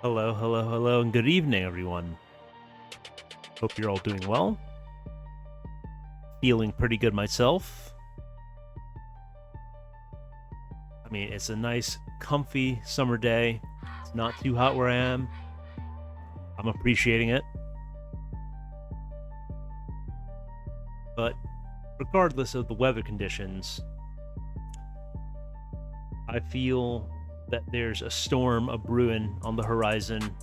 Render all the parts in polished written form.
Hello, hello, hello, and good evening, everyone. Hope you're all doing well. Feeling pretty good myself. I mean, it's a nice, comfy summer day. It's not too hot where I am. I'm appreciating it. But regardless of the weather conditions, I feel that there's a storm a-brewing on the horizon,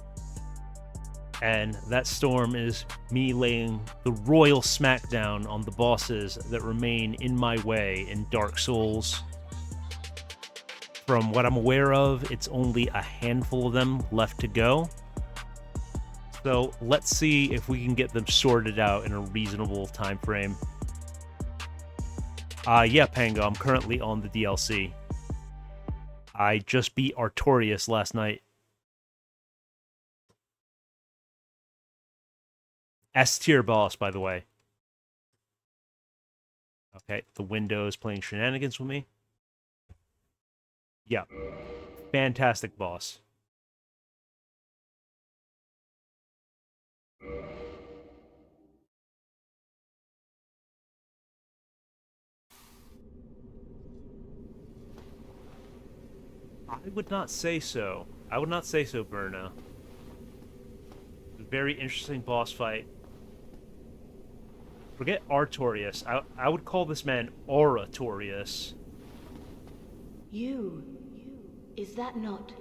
and that storm is me laying the royal smackdown on the bosses that remain in my way in Dark Souls. From what I'm aware of, it's only a handful of them left to go. So let's see if we can get them sorted out in a reasonable time frame. Yeah, Pango, I'm currently on the DLC. I just beat Artorias last night. S-tier boss, by the way. Okay, the Window's playing shenanigans with me. Yeah. Fantastic boss. I would not say so. I would not say so, Berna. Very interesting boss fight. Forget Artorias. I would call this man Oratorius. You. Is that not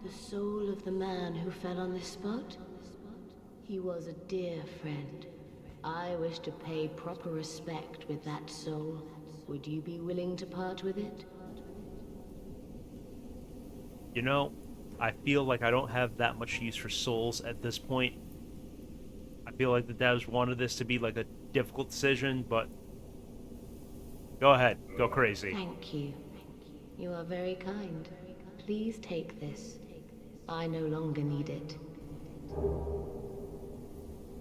the soul of the man who fell on this spot? He was a dear friend. I wish to pay proper respect with that soul. Would you be willing to part with it? You know, I feel like I don't have that much use for souls at this point. I feel like the devs wanted this to be like a difficult decision, but go ahead, go crazy. Thank you. You are very kind. Please take this. I no longer need it.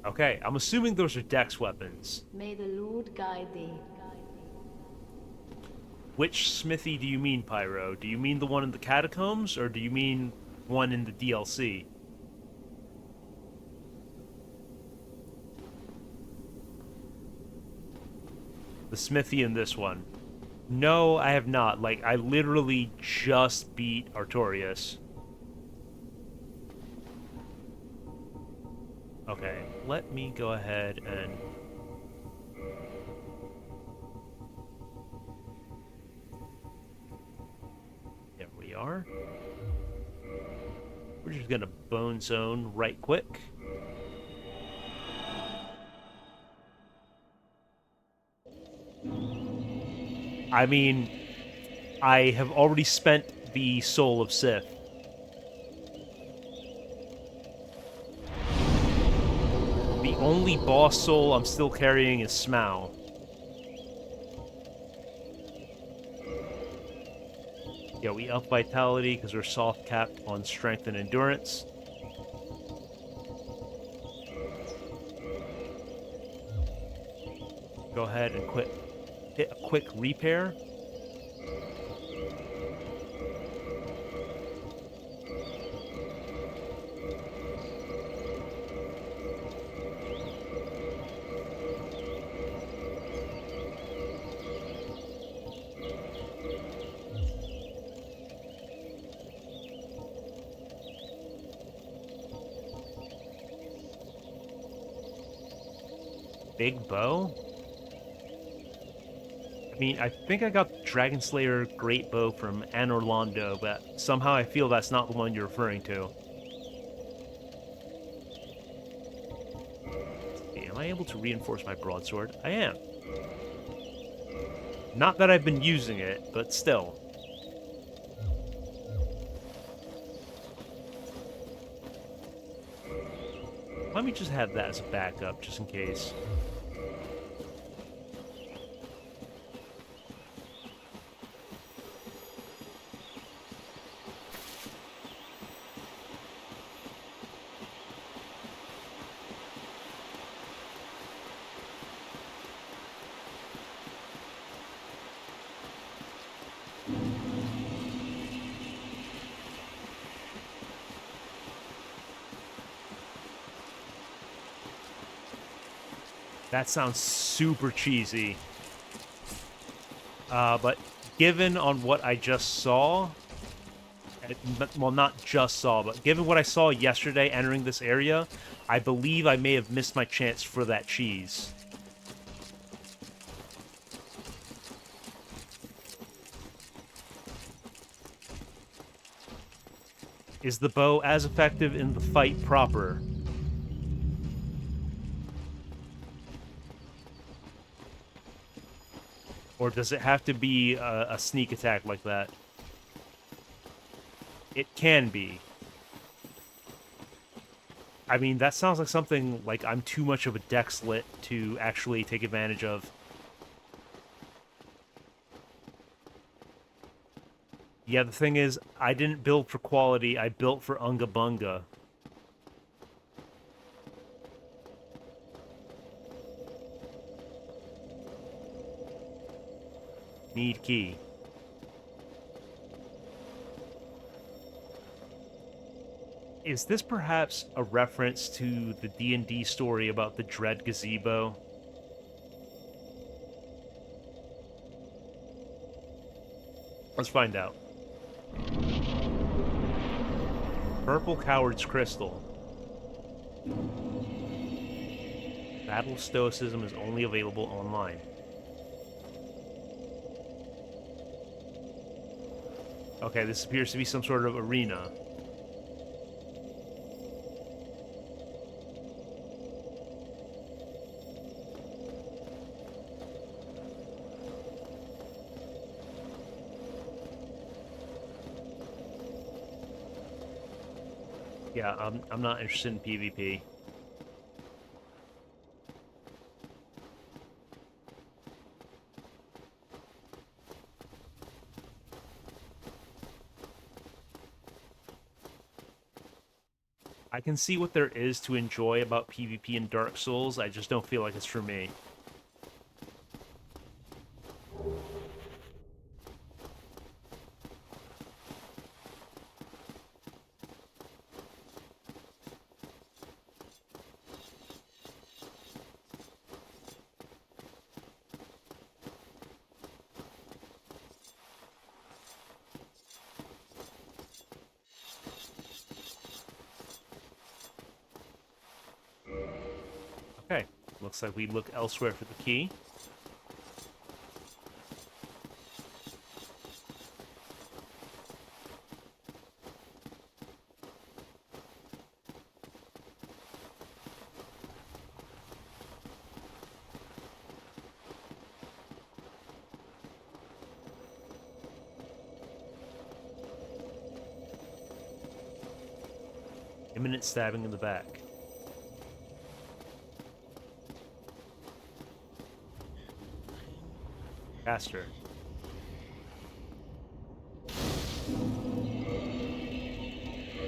Okay, I'm assuming those are dex weapons. May the Lord guide thee. Which smithy do you mean, Pyro? Do you mean the one in the catacombs, or do you mean one in the DLC? The smithy in this one. No, I have not. Like, I literally just beat Artorias. Okay, let me go ahead and... There we are. We're just gonna bone zone right quick. I mean, I have already spent the Soul of Sith. The only boss soul I'm still carrying is Smaug. Yeah, we up Vitality because we're soft capped on Strength and Endurance. Go ahead and hit a quick repair. big bow? I mean, I think I got the Dragon Slayer Great Bow from Anne Orlando, but somehow I feel that's not the one you're referring to. Let's see, am I able to reinforce my broadsword? I am. Not that I've been using it, but still. Let me just have that as a backup, just in case. That sounds super cheesy. But given on what I just saw, well, not just saw, but given what I saw yesterday entering this area, I believe I may have missed my chance for that cheese. Is the bow as effective in the fight proper? Or does it have to be a sneak attack like that? It can be. I mean, that sounds like something like I'm too much of a deck slit to actually take advantage of. Yeah, the thing is, I didn't build for quality, I built for Unga Bunga. Need key. Is this perhaps a reference to the D&D story about the Dread Gazebo? Let's find out. Purple Coward's Crystal. Battle Stoicism is only available online. Okay, this appears to be some sort of arena. Yeah, I'm not interested in PvP. I can see what there is to enjoy about PvP in Dark Souls, I just don't feel like it's for me. Okay, looks like we look elsewhere for the key. Imminent stabbing in the back. Caster.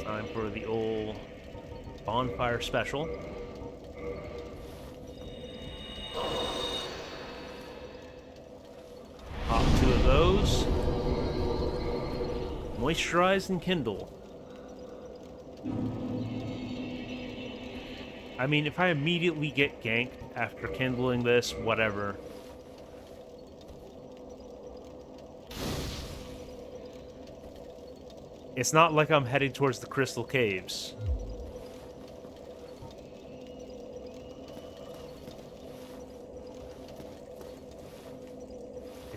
Time for the old bonfire special. Pop 2 of those. Moisturize and kindle. I mean, if I immediately get ganked after kindling this, whatever. It's not like I'm heading towards the Crystal Caves.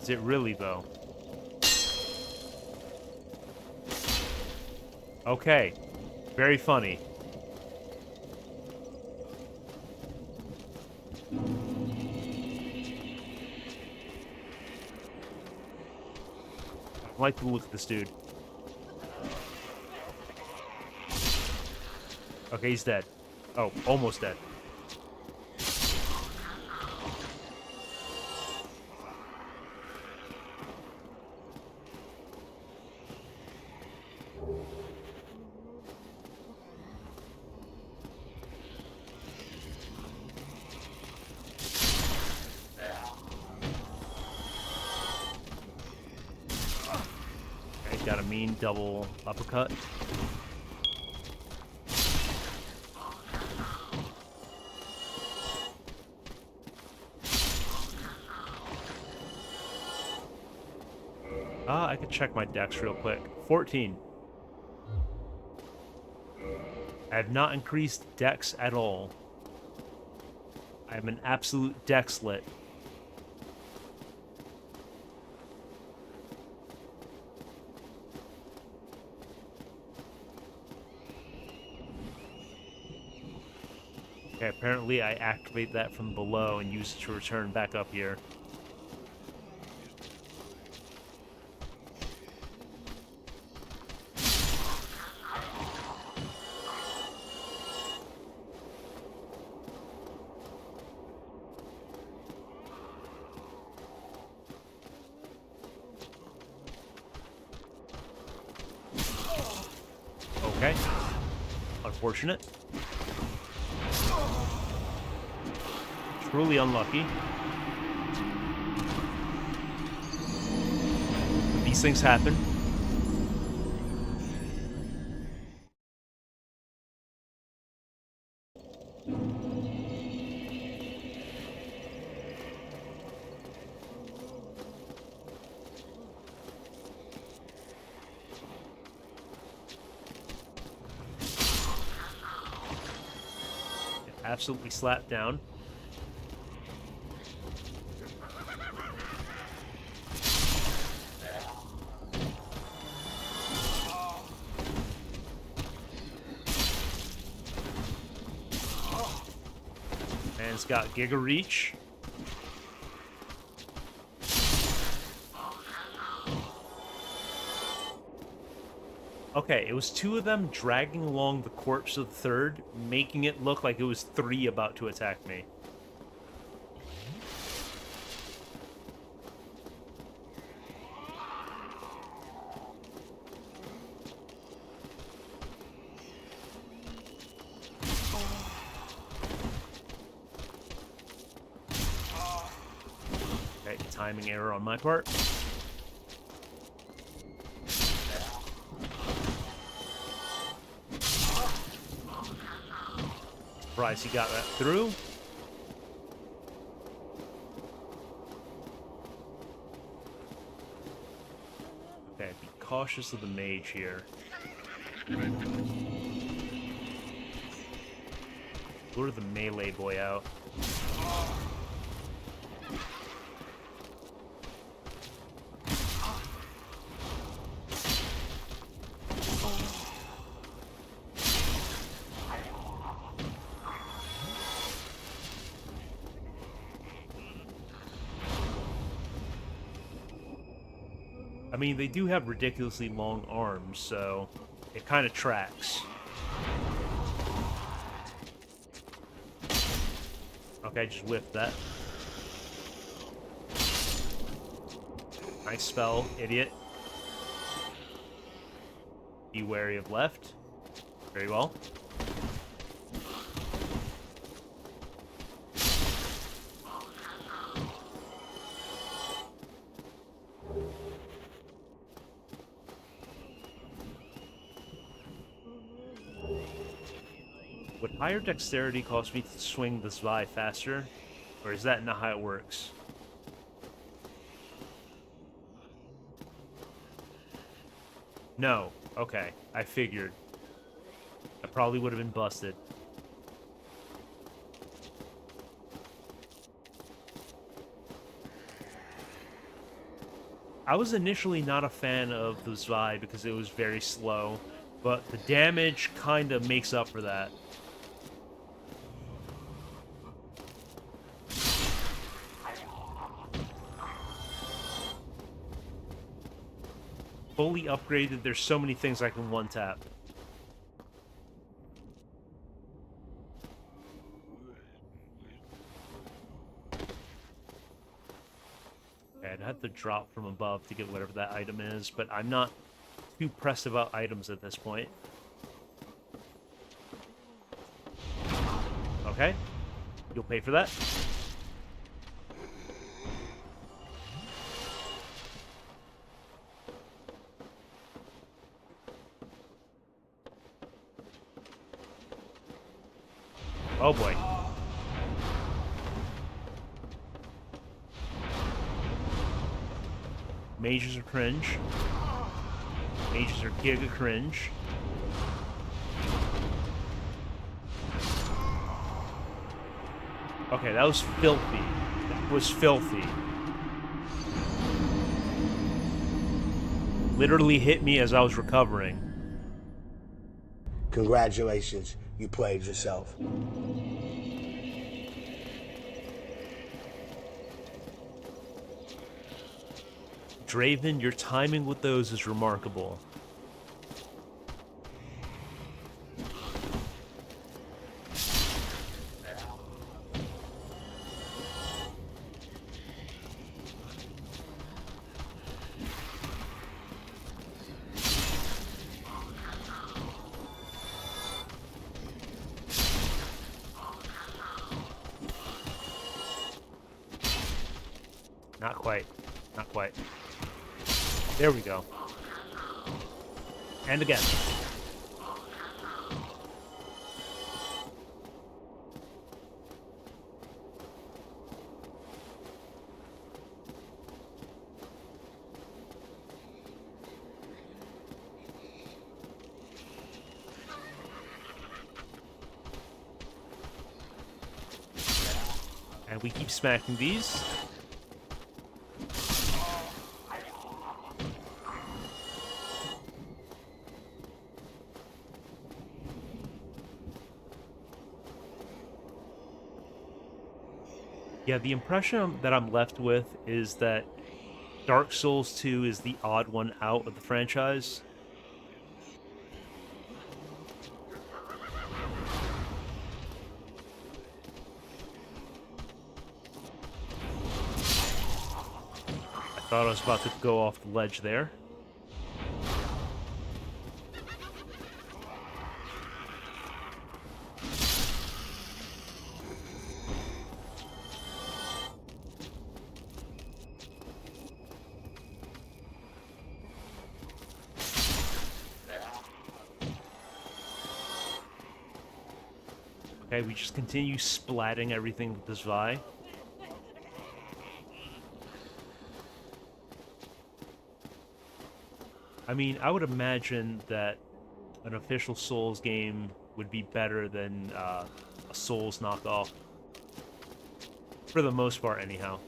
Is it really, though? Okay. Very funny. I like the look of this dude. Okay, he's dead. Oh, almost dead. Okay, got a mean double uppercut. I could check my dex real quick. 14. I have not increased dex at all. I am an absolute dex-lit. Okay, apparently I activate that from below and use it to return back up here. Okay. Unfortunate. Truly unlucky. But these things happen. Absolutely slapped down. Man's got Giga Reach. Okay, it was two of them dragging along the corpse of the third, making it look like it was three about to attack me. Okay, timing error on my part. Surprised he got that through. Okay, be cautious of the mage here. Lure the melee boy out. I mean, they do have ridiculously long arms, so it kind of tracks. Okay, just whipped that. Nice spell, idiot. Be wary of left. Very well. Would higher dexterity cause me to swing the Zwei faster? Or is that not how it works? No. Okay. I figured. I probably would have been busted. I was initially not a fan of the Zwei because it was very slow, but the damage kind of makes up for that. Fully upgraded, there's so many things I can one-tap. Okay, I'd have to drop from above to get whatever that item is, but I'm not too pressed about items at this point. Okay, you'll pay for that. Oh boy. Mages are cringe. Mages are giga cringe. Okay, that was filthy. That was filthy. Literally hit me as I was recovering. Congratulations, you played yourself. Draven, your timing with those is remarkable. Not quite. Not quite. There we go. And again. And we keep smacking these. Yeah, the impression that I'm left with is that Dark Souls 2 is the odd one out of the franchise. I thought I was about to go off the ledge there. Okay, we just continue splatting everything with this Vi. I mean, I would imagine that an official Souls game would be better than a Souls knockoff. For the most part, anyhow.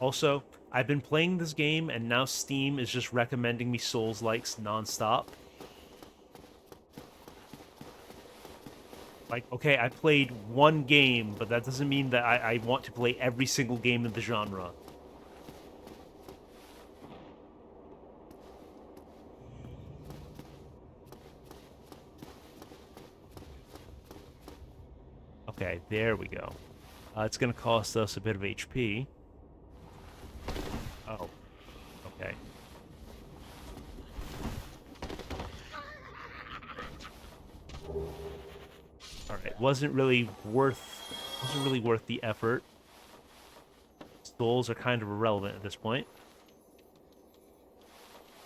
Also, I've been playing this game, and now Steam is just recommending me Souls-likes nonstop. Like, okay, I played one game, but that doesn't mean that I want to play every single game in the genre. Okay, there we go. It's going to cost us a bit of HP. Oh, okay. All right, wasn't really worth the effort. Souls are kind of irrelevant at this point.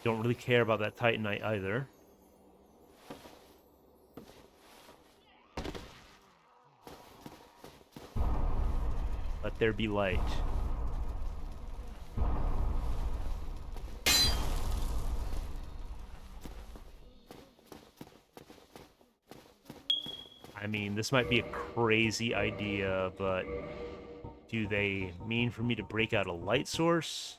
Don't really care about that Titanite either. Let there be light. I mean, this might be a crazy idea, but do they mean for me to break out a light source?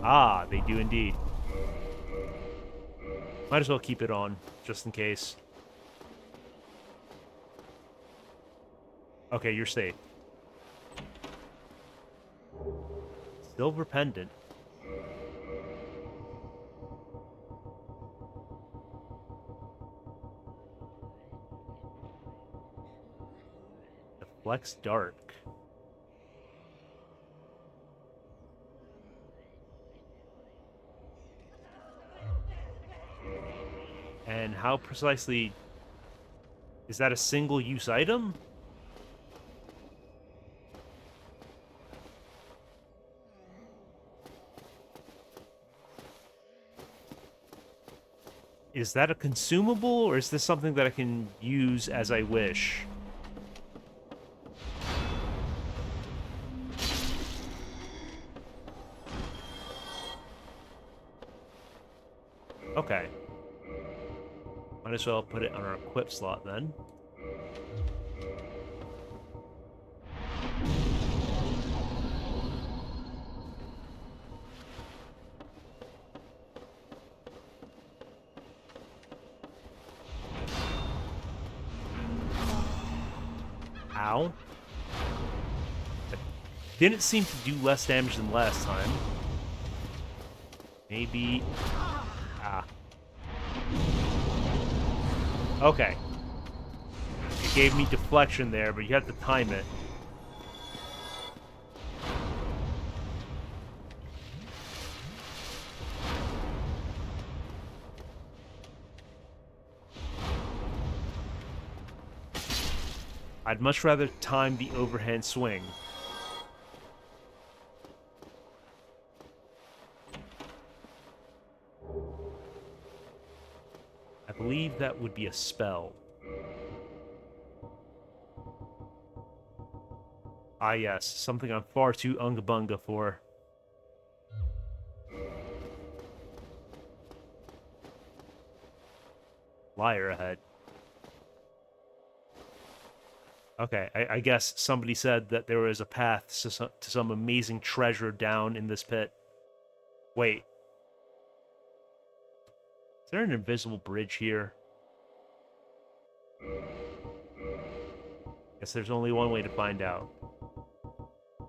Ah, they do indeed. Might as well keep it on, just in case. Okay, you're safe. Silver pendant. Deflects dark. And how precisely... Is that a single-use item? Is that a consumable, or is this something that I can use as I wish? Okay. Might as well put it on our equip slot then. Ow. It didn't seem to do less damage than last time. Maybe... Ah. Okay. It gave me deflection there, but you have to time it. I'd much rather time the overhand swing. I believe that would be a spell. Ah yes, something I'm far too unga-bunga for. Liar ahead. Okay, I guess somebody said that there was a path to some amazing treasure down in this pit. Wait. Is there an invisible bridge here? Guess there's only one way to find out.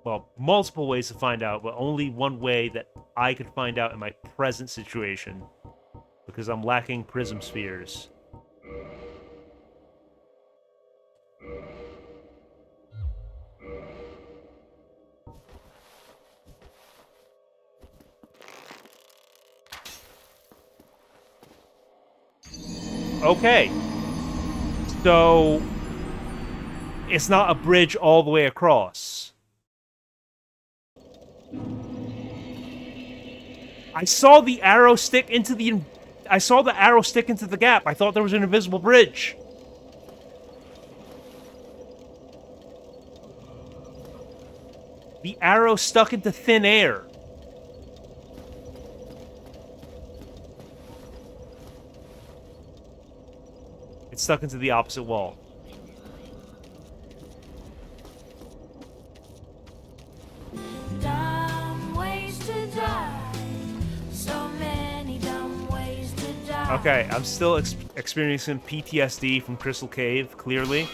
Well, multiple ways to find out, but only one way that I could find out in my present situation. Because I'm lacking prism spheres. Okay. So, it's not a bridge all the way across. I saw the arrow stick into the... I saw the arrow stick into the gap. I thought there was an invisible bridge. The arrow stuck into thin air. It's stuck into the opposite wall. Dumb ways to die. So many dumb ways to die. Okay, I'm still experiencing PTSD from Crystal Cave, clearly.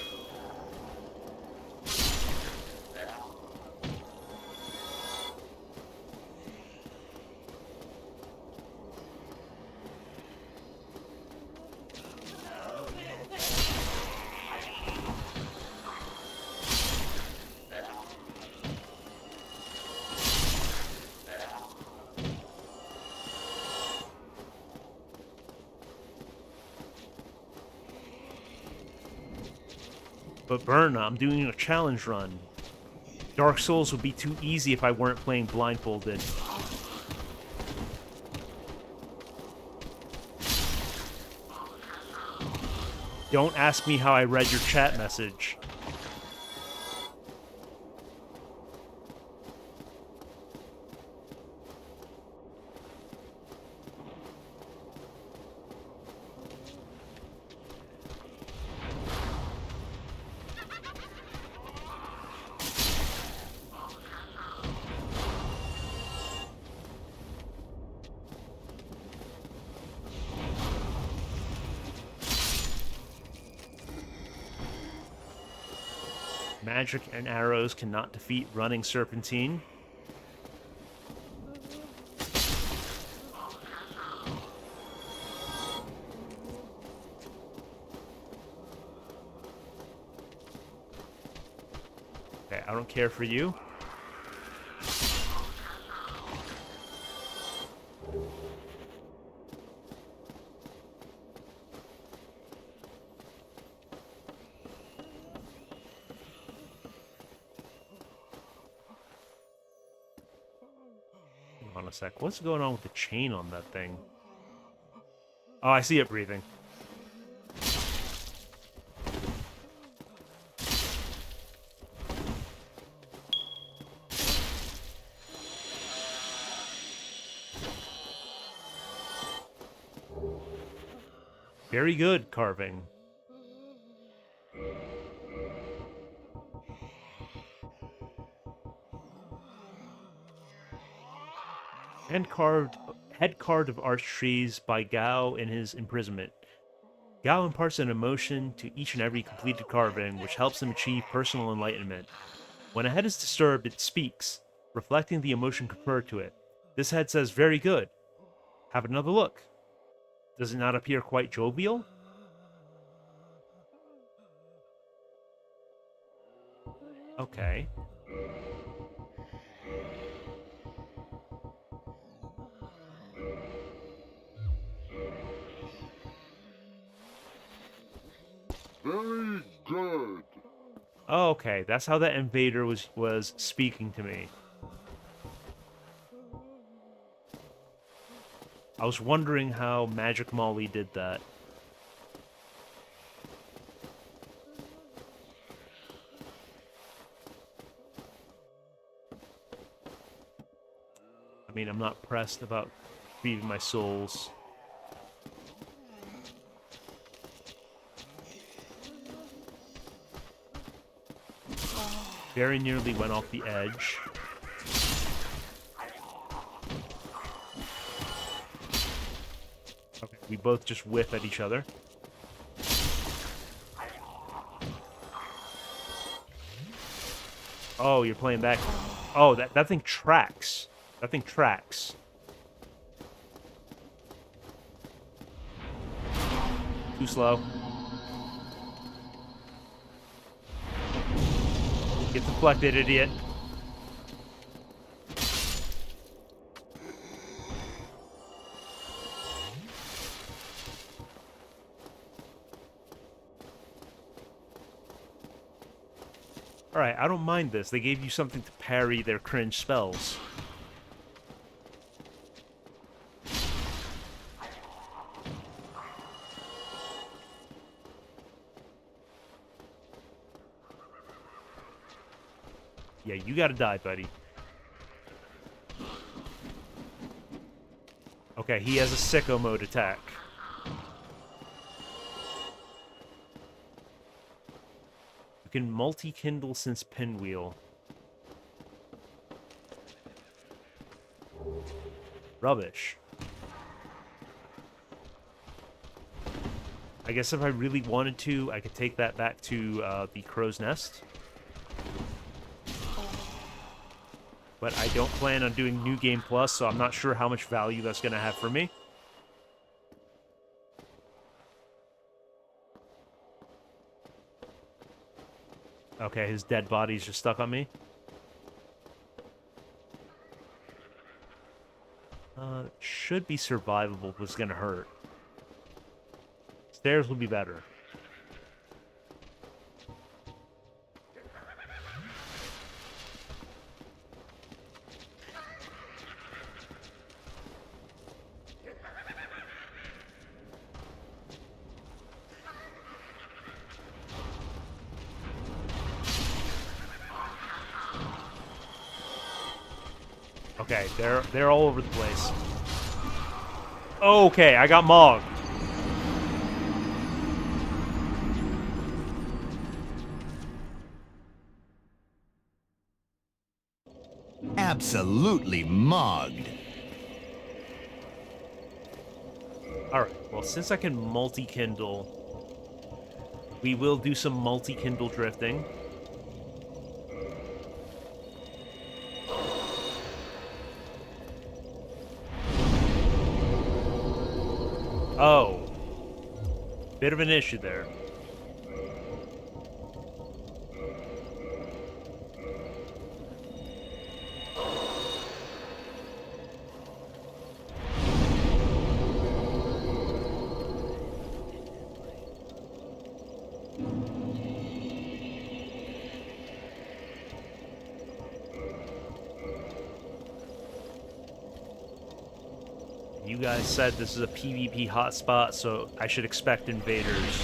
But Burn, I'm doing a challenge run. Dark Souls would be too easy if I weren't playing blindfolded. Don't ask me how I read your chat message. Magic and arrows cannot defeat running serpentine. Okay, I don't care for you. Hold on a sec. What's going on with the chain on that thing? Oh, I see it breathing. Very good carving. Head carved of arch trees by Gao in his imprisonment. Gao imparts an emotion to each and every completed carving, which helps them achieve personal enlightenment. When a head is disturbed, it speaks, reflecting the emotion conferred to it. This head says, "Very good." Have another look. Does it not appear quite jovial? Okay. Very good. Oh, okay, that's how that invader was speaking to me. I was wondering how Magic Molly did that. I mean, I'm not pressed about retrieving my souls. Very nearly went off the edge. Okay, we both just whiff at each other. Oh, you're playing that. Oh, that thing tracks. That thing tracks. Too slow. Get deflected, idiot. Alright, I don't mind this. They gave you something to parry their cringe spells. Yeah, you gotta die, buddy. Okay, he has a sicko mode attack. You can multi-kindle since pinwheel. Rubbish. I guess if I really wanted to, I could take that back to the crow's nest. But I don't plan on doing New Game Plus, so I'm not sure how much value that's going to have for me. Okay, his dead body's just stuck on me. Should be survivable, but it's going to hurt. Stairs will be better. Okay, they're all over the place. Okay, I got mogged. Absolutely mogged. Alright, well, since I can multi-kindle, we will do some multi-kindle drifting. Oh. Bit of an issue there. You guys said this is a PvP hotspot, so I should expect invaders.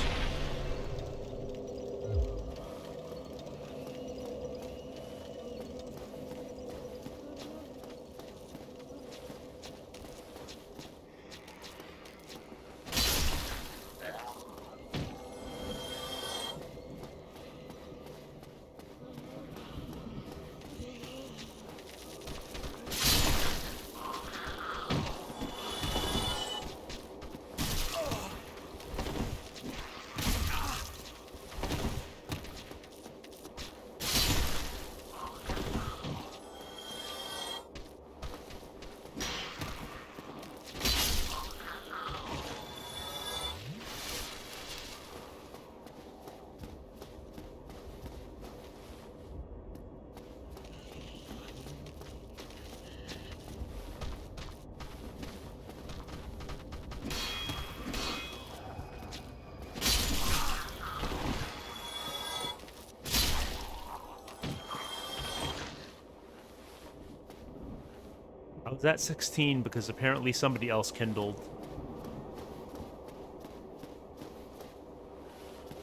I was at 16 because apparently somebody else kindled.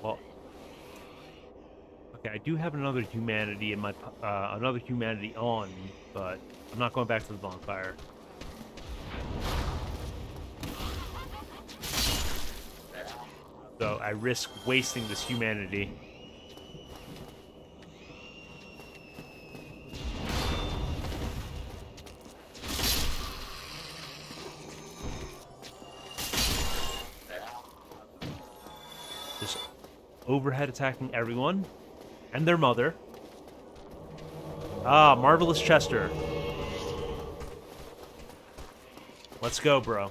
Well, okay, I do have another humanity in my another humanity on, but I'm not going back to the bonfire. So I risk wasting this humanity. Just overhead attacking everyone and their mother. Ah, Marvelous Chester. Let's go, bro.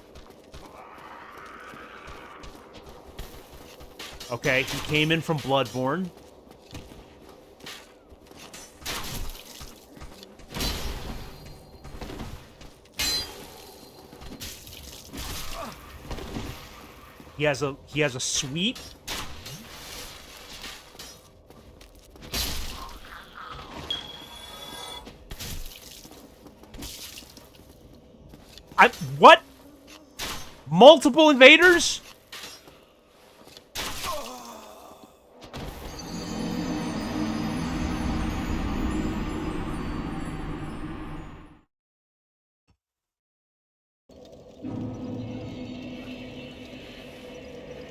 Okay, he came in from Bloodborne. He has a sweep. What? Multiple invaders?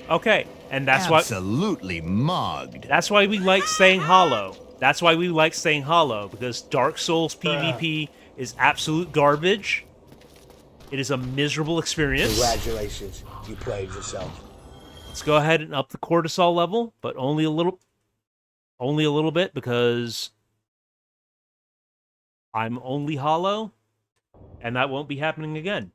Okay, and that's why absolutely mugged. that's why we like staying hollow. That's why we like staying hollow, because Dark Souls PvP is absolute garbage. It is a miserable experience. Congratulations, you played yourself. Let's go ahead and up the cortisol level, but only a little bit, because I'm only hollow, and that won't be happening again.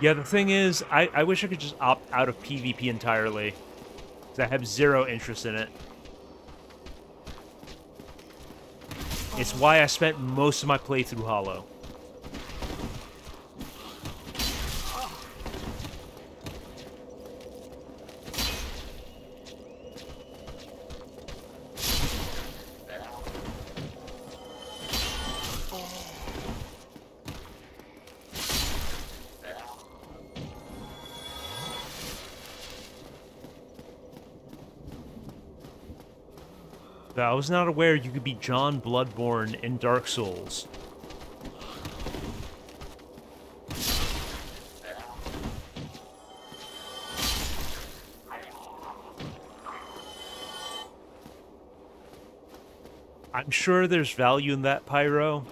Yeah, the thing is, I wish I could just opt out of PvP entirely, because I have zero interest in it. It's why I spent most of my playthrough hollow. I was not aware you could be John Bloodborne in Dark Souls. I'm sure there's value in that, Pyro,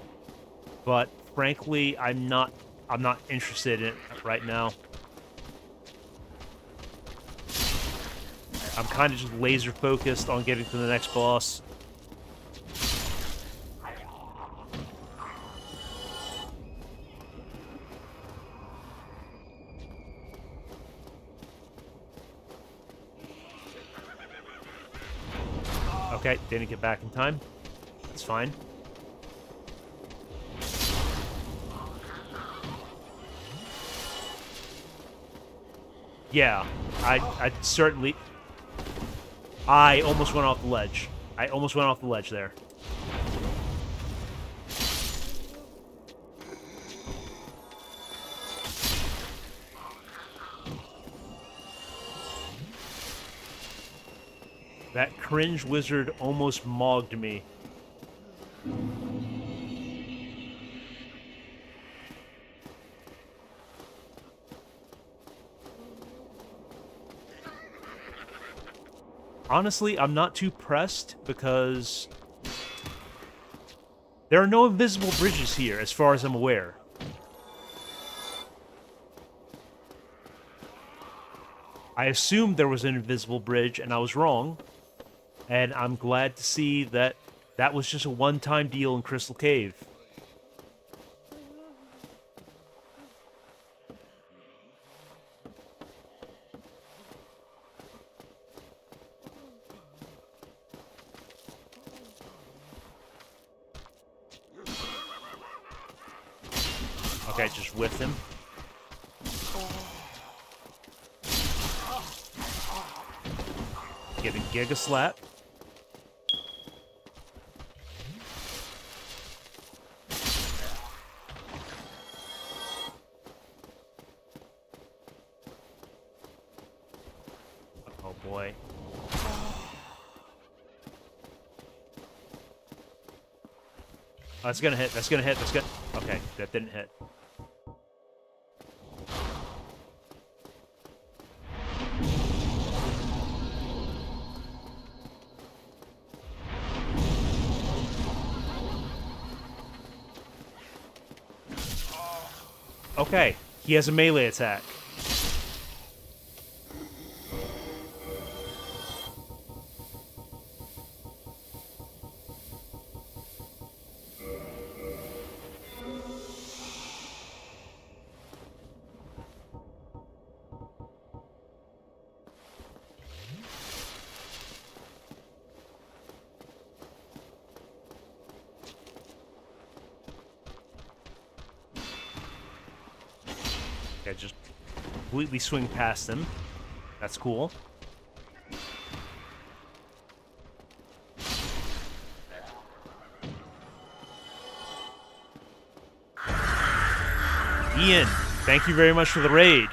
but frankly, I'm not interested in it right now. I'm kind of just laser focused on getting to the next boss. Okay, didn't get back in time. That's fine. Yeah, I certainly... I almost went off the ledge. I almost went off the ledge there. That cringe wizard almost mogged me. Honestly, I'm not too pressed because there are no invisible bridges here, as far as I'm aware. I assumed there was an invisible bridge, and I was wrong. And I'm glad to see that that was just a one-time deal in Crystal Cave. Okay, just whiffed him. Get a Giga Slap. Oh boy. Oh, that's gonna hit, that's gonna hit, that's gonna... Okay, that didn't hit. Okay, he has a melee attack. Okay, just completely swing past him. That's cool. Ian, thank you very much for the raid.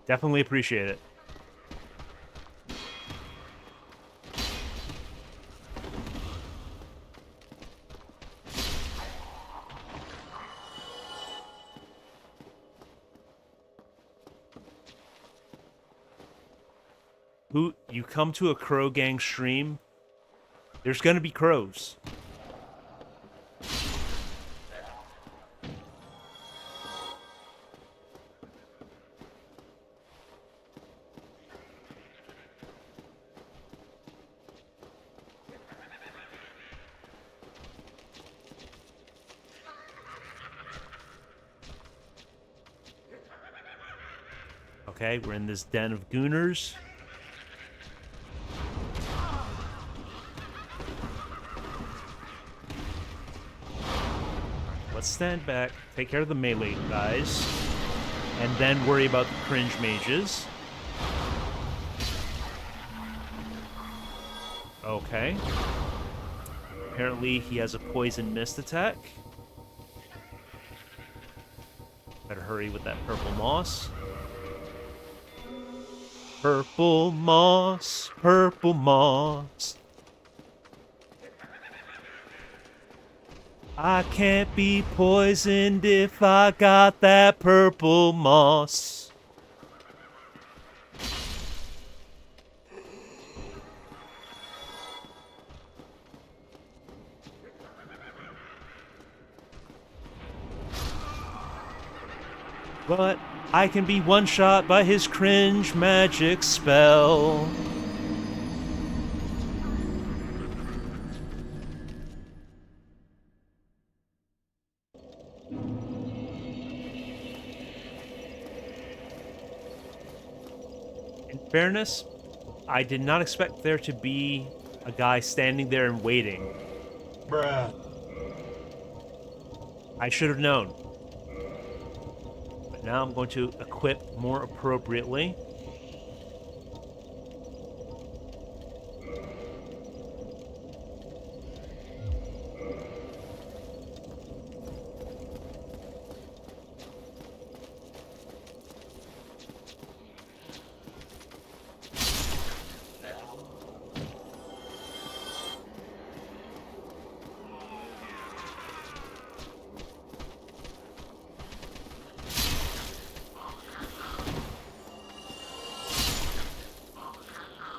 Definitely appreciate it. You come to a Crow Gang stream, there's gonna be crows. Okay, we're in this den of gooners. Let's stand back, take care of the melee guys, and then worry about the cringe mages. Okay. Apparently he has a poison mist attack. Better hurry with that purple moss. Purple moss, purple moss. I can't be poisoned if I got that purple moss. But I can be one-shot by his cringe magic spell. In fairness, I did not expect there to be a guy standing there and waiting. Bruh. I should have known. But now I'm going to equip more appropriately.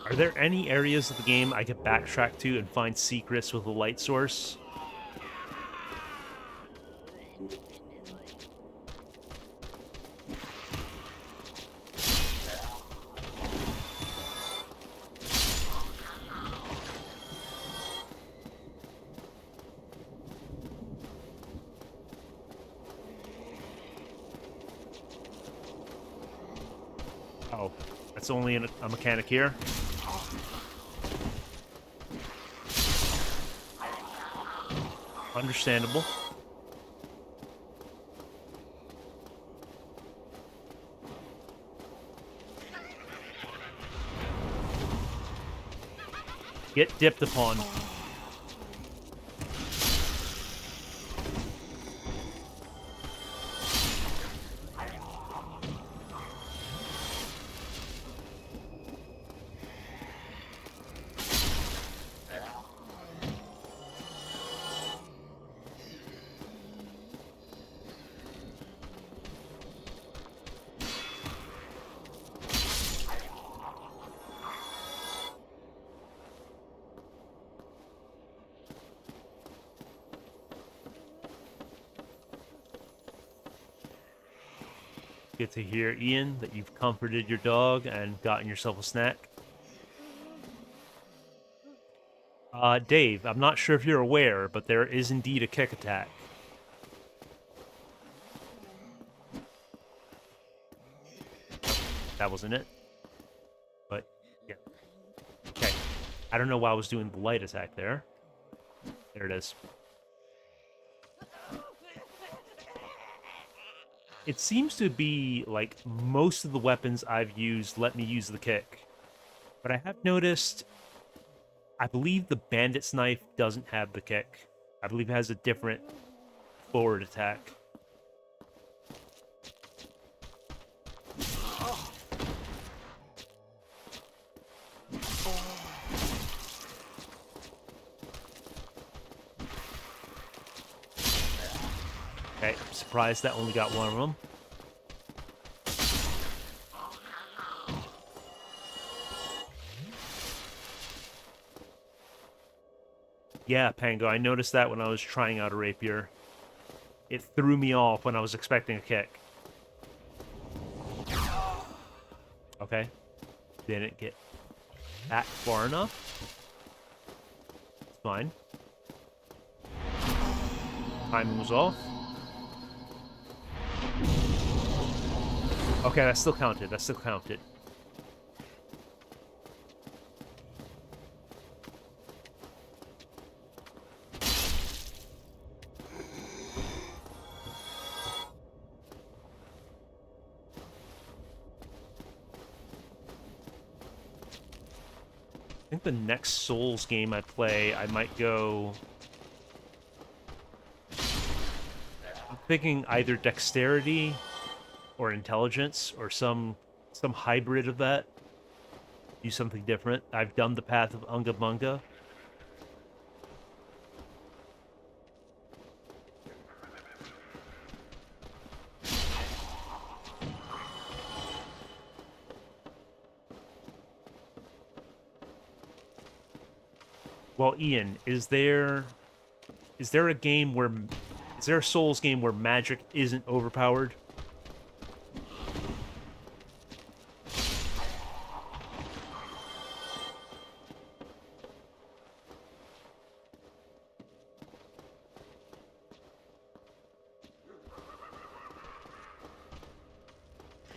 Are there any areas of the game I could backtrack to and find secrets with a light source? Oh, that's only a mechanic here? Understandable. Get dipped upon. Good to hear, Ian, that you've comforted your dog and gotten yourself a snack. Dave, I'm not sure if you're aware, but there is indeed a kick attack. That wasn't it. But, yeah. Okay. I don't know why I was doing the light attack there. There it is. It seems to be, like, most of the weapons I've used let me use the kick. But I have noticed, I believe the bandit's knife doesn't have the kick. I believe it has a different forward attack. Okay, I'm surprised that only got one of them. Yeah, Pango, I noticed that when I was trying out a rapier. It threw me off when I was expecting a kick. Okay. Didn't get that far enough. It's fine. Timing was off. Okay, that still counted. That still counted. I think the next Souls game I play, I might go... I'm thinking either dexterity or intelligence or some hybrid of that. Do something different. I've done the path of Unga Bunga. Well, Ian, is there a game where is there a Souls game where magic isn't overpowered?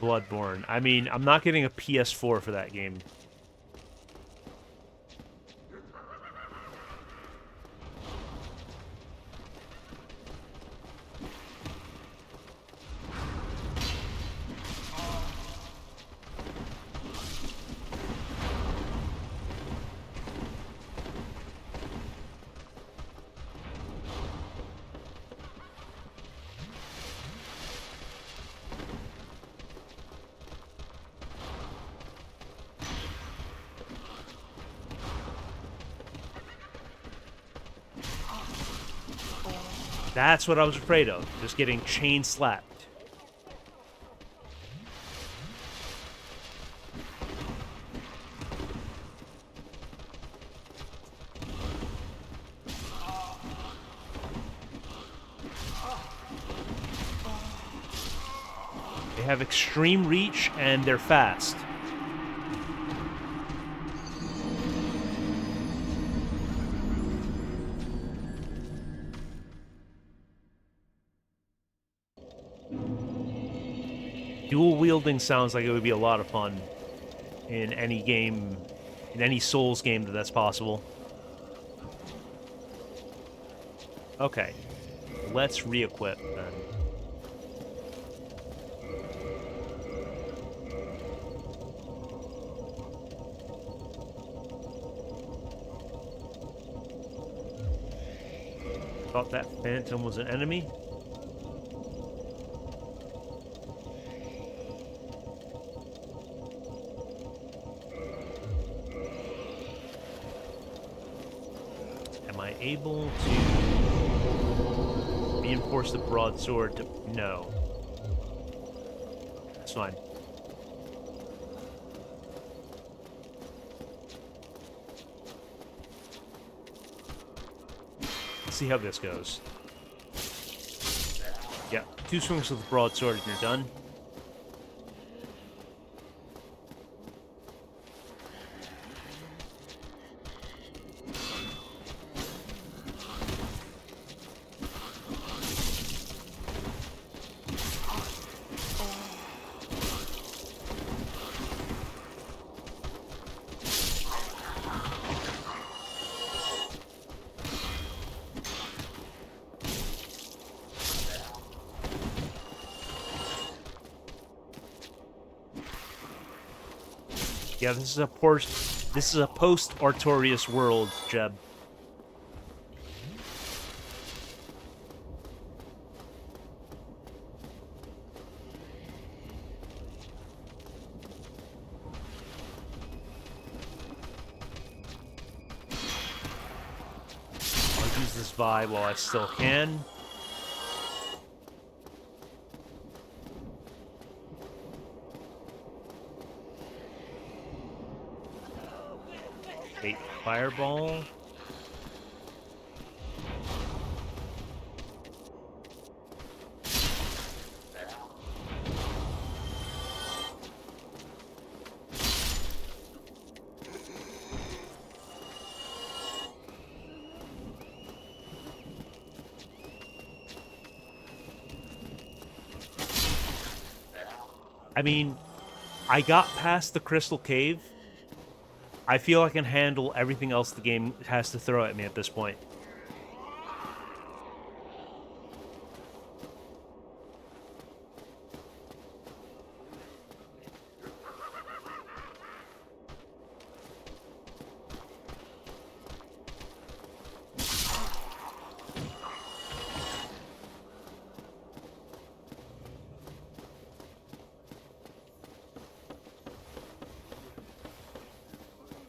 Bloodborne. I mean, I'm not getting a PS4 for that game. That's what I was afraid of. Just getting chain slapped. They have extreme reach and they're fast. Dual wielding sounds like it would be a lot of fun in any game, in any Souls game that's possible. Okay, let's re-equip then. Thought that phantom was an enemy. Am I able to reinforce the broadsword to... No. That's fine. Let's see how this goes. Yeah, 2 swings with the broadsword and you're done. Yeah, this is a post-Artorias world, Jeb. I'll use this vibe while I still can. Wait, fireball. I mean, I got past the Crystal Cave. I feel I can handle everything else the game has to throw at me at this point.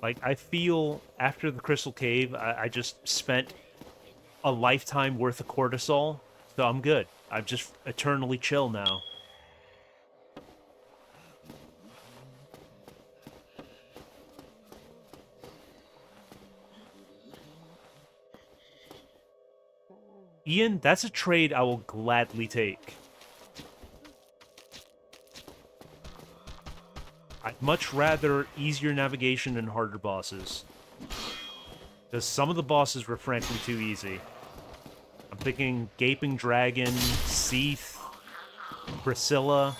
Like, I feel after the Crystal Cave, I just spent a lifetime worth of cortisol, so I'm good. I'm just eternally chill now. Ian, that's a trade I will gladly take. I'd much rather easier navigation and harder bosses. Because some of the bosses were frankly too easy. I'm thinking Gaping Dragon, Seath, Priscilla.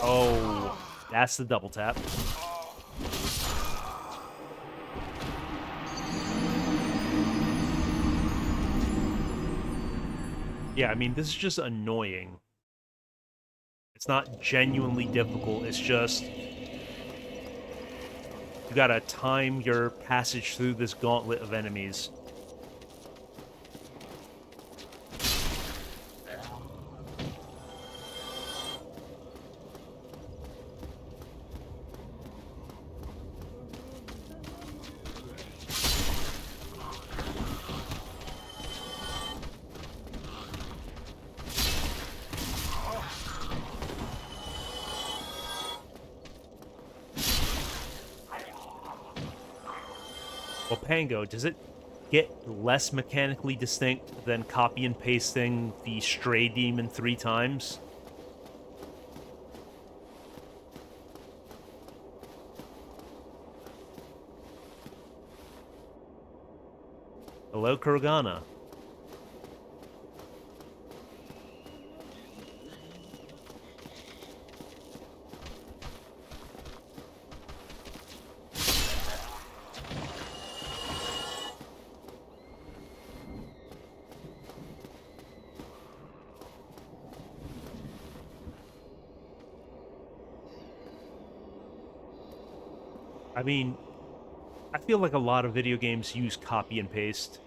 Oh, that's the double tap. Yeah, I mean, this is just annoying. It's not genuinely difficult, it's just... You gotta time your passage through this gauntlet of enemies. Well, Pango, does it get less mechanically distinct than copy and pasting the Stray Demon 3 times? Hello, Kurgana. I mean, I feel like a lot of video games use copy and paste.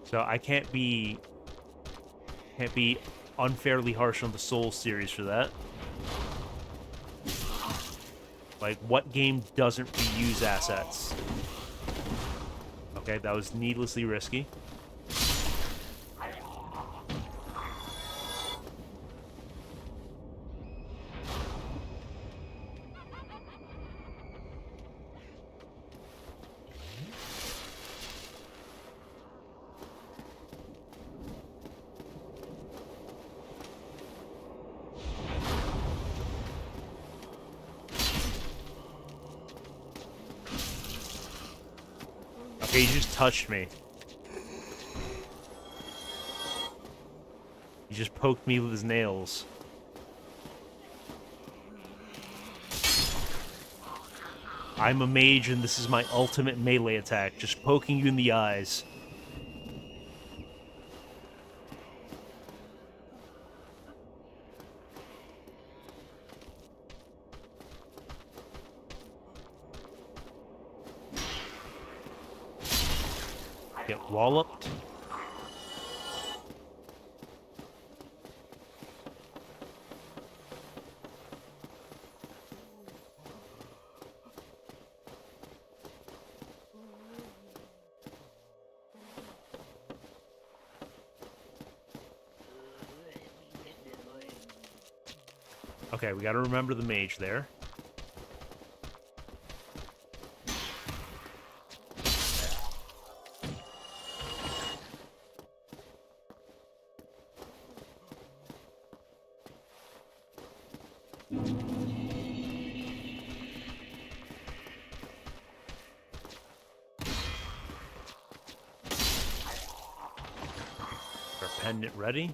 So I can't be unfairly harsh on the Souls series for that. Like, what game doesn't reuse assets? Okay, that was needlessly risky. Okay, he just touched me. He just poked me with his nails. I'm a mage and this is my ultimate melee attack, just poking you in the eyes. Get walloped. Okay, we gotta remember the mage there. Our pendant ready.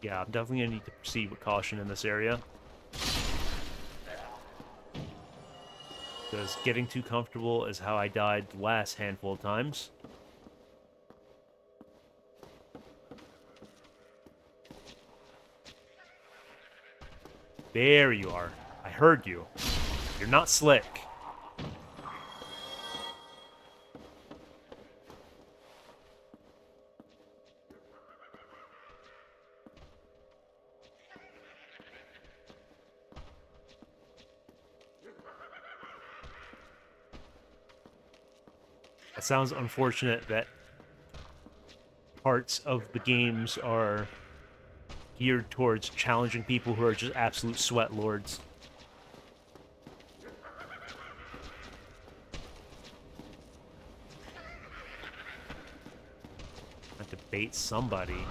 Yeah, I'm definitely gonna need to proceed with caution in this area. Because getting too comfortable is how I died the last handful of times. There you are. I heard you. You're not slick. It sounds unfortunate that parts of the games are geared towards challenging people who are just absolute sweat lords. Have to bait somebody.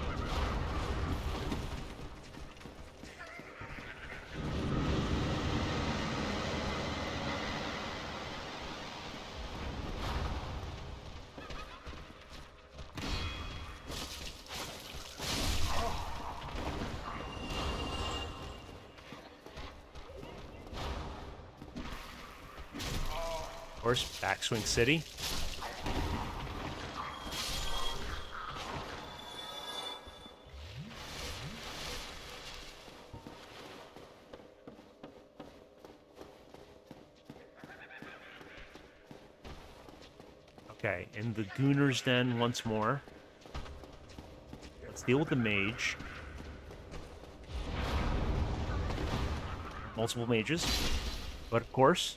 Of course, Backswing City. Okay, in the Gooner's Den once more. Let's deal with the mage. Multiple mages. But of course.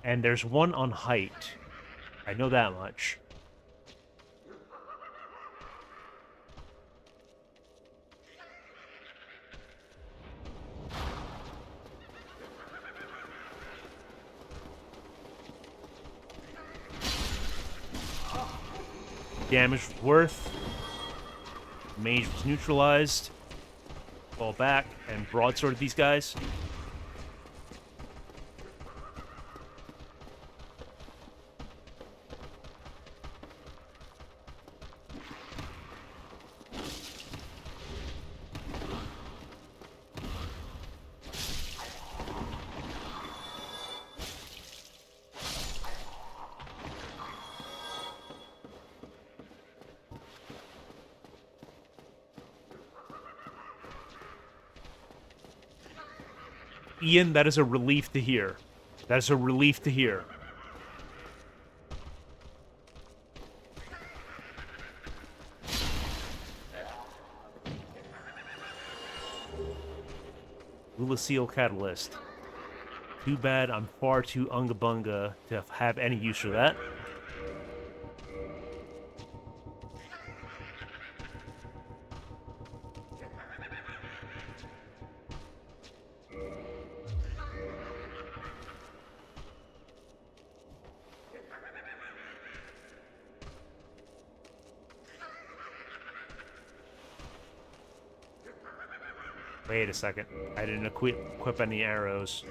And there's one on height. I know that much. Damage was worth. Mage was neutralized. Fall back and broadsword these guys. Ian, that is a relief to hear. That is a relief to hear. Lucille Catalyst. Too bad I'm far too unga-bunga to have any use for that. Wait a second. I didn't equip any arrows.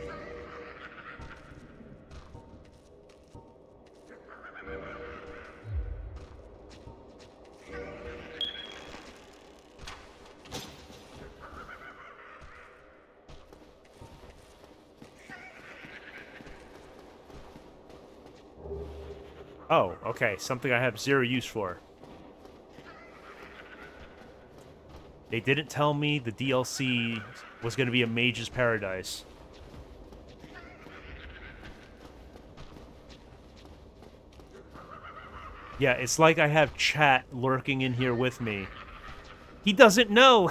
Oh, okay. Something I have zero use for. They didn't tell me the DLC was going to be a mage's paradise. Yeah, it's like I have chat lurking in here with me. He doesn't know!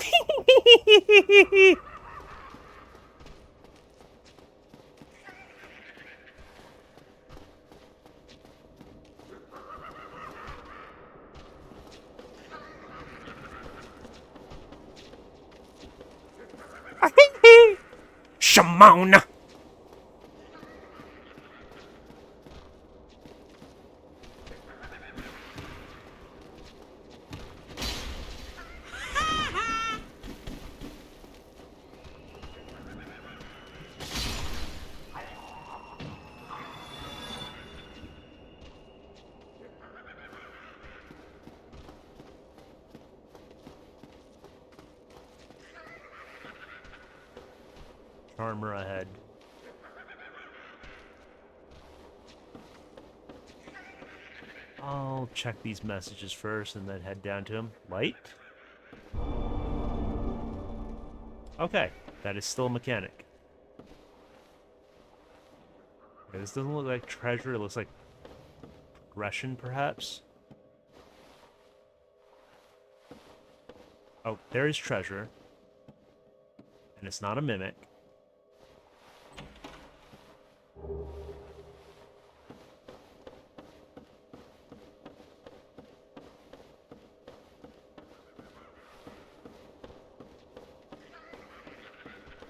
Shimon! Armor ahead. I'll check these messages first and then head down to him. Light? Okay, that is still a mechanic. Okay, this doesn't look like treasure, it looks like progression, perhaps? Oh, there is treasure. And it's not a mimic.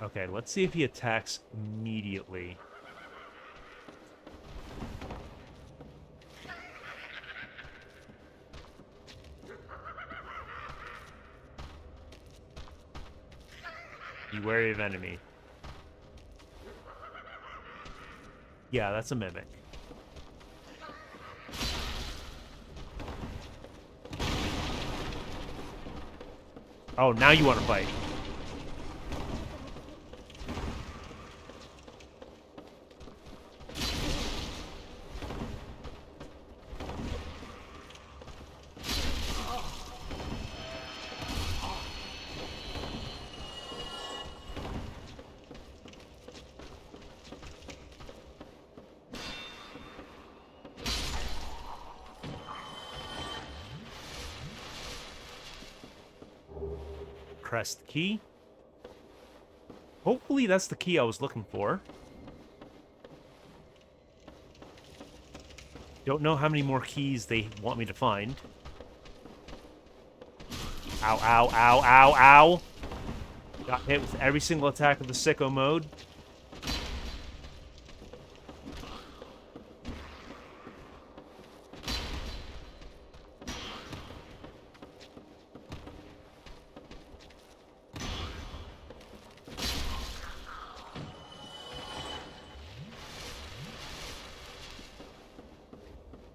Okay, let's see if he attacks immediately. Be wary of enemy. Yeah, that's a mimic. Oh, now you want to fight. Press the key. Hopefully that's the key I was looking for. Don't know how many more keys they want me to find. Ow, ow, ow, ow, ow! Got hit with every single attack of the sicko mode.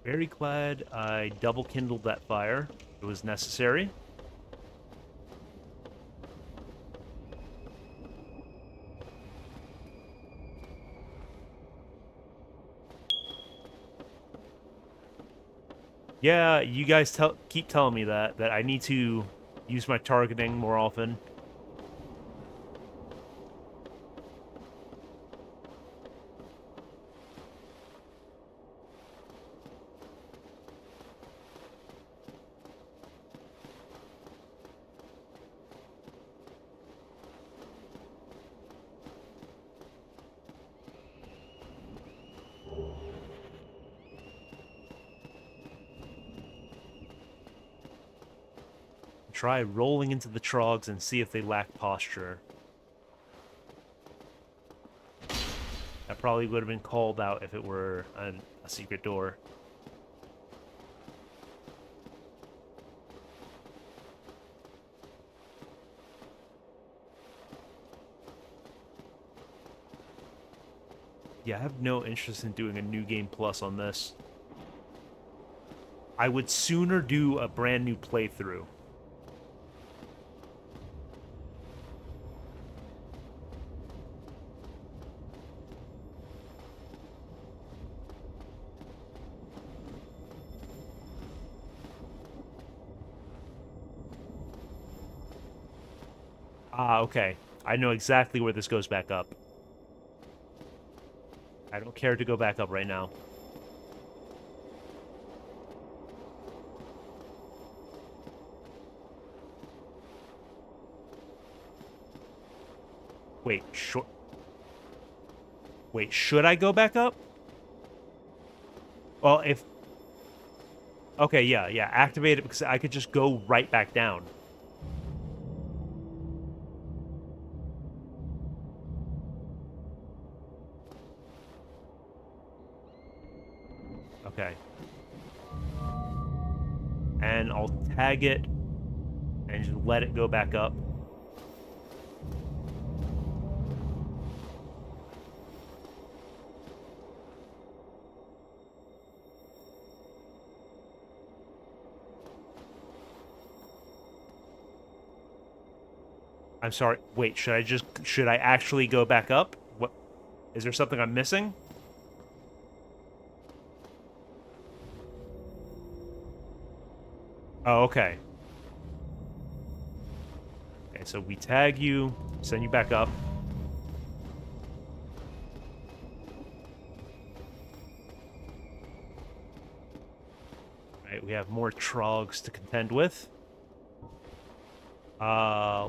Very glad I double kindled that fire. It was necessary. Yeah, you guys keep telling me that I need to use my targeting more often. Try rolling into the trogs and see if they lack posture. That probably would have been called out if it were a secret door. Yeah, I have no interest in doing a new game plus on this. I would sooner do a brand new playthrough. Ah, okay. I know exactly where this goes back up. I don't care to go back up right now. Wait, Wait, should I go back up? Well, if... Okay, yeah, activate it because I could just go right back down. Okay. And I'll tag it and just let it go back up. I'm sorry. Wait, should I actually go back up? What? Is there something I'm missing? Oh, okay. Okay, so we tag you, send you back up. Alright, we have more trogs to contend with.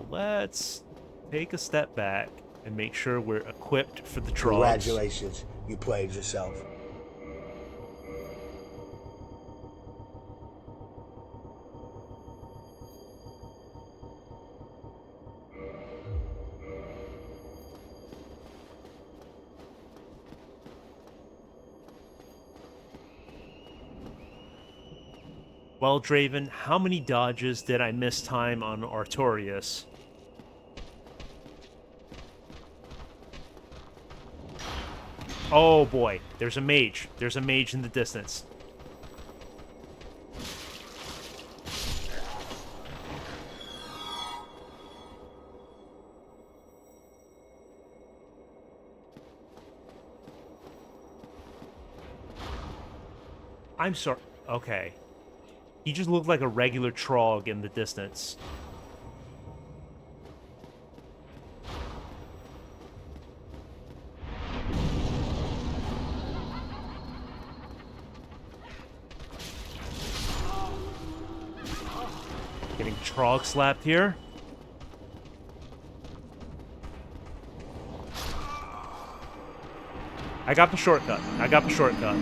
Let's take a step back and make sure we're equipped for the trogs. Congratulations, you played yourself. Well, Draven, how many dodges did I miss time on Artorias? Oh boy, there's a mage. There's a mage in the distance. I'm sorry. Okay. He just looked like a regular trog in the distance. Getting trog slapped here. I got the shortcut. I got the shortcut.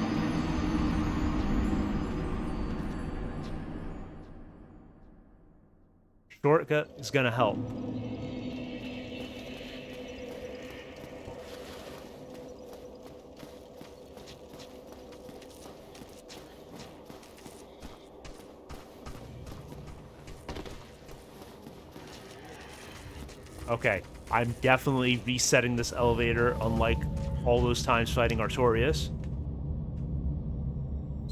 Shortcut is gonna help. Okay, I'm definitely resetting this elevator, unlike all those times fighting Artorias.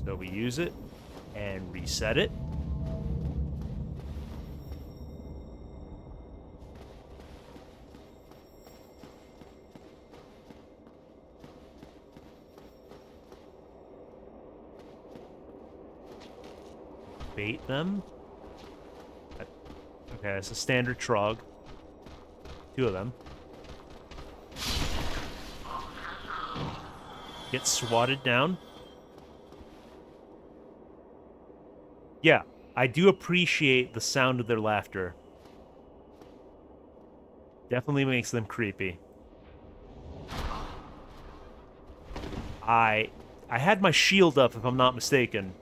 So we use it and reset it. Bait them. Okay, it's a standard trog. 2 of them. Get swatted down. Yeah, I do appreciate the sound of their laughter. Definitely makes them creepy. I had my shield up, if I'm not mistaken.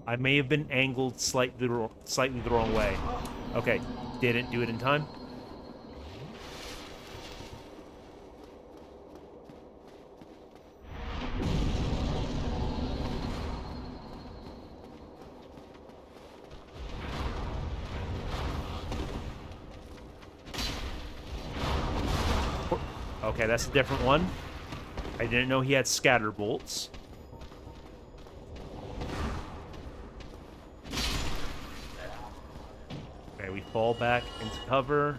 I may have been angled slightly the wrong way. Okay, didn't do it in time. Okay, that's a different one. I didn't know he had scatter bolts. Okay, we fall back into cover.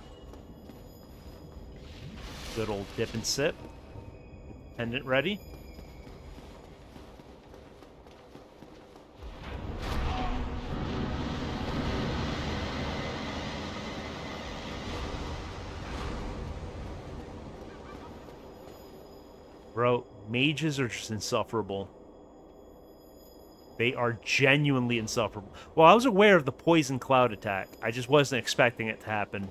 Good old dip and sip. Pendant ready. Bro, mages are just insufferable. They are genuinely insufferable. Well, I was aware of the poison cloud attack. I just wasn't expecting it to happen.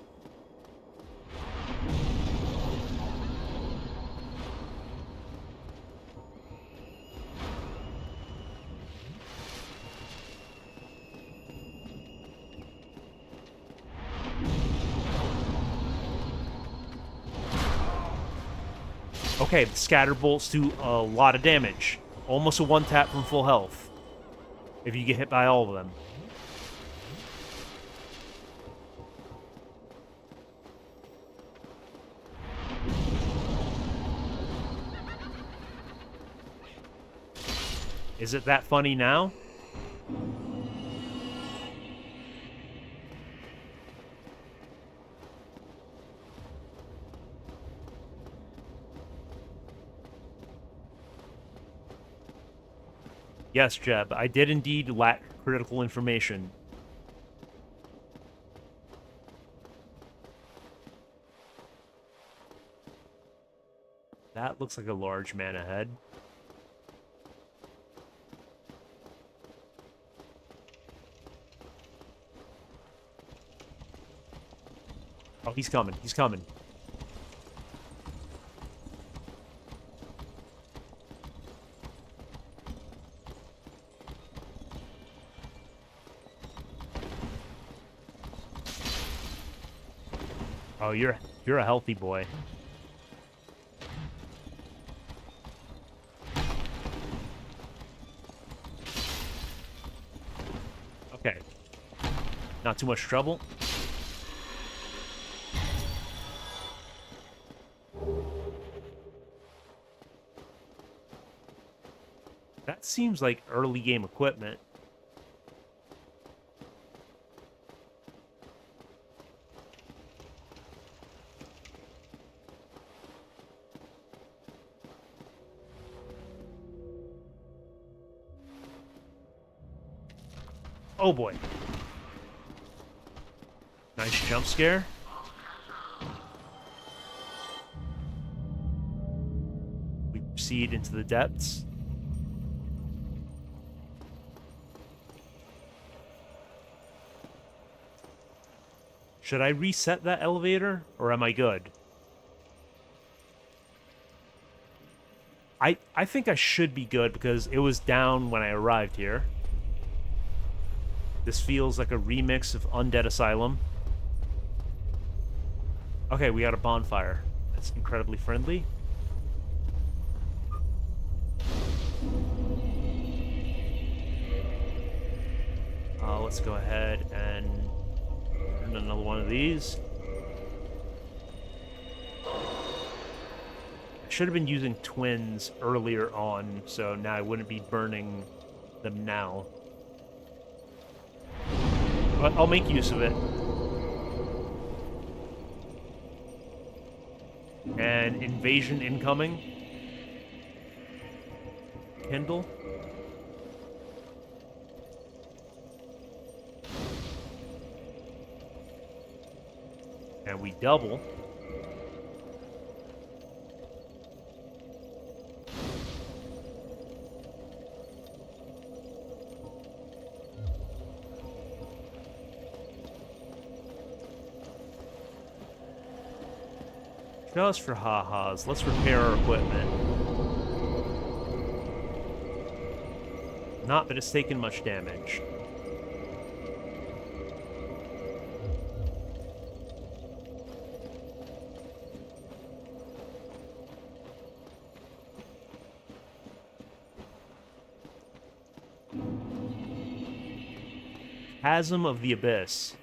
Okay, the scatter bolts do a lot of damage. Almost a one-tap from full health. If you get hit by all of them. Is it that funny now? Yes, Jeb, I did indeed lack critical information. That looks like a large man ahead. Oh, he's coming. He's coming. Oh, you're a healthy boy. Okay. Not too much trouble. That seems like early game equipment. Oh boy. Nice jump scare. We proceed into the depths. Should I reset that elevator, or am I good? I think I should be good because it was down when I arrived here. This feels like a remix of Undead Asylum. Okay, we got a bonfire. That's incredibly friendly. Let's go ahead and turn another one of these. I should have been using twins earlier on, so now I wouldn't be burning them now. But I'll make use of it. And invasion incoming. Kindle. And we double. Just for ha-has, let's repair our equipment. Not that it's taken much damage. Chasm of the Abyss.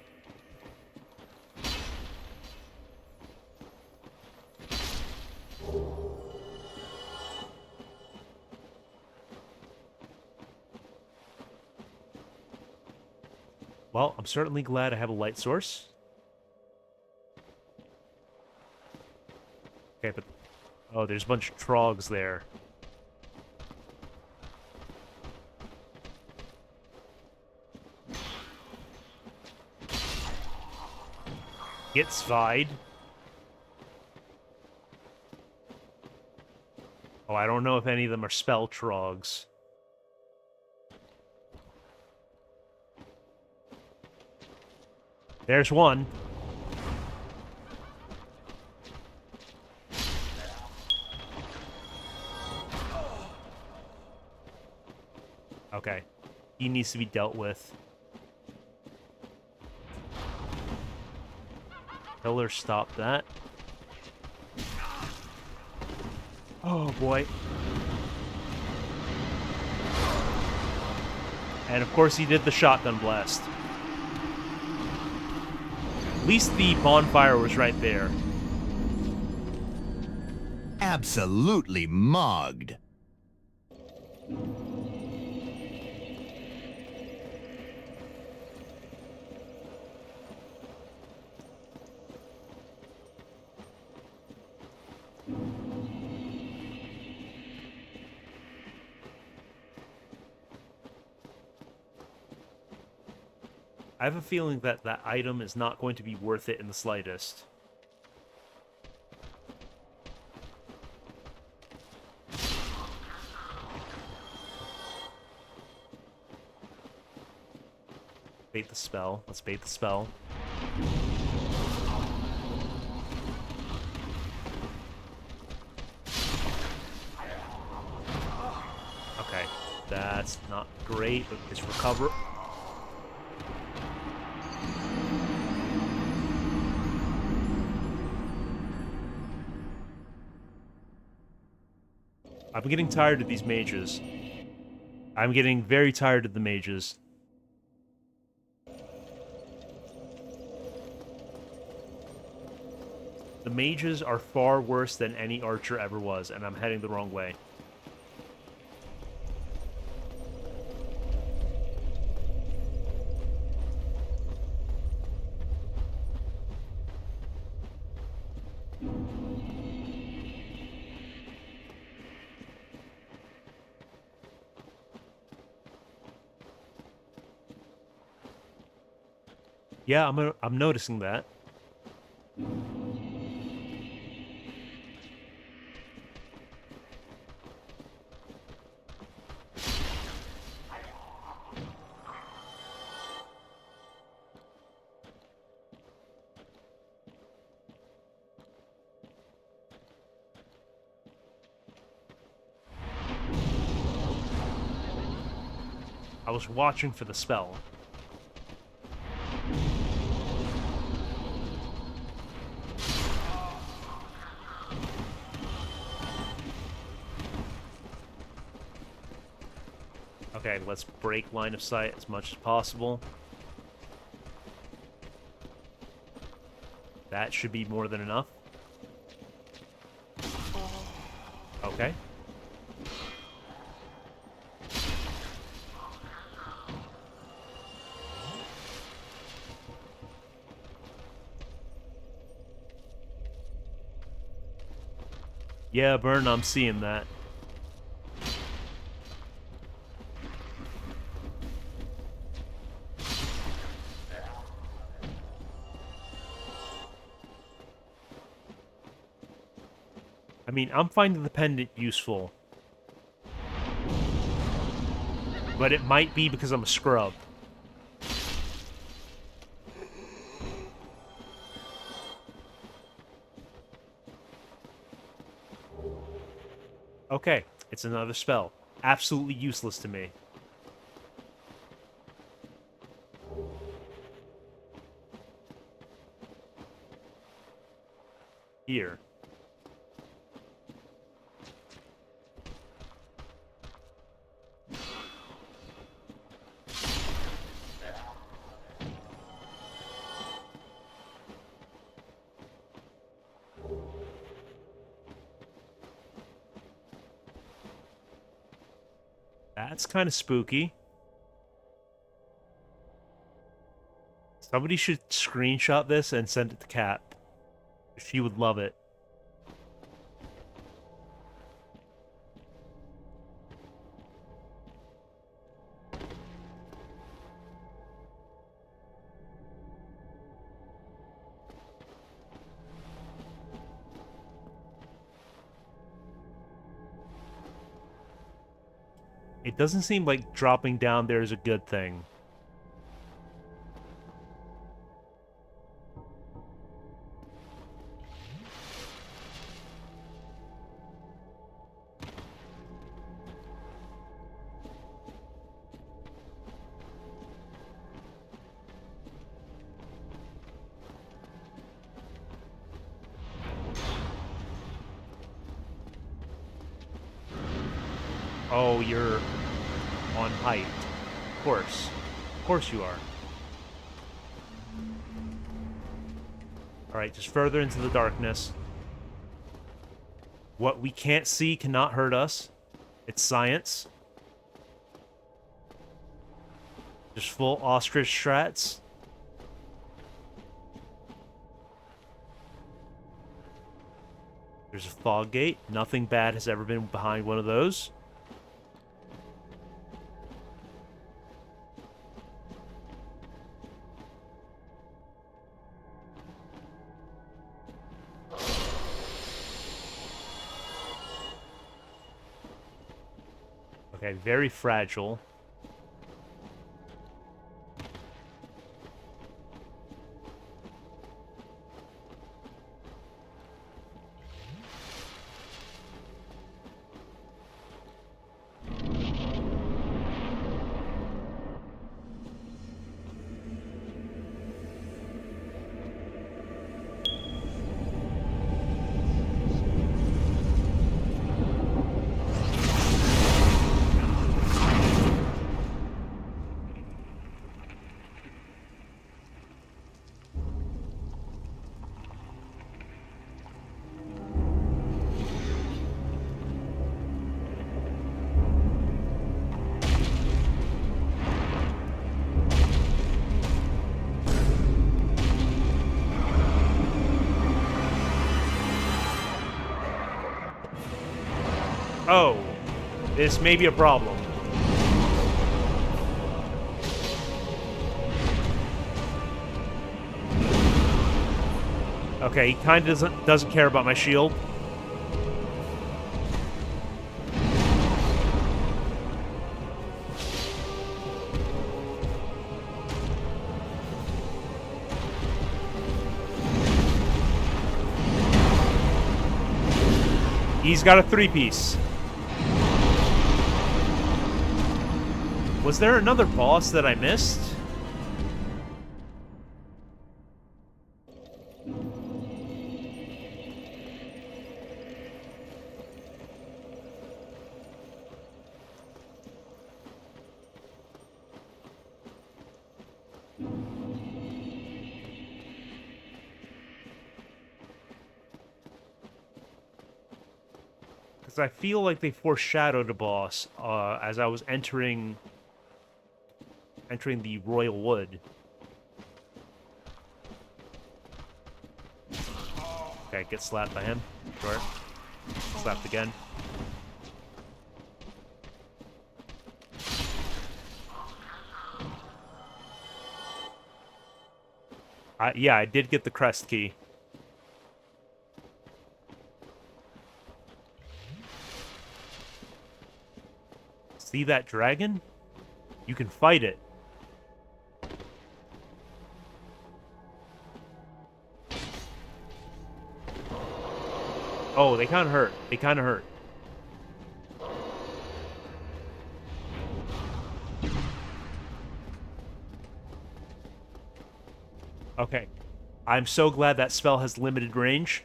Well, I'm certainly glad I have a light source. Okay, but... oh, there's a bunch of trogs there. Get Svide. Oh, I don't know if any of them are spell trogs. There's one. Okay. He needs to be dealt with. Pillar, stop that. Oh, boy. And of course he did the shotgun blast. At least the bonfire was right there. Absolutely mugged. I have a feeling that that item is not going to be worth it in the slightest. Bait the spell. Let's bait the spell. Okay, that's not great, but it's recover. I'm getting tired of these mages. I'm getting very tired of the mages. The mages are far worse than any archer ever was, and I'm heading the wrong way. Yeah, I'm noticing that. I was watching for the spell. Okay, let's break line of sight as much as possible. That should be more than enough. Okay. Yeah, Burn, I'm seeing that. I mean, I'm finding the pendant useful. But it might be because I'm a scrub. Okay, it's another spell. Absolutely useless to me. Here. That's kind of spooky. Somebody should screenshot this and send it to Kat. She would love it. It doesn't seem like dropping down there is a good thing. Oh, you're on height. Of course. Of course you are. Alright, just further into the darkness. What we can't see cannot hurt us. It's science. Just full ostrich strats. There's a fog gate. Nothing bad has ever been behind one of those. Okay, very fragile. Oh, this may be a problem. Okay, he kind of doesn't care about my shield. He's got a 3-piece. Was there another boss that I missed? Because I feel like they foreshadowed a boss as I was entering the Royal Wood. Okay, get slapped by him. Sure. Slapped again. Yeah, I did get the crest key. See that dragon? You can fight it. Oh, they kind of hurt. They kind of hurt. Okay. I'm so glad that spell has limited range.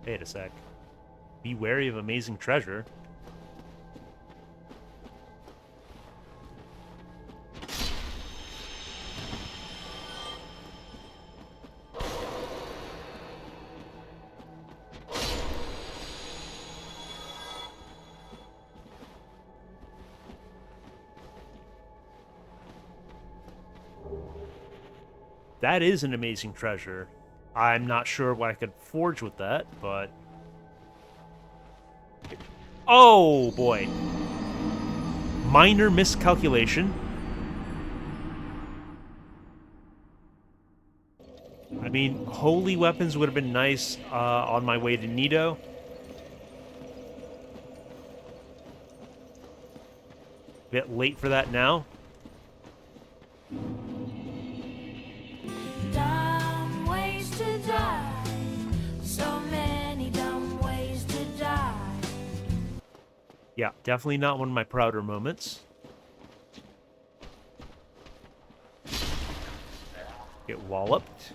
Wait a sec. Be wary of amazing treasure. That is an amazing treasure. I'm not sure what I could forge with that, but... Oh, boy. Minor miscalculation. I mean, holy weapons would have been nice on my way to Nido. Bit late for that now. Dumb ways to die. So many dumb ways to die. Yeah, definitely not one of my prouder moments. Get walloped.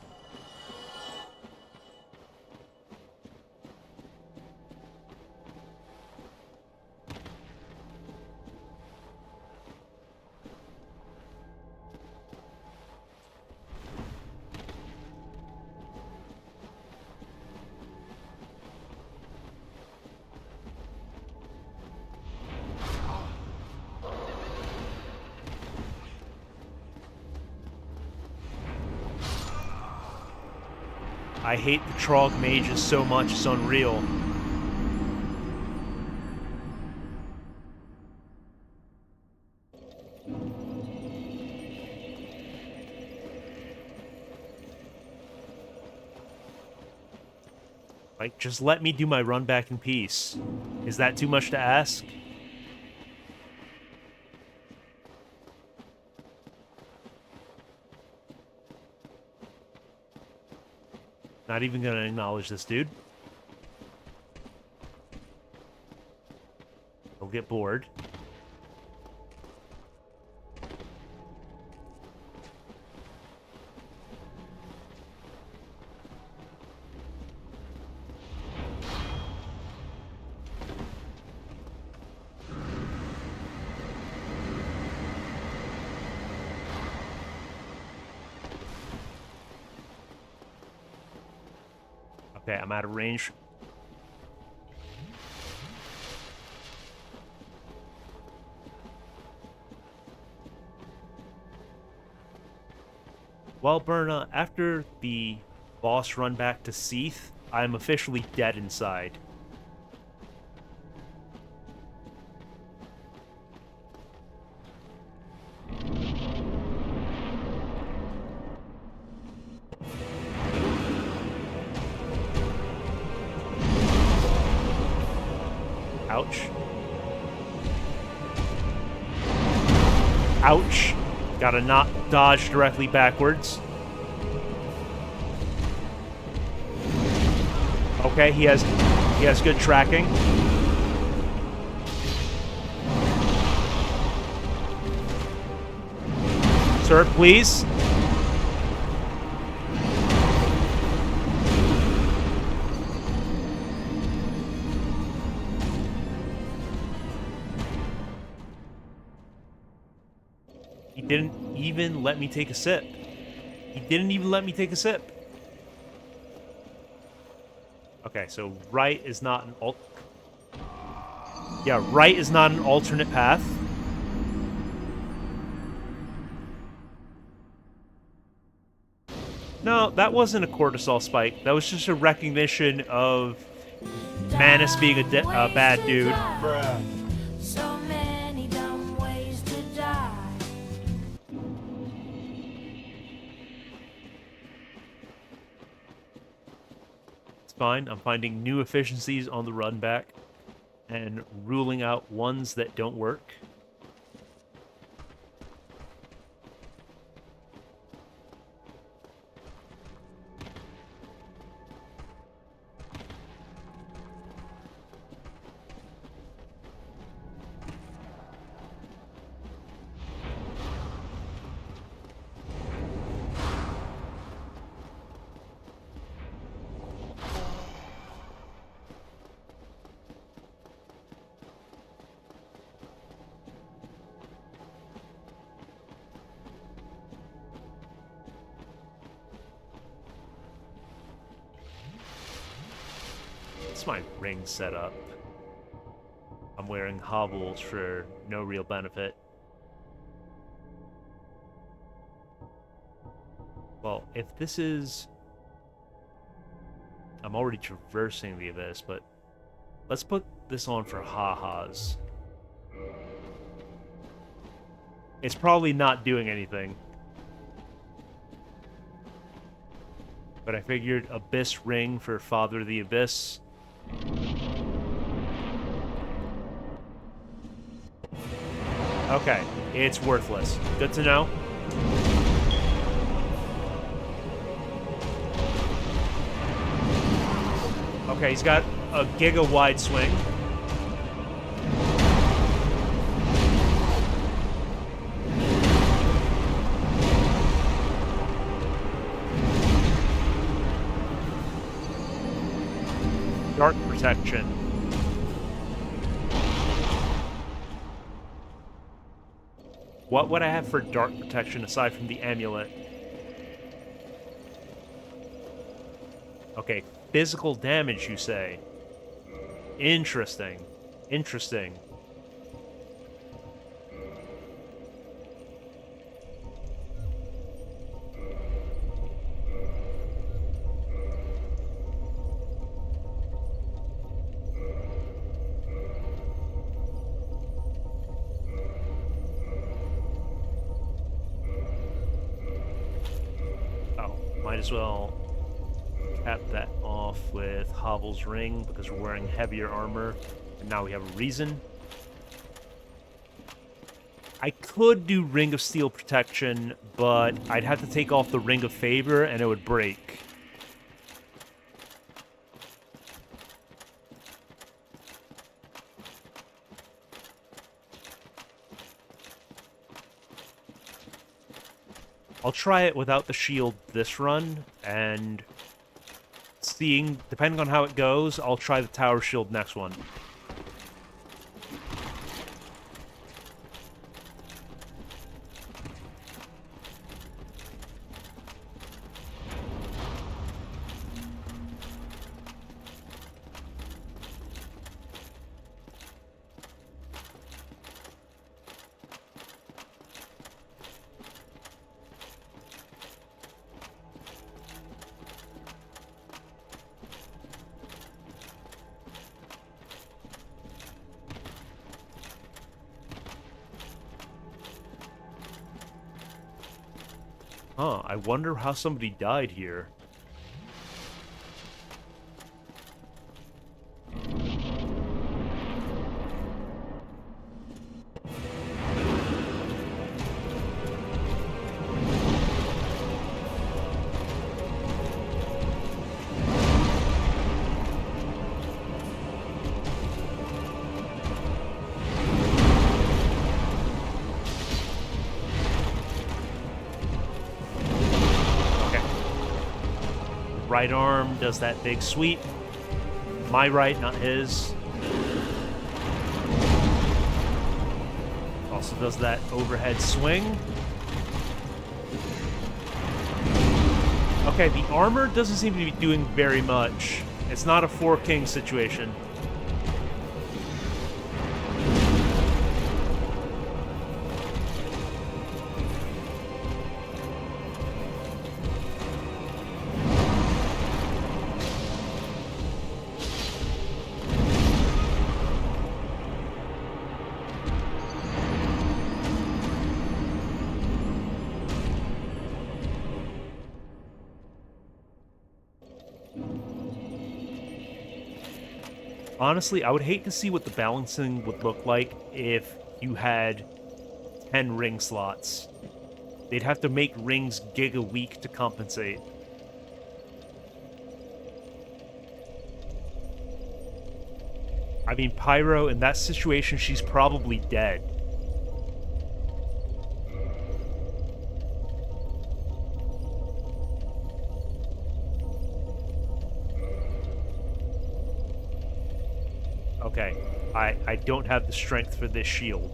I hate the Trog mages so much, it's unreal. Like, just let me do my run back in peace. Is that too much to ask? Not even gonna acknowledge this dude. He'll get bored. Okay, I'm out of range. Well, Berna, after the boss run back to Seath, I'm officially dead inside. Ouch. Ouch. Gotta not dodge directly backwards. Okay, he has good tracking. Sir, please. He didn't even let me take a sip. He didn't even let me take a sip. Okay, so right is not an Yeah, right is not an alternate path. No, that wasn't a cortisol spike. That was just a recognition of Manus being a bad dude. Bruh. So many dumb ways to die. It's fine. I'm finding new efficiencies on the run back and ruling out ones that don't work. What's my ring set up? I'm wearing hobbles for no real benefit. Well, if this is... I'm already traversing the abyss, but let's put this on for ha-has. It's probably not doing anything. But I figured Abyss Ring for Father of the Abyss. Okay, it's worthless. Good to know. Okay, he's got a giga wide swing. Dark protection. What would I have for dark protection aside from the amulet? Okay, physical damage, you say? Interesting. Interesting. Might as well cap that off with Hovel's Ring because we're wearing heavier armor, and now we have a reason. I could do Ring of Steel Protection, but I'd have to take off the Ring of Favor and it would break. I'll try it without the shield this run, and depending on how it goes, I'll try the tower shield next one. Huh, I wonder how somebody died here. right arm does that big sweep. My right, not his. Also does that overhead swing. Okay, the armor doesn't seem to be doing very much. It's not a 4-king situation. Honestly, I would hate to see what the balancing would look like if you had 10 ring slots. They'd have to make rings gig a week to compensate. I mean, Pyro, in that situation, she's probably dead. Okay, I don't have the strength for this shield.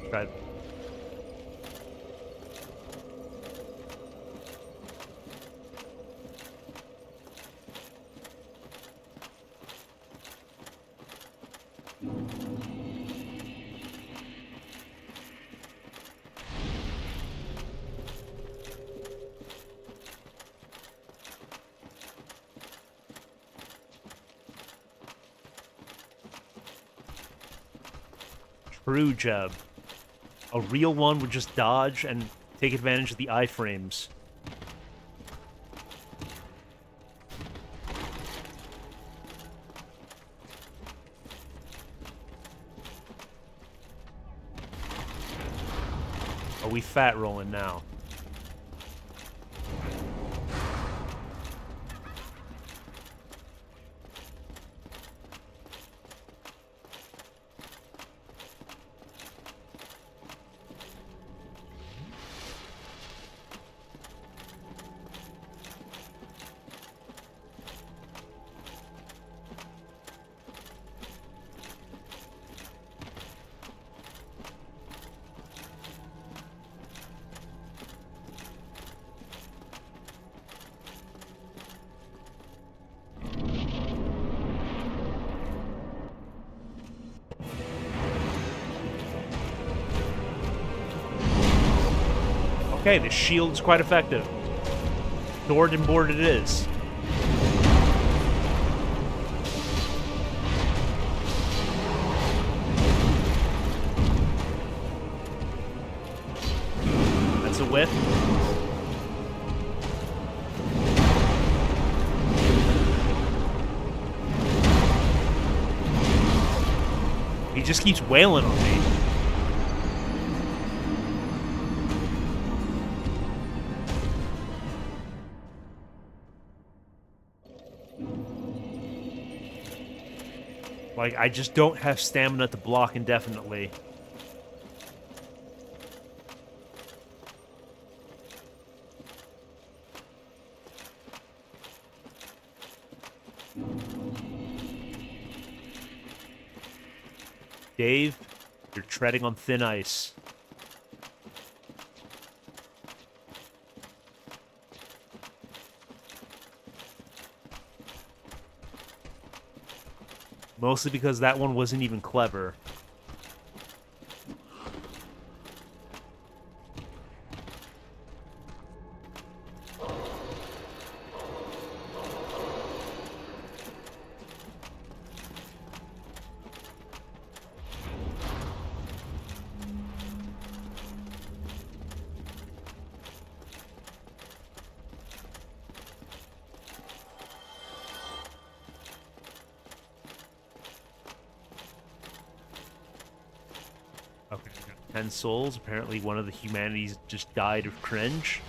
Try. True Jeb. A real one would just dodge and take advantage of the iframes. Are we fat rolling now? Okay, the shield's quite effective. Sword and board it is. That's a whiff. He just keeps wailing on me. Like, I just don't have stamina to block indefinitely. Dave, you're treading on thin ice. Mostly because that one wasn't even clever. Okay, 10 souls. Apparently one of the humanities just died of cringe.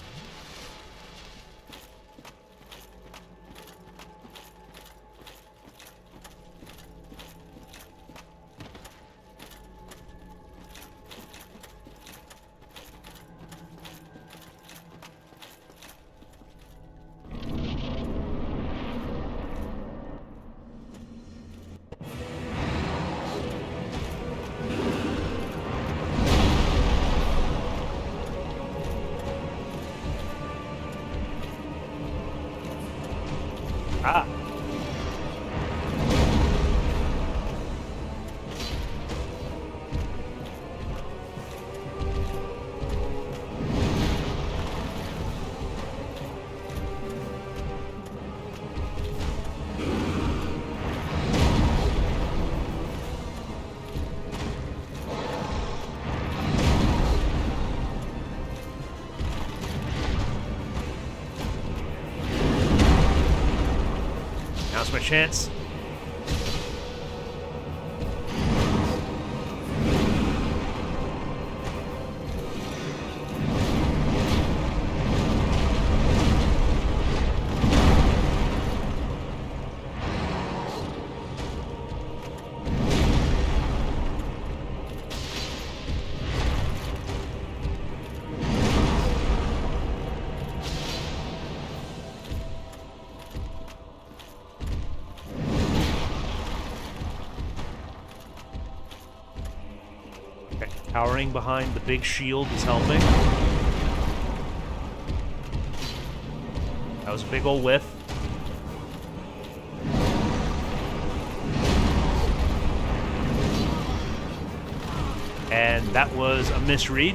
Ah. Now's my chance. Cowering behind the big shield is helping. That was a big ol' whiff. And that was a misread.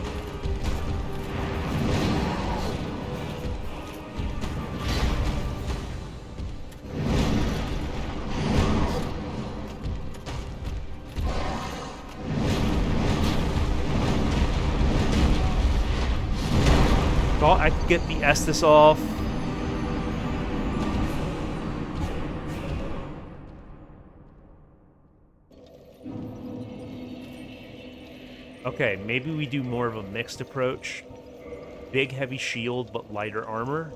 Thought I could get the Estus off. Okay, maybe we do more of a mixed approach. Big heavy shield, but lighter armor.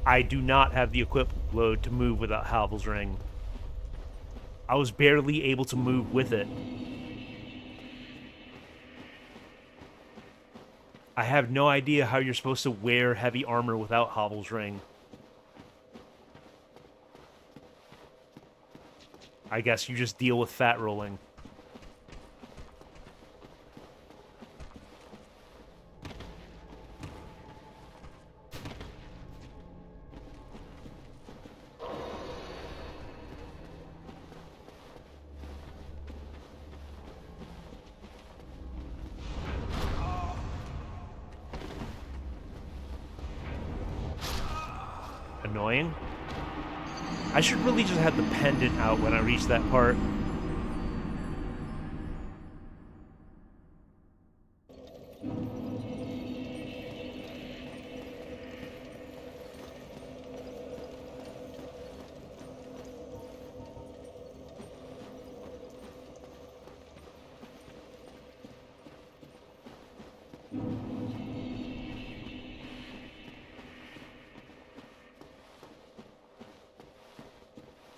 I do not have the equipment load to move without Havel's Ring. I was barely able to move with it. I have no idea how you're supposed to wear heavy armor without Havel's Ring. I guess you just deal with fat rolling. Annoying. I should really just have the pendant out when I reach that part.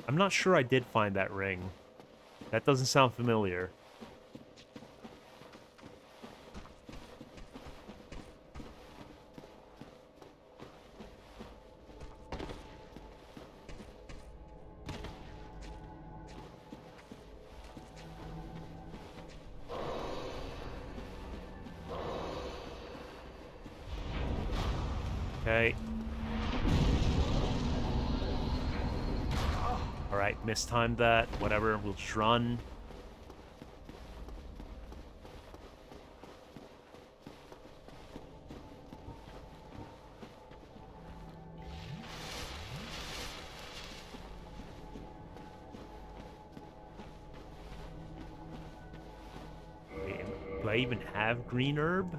I'm not sure I did find that ring. That doesn't sound familiar. Okay. Alright, mistimed that. Whatever, we'll just run. Wait, do I even have green herb?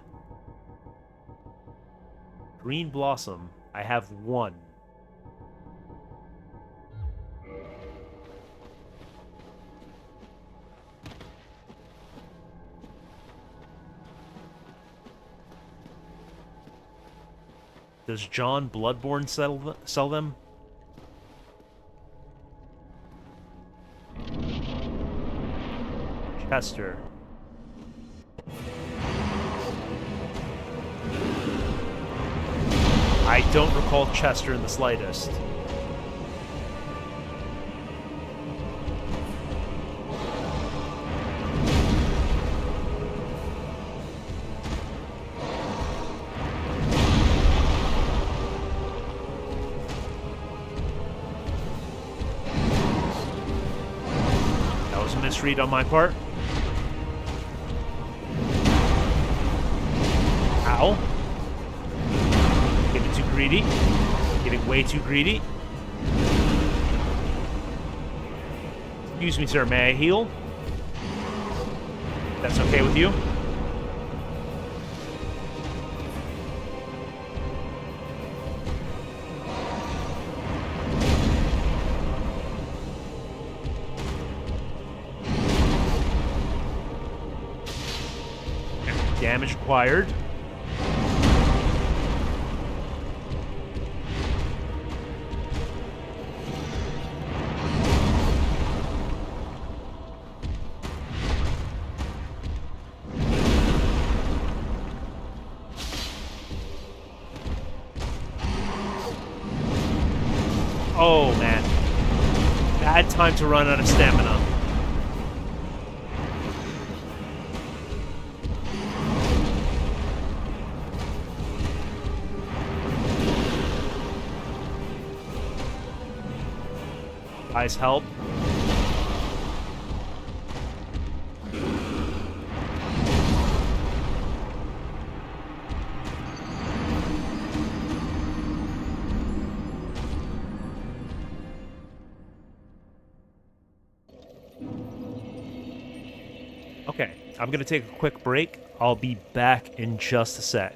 Green blossom. I have one. Does John Bloodborne sell them? Chester. I don't recall Chester in the slightest. That was a misread on my part. Ow. Getting too greedy. Getting way too greedy. Excuse me, sir. May I heal? That's okay with you? Damage acquired. Oh, man. Bad time to run out of stamina. Guys, help. Okay, I'm gonna take a quick break. I'll be back in just a sec.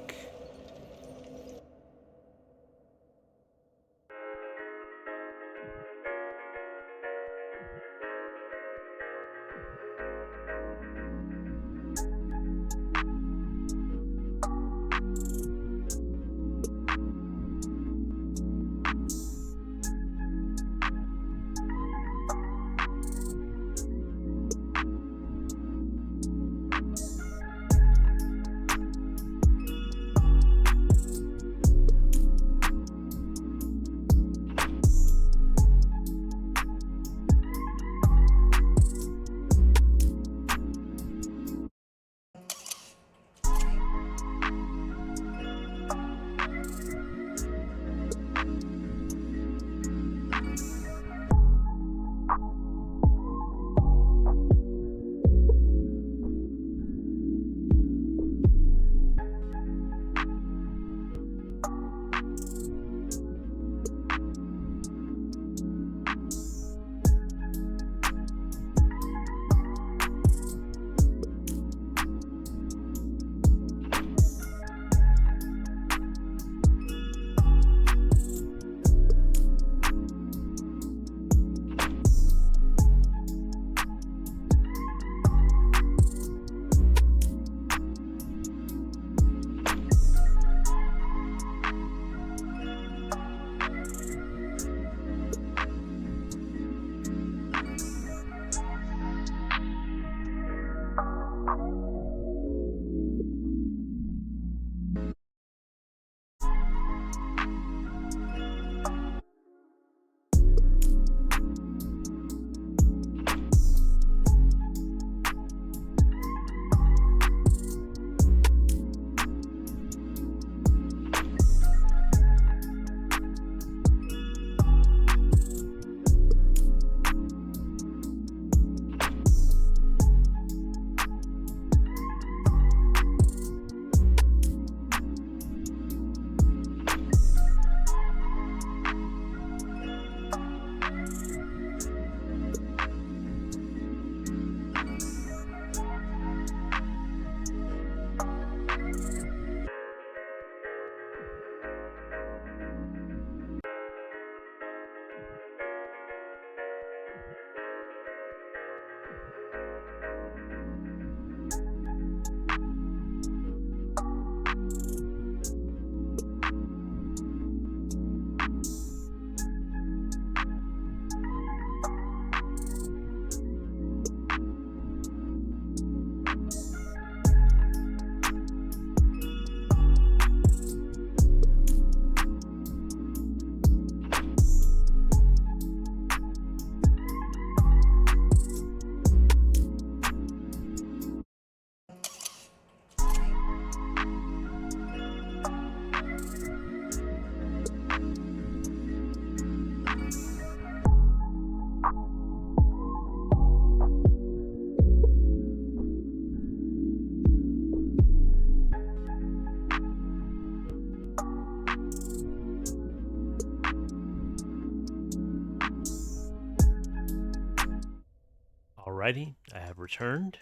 Alrighty, I have returned.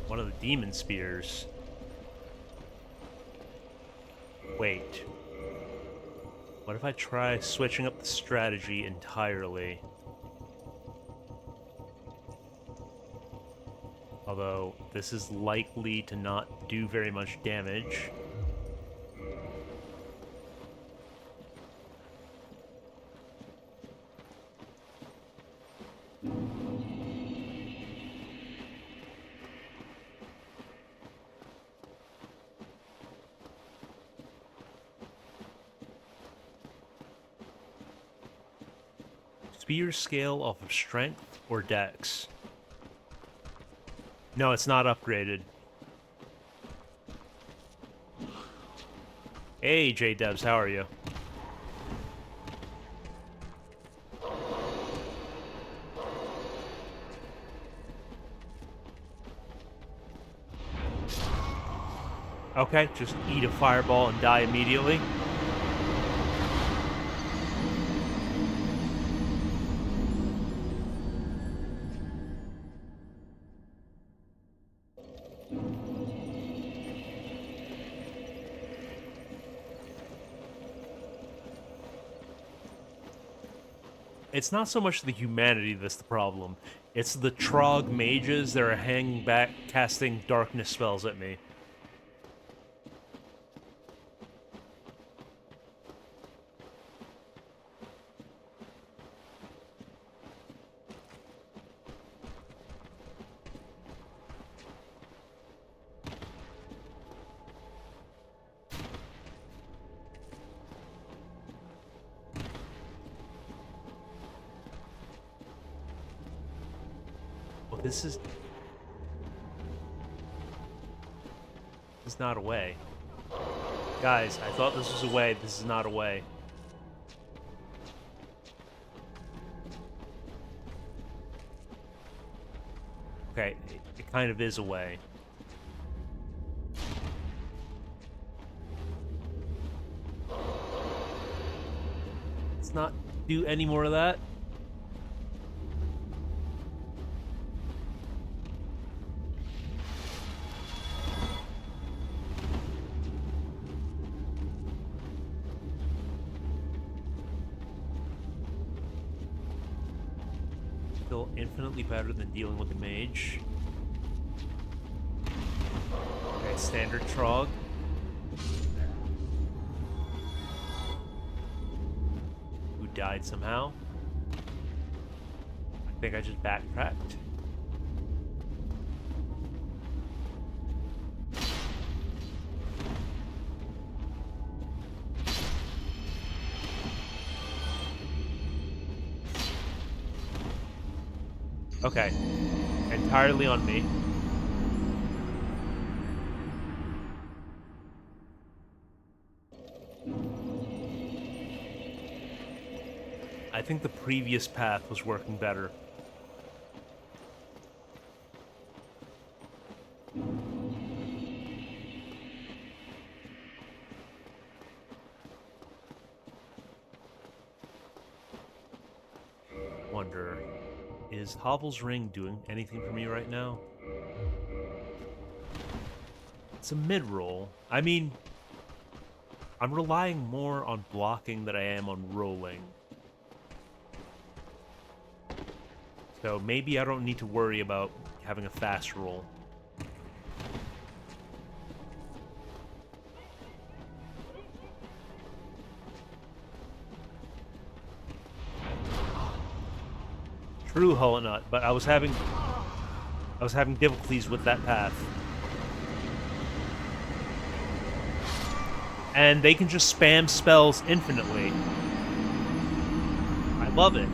One of the demon spears. Wait. What if I try switching up the strategy entirely? Although, this is likely to not do very much damage. Spear scale off of strength or dex? No, it's not upgraded. Hey, J-Dubs, how are you? Okay, just eat a fireball and die immediately. It's not so much the humanity that's the problem. It's the Trog mages that are hanging back, casting darkness spells at me. Well, this is not a way. Guys, I thought this was a way. This is not a way. Okay, it kind of is a way. Let's not do any more of that. Still infinitely better than dealing with the mage. Okay, standard Trog. Who died somehow. I think I just backtracked. Okay. Entirely on me. I think the previous path was working better. Wonder, is Hovel's Ring doing anything for me right now? It's a mid-roll. I mean, I'm relying more on blocking than I am on rolling. So maybe I don't need to worry about having a fast roll. True, Hollow Nut, but I was having difficulties with that path. And they can just spam spells infinitely. I love it.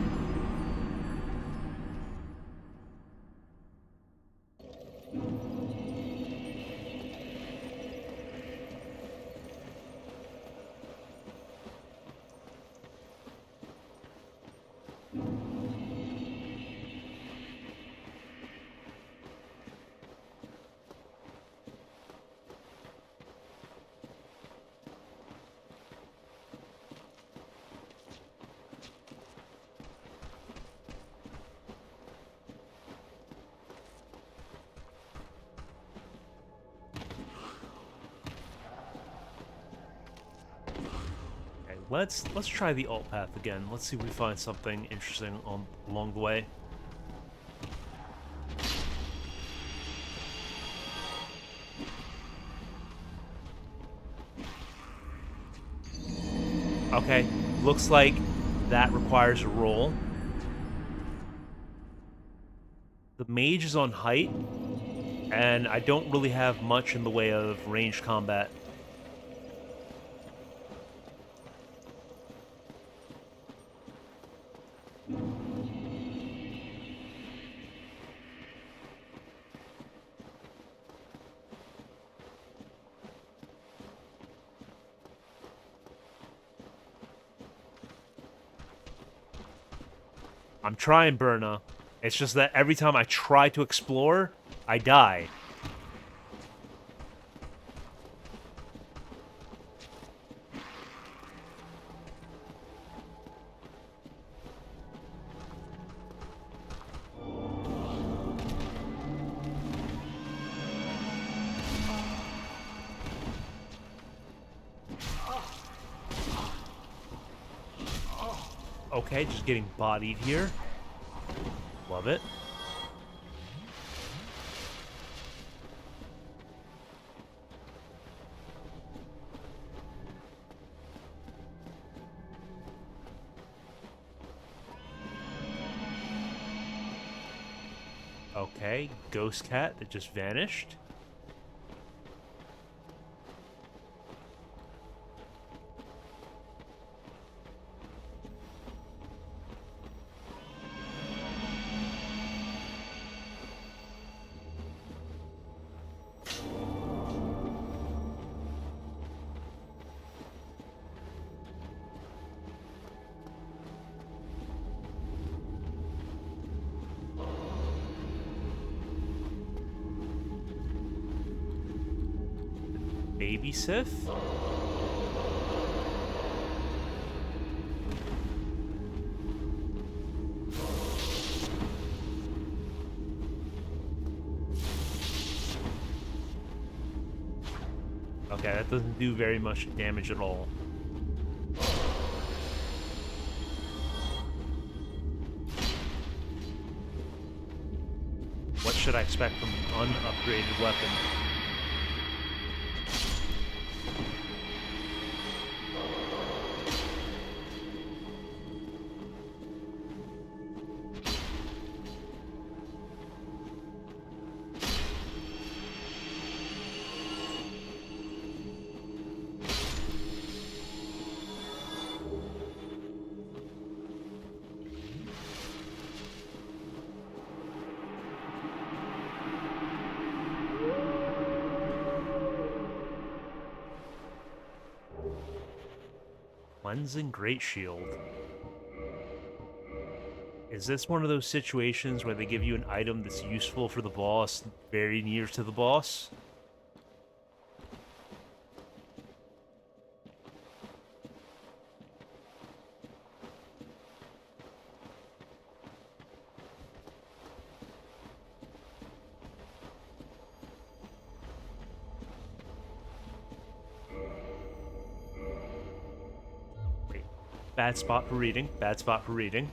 let's try the alt path again. Let's see if we find something interesting along the way. Okay, looks like that requires a roll. The mage is on height, and I don't really have much in the way of ranged combat. I'm trying, Berna. It's just that every time I try to explore, I die. Okay, just getting bodied here. Love it. Okay, ghost cat that just vanished. Baby Sith? Okay, that doesn't do very much damage at all. What should I expect from an unupgraded weapon? Cleansing Great Shield. Is this one of those situations where they give you an item that's useful for the boss, very near to the boss? Bad spot for reading. Bad spot for reading.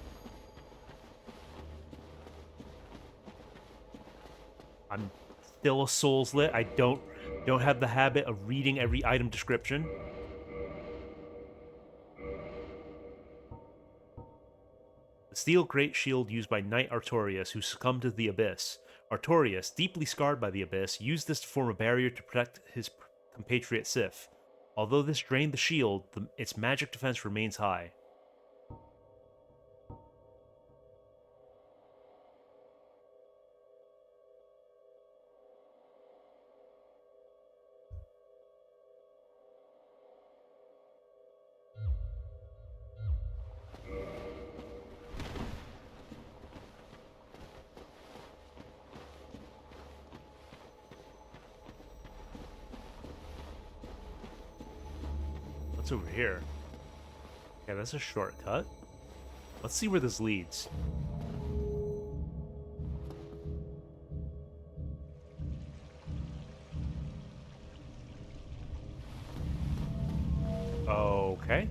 I'm still a souls lit. I don't have the habit of reading every item description. The steel great shield used by Knight Artorias, who succumbed to the Abyss. Artorias, deeply scarred by the Abyss, used this to form a barrier to protect his compatriot Sif. Although this drained the shield, its magic defense remains high. What's over here? Okay, that's a shortcut. Let's see where this leads. Okay.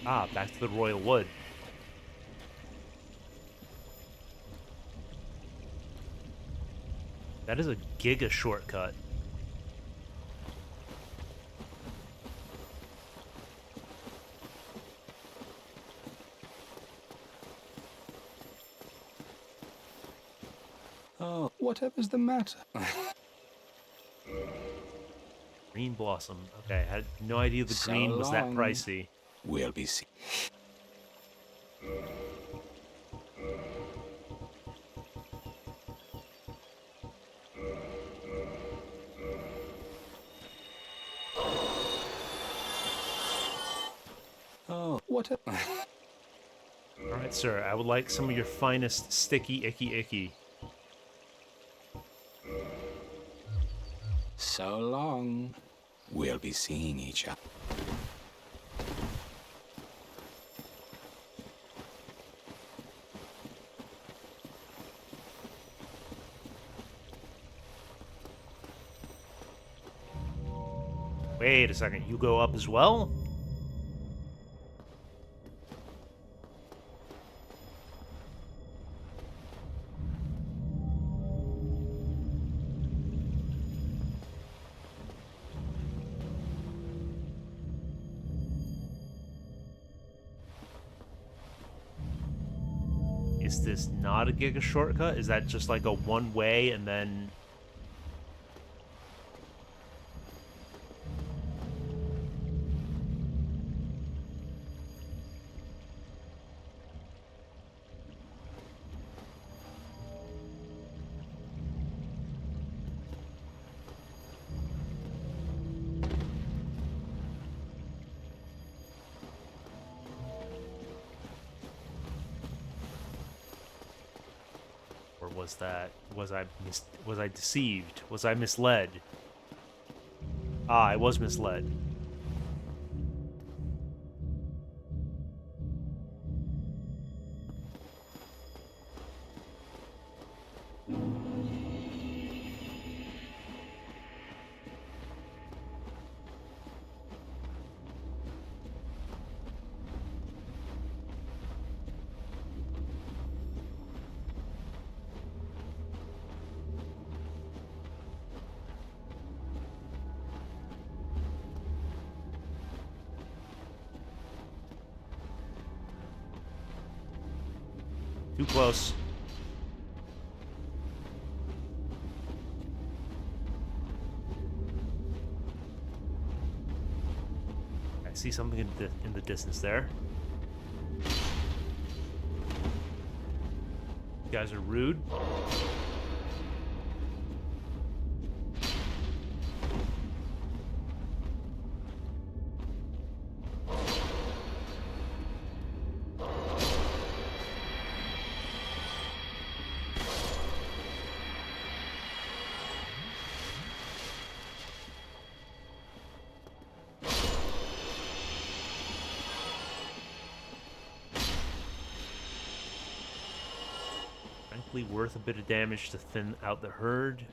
Ah, back to the Royal Wood. That is a giga shortcut. Oh, whatever's the matter? Green Blossom. Okay, I had no idea the So green was that long. pricey. We'll be see. Oh, whatever. All right, sir. I would like some of your finest sticky, icky. So long. We'll be seeing each other. Wait a second. You go up as well? Is this not a giga shortcut? Is that just like a one way and then... Or was that... Was I deceived? Was I misled? Ah, I was misled. Too close. I see something in the distance there. You guys are rude. Frankly, worth a bit of damage to thin out the herd.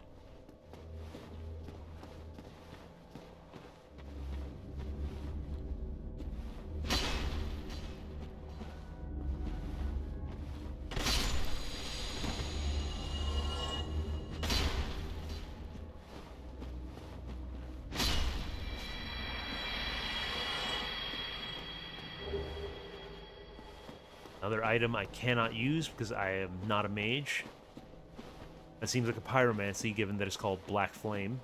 Another item I cannot use because I am not a mage. That seems like a pyromancy, given that it's called Black Flame.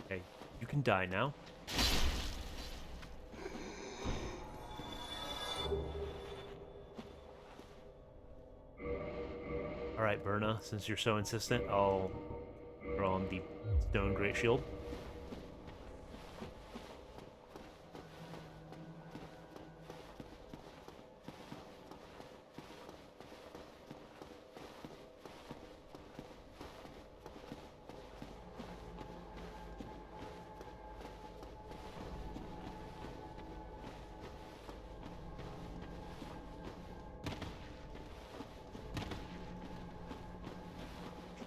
Okay, you can die now. Alright, Berna, since you're so insistent, I'll throw on the stone great shield.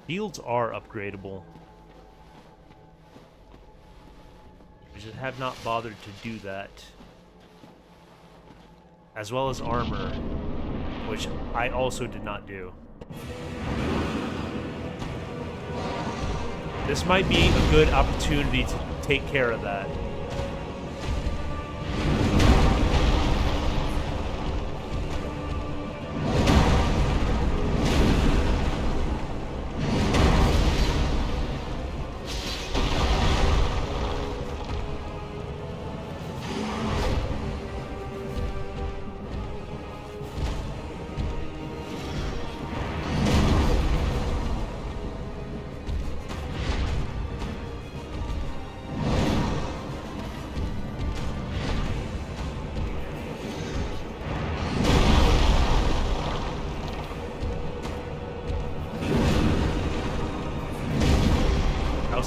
Shields are upgradable. We just have not bothered to do that. As well as armor, which I also did not do. This might be a good opportunity to take care of that.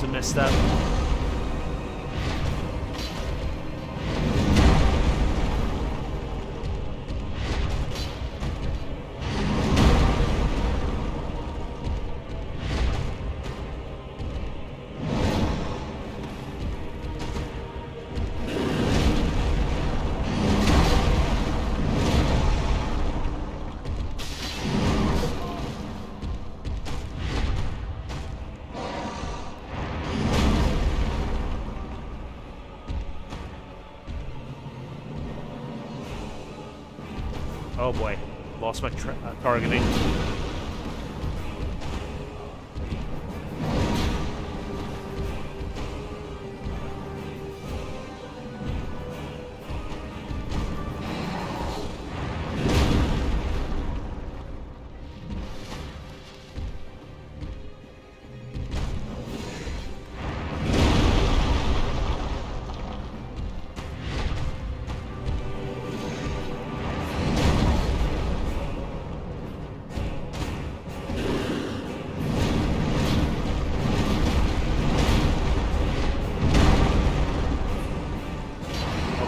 A misstep. Oh boy, lost my targeting.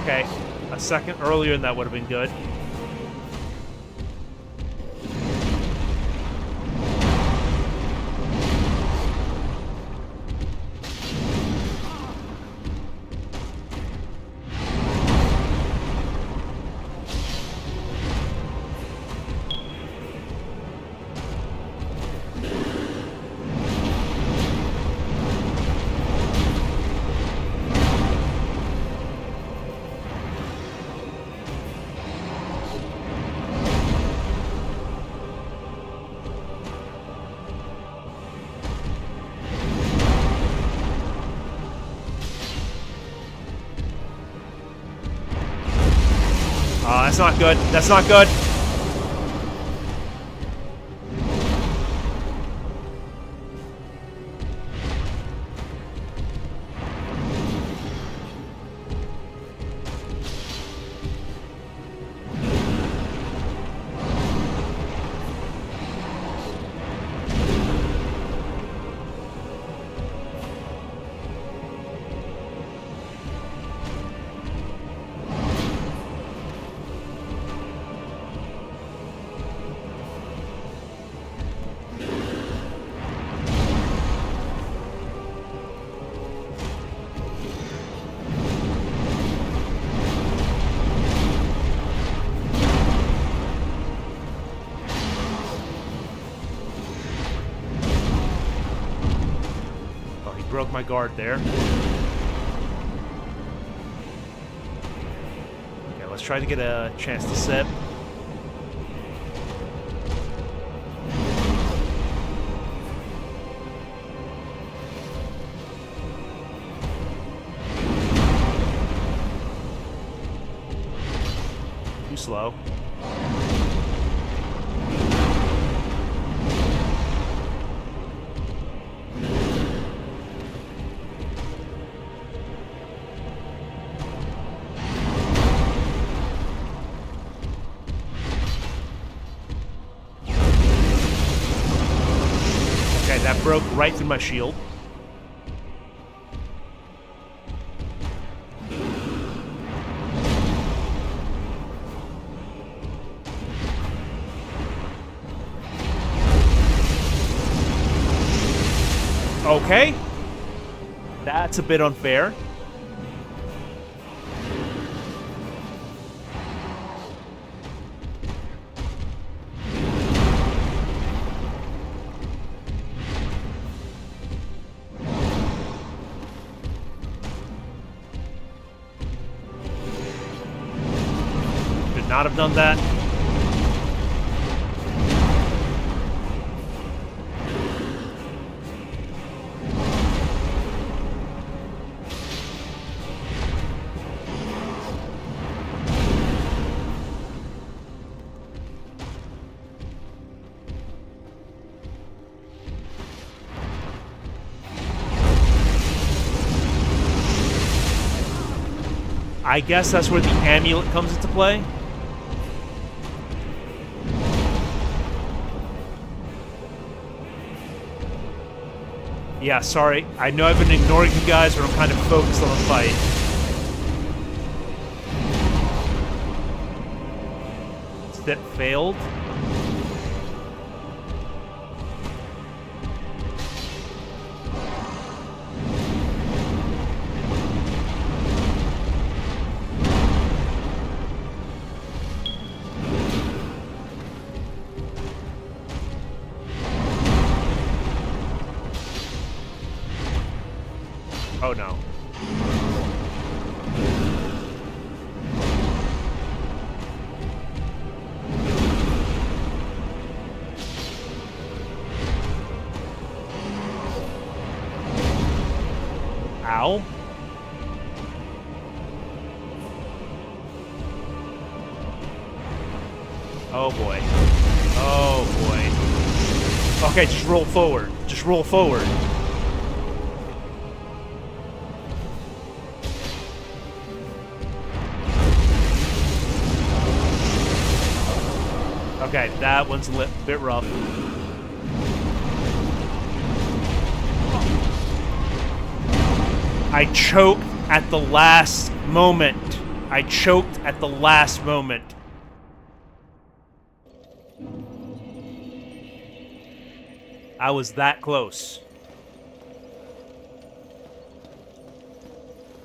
Okay, a second earlier and that would have been good. That's not good. That's not good. Broke my guard there. Okay, let's try to get a chance to sip. Too slow. broke right through my shield. Okay. That's a bit unfair. Should not have done that. I guess that's where the amulet comes into play. Yeah, sorry. I know I've been ignoring you guys, but I'm kind of focused on the fight. Step failed. Oh no. Ow. Oh boy. Oh boy. Okay, just roll forward. Just roll forward. Okay, that one's a bit rough. I choked at the last moment. I choked at the last moment. I was that close.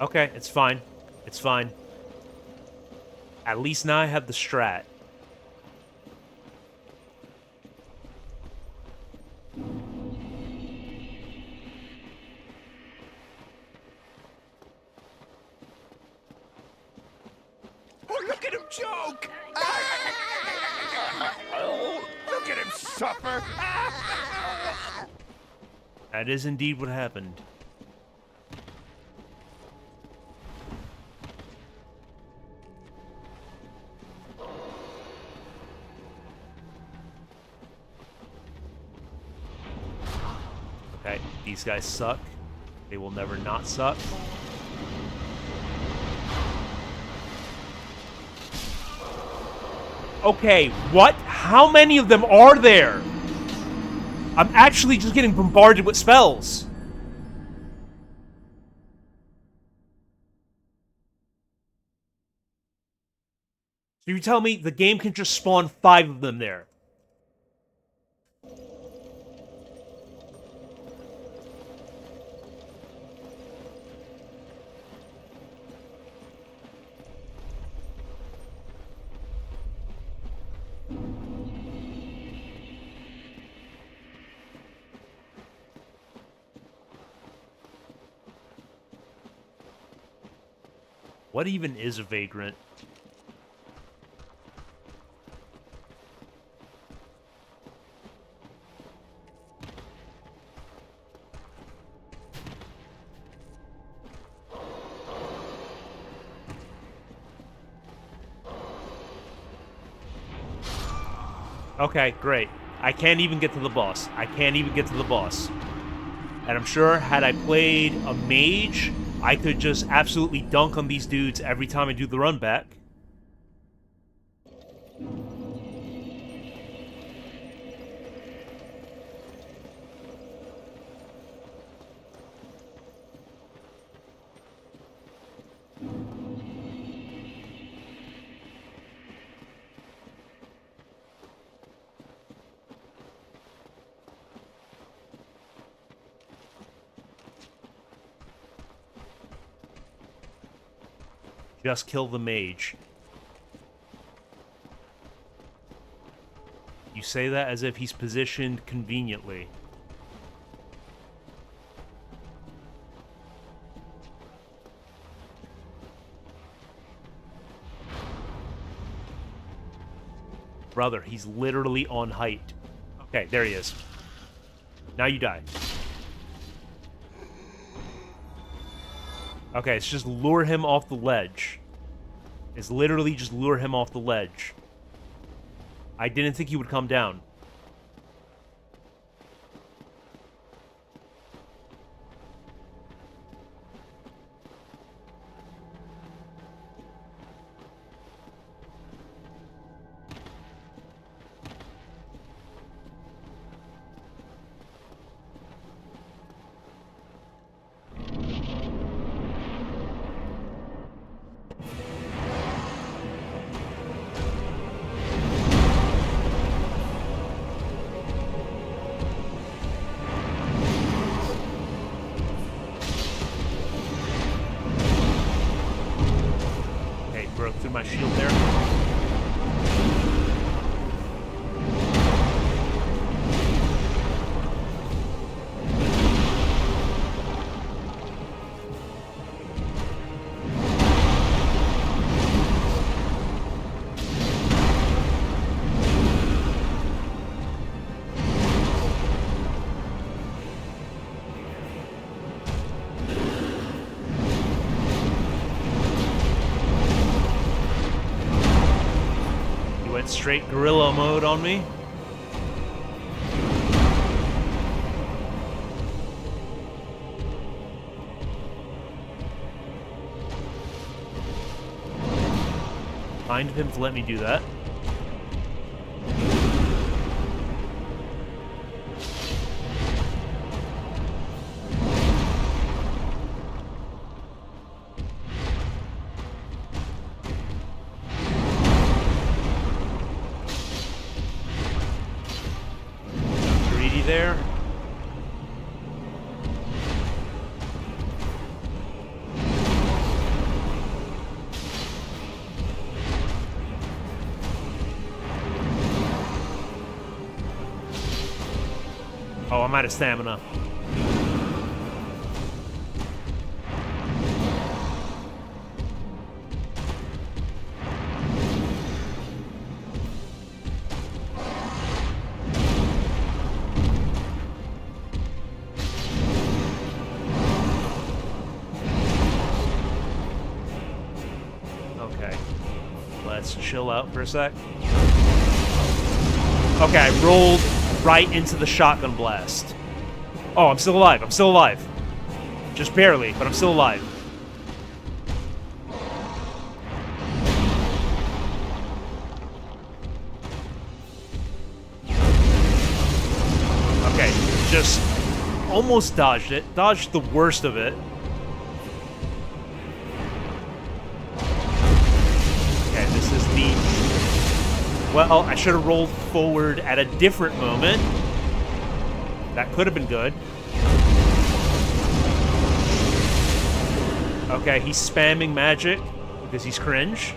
Okay, it's fine. It's fine. At least now I have the strat. Oh, look at him choke! Oh, look at him suffer! That is indeed what happened. Okay, these guys suck. They will never not suck. Okay, what? How many of them are there? I'm actually just getting bombarded with spells. So you tell me the game can just spawn 5 of them there? What even is a vagrant? Okay, great. I can't even get to the boss. I can't even get to the boss. And I'm sure had I played a mage, I could just absolutely dunk on these dudes every time I do the run back. Just kill the mage. You say that as if he's positioned conveniently. Brother, he's literally on height. Okay, there he is. Now you die. Okay, it's just lure him off the ledge. It's literally just lure him off the ledge. I didn't think he would come down. Broke through my shield there. Straight gorilla mode on me. Kind of him to let me do that. There. Oh, I'm out of stamina. Let's chill out for a sec. Okay, I rolled right into the shotgun blast. Oh, I'm still alive. I'm still alive. Just barely, but I'm still alive. Okay, just almost dodged it. Dodged the worst of it. Well, I should have rolled forward at a different moment. That could have been good. Okay, he's spamming magic because he's cringe.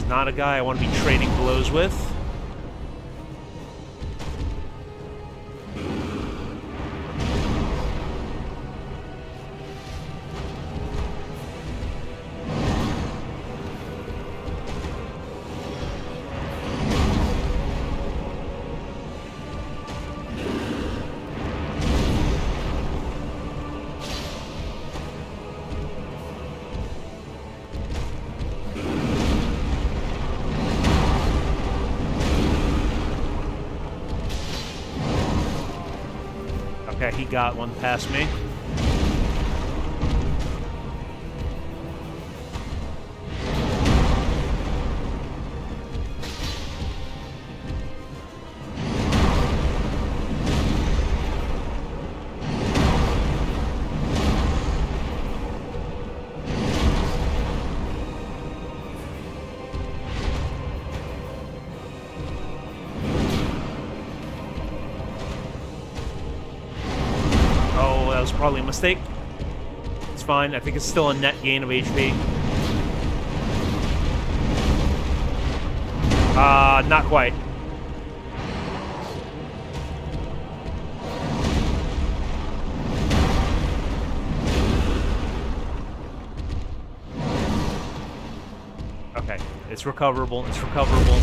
Not a guy I want to be trading blows with. Okay, he got one past me. Probably a mistake. It's fine. I think it's still a net gain of HP. Not quite. Okay, it's recoverable. It's recoverable.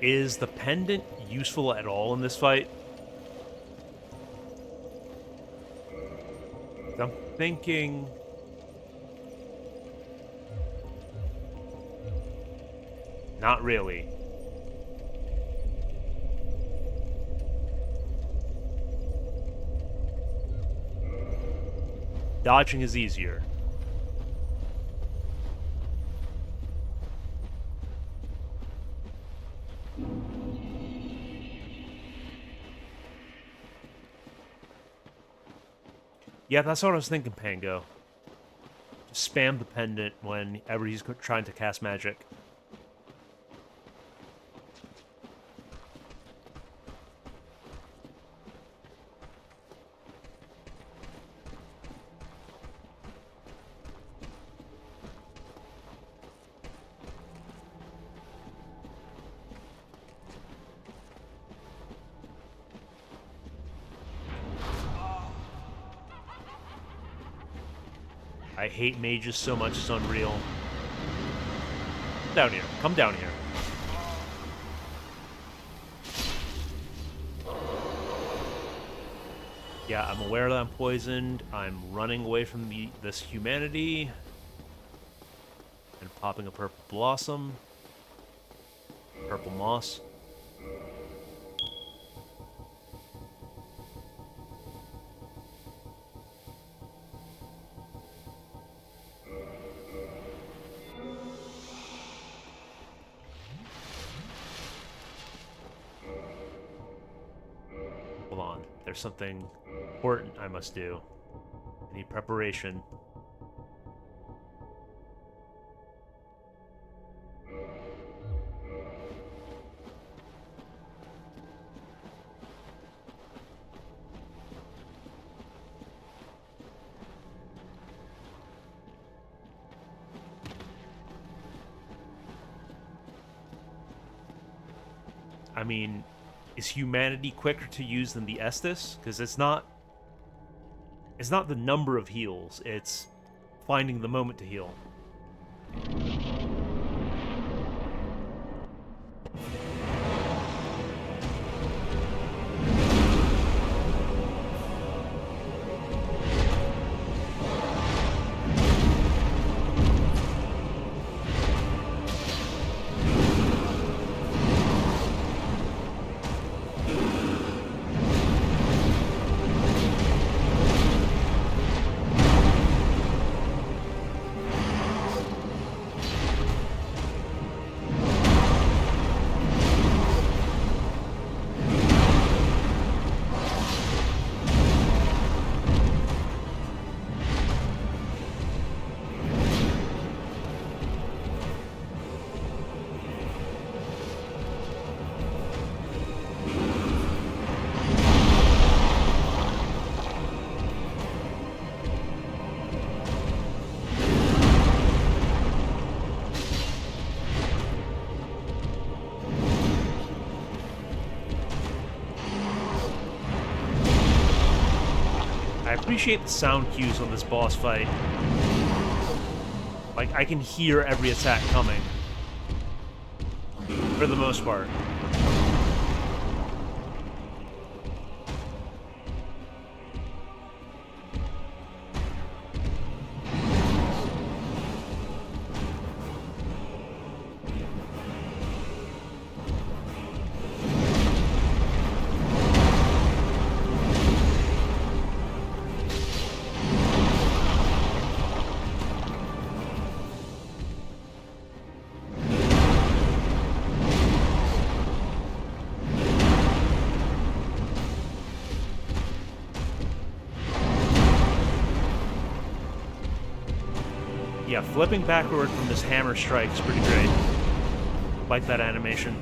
Is the pendant useful at all in this fight? I'm thinking... Not really. Dodging is easier. Yeah, that's what I was thinking, Pango. Just spam the pendant whenever he's trying to cast magic. I hate mages so much, it's unreal. Down here. Come down here. Yeah, I'm aware that I'm poisoned. I'm running away from this humanity. And popping a purple blossom. Purple moss. Hold on. There's something important I must do. I need preparation. I mean, is humanity quicker to use than the Estus? Because it's not the number of heals, it's finding the moment to heal. I appreciate the sound cues on this boss fight. Like, I can hear every attack coming. For the most part. Yeah, flipping backward from this hammer strike is pretty great. Like that animation.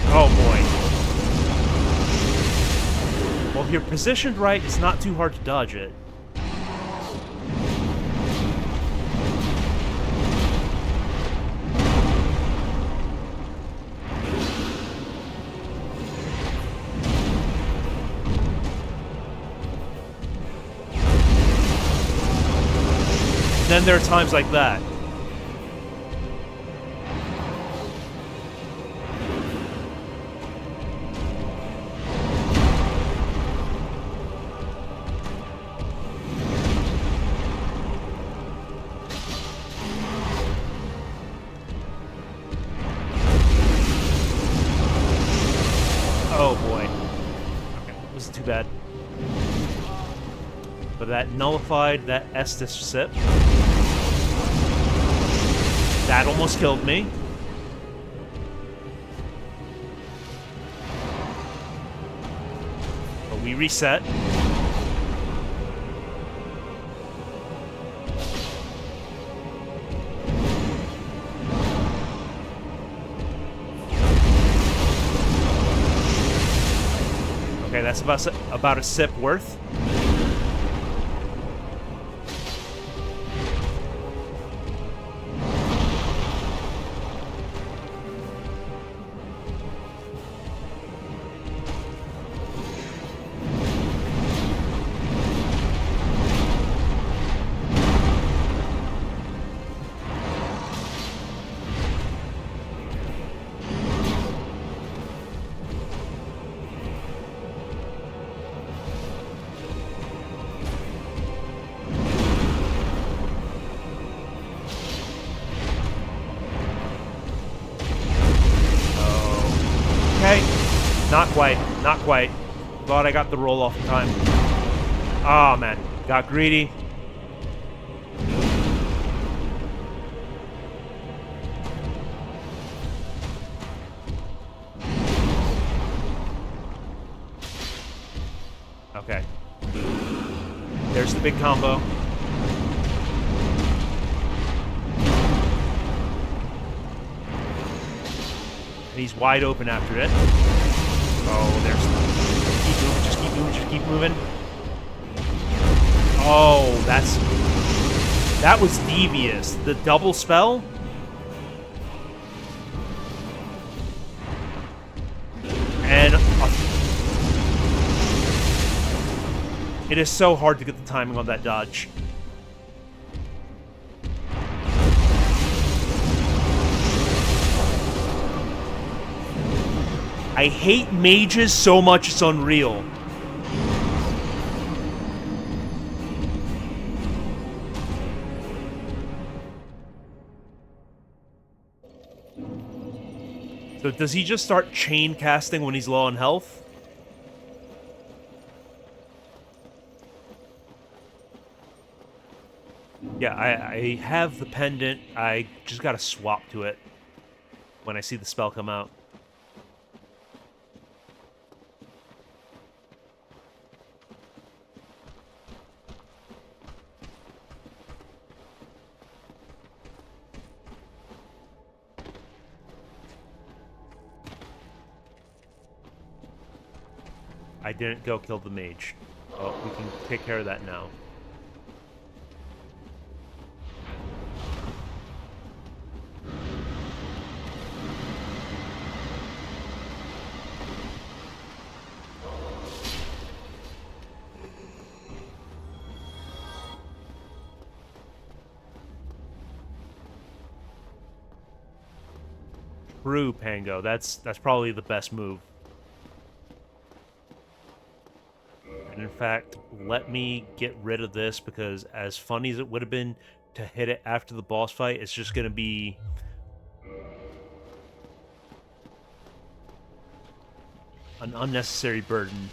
Oh boy. Well, if you're positioned right, it's not too hard to dodge it. Then there are times like that. Oh boy. Okay, wasn't too bad. But that nullified that Estus sip. That almost killed me. But we reset. Okay, that's about a sip worth. Okay. Not quite. Not quite. Thought I got the roll off in time. Oh, man. Got greedy. Okay. There's the big combo. And he's wide open after it. Oh, there's... Keep moving, just keep moving, just keep moving. Oh, that's... That was devious. The double spell? And... It is so hard to get the timing on that dodge. I hate mages so much it's unreal. So does he just start chain casting when he's low on health? Yeah, I have the pendant. I just gotta swap to it when I see the spell come out. I didn't go kill the mage. Oh, we can take care of that now. True, Pango. That's probably the best move. And in fact, let me get rid of this because as funny as it would have been to hit it after the boss fight, it's just going to be an unnecessary burden.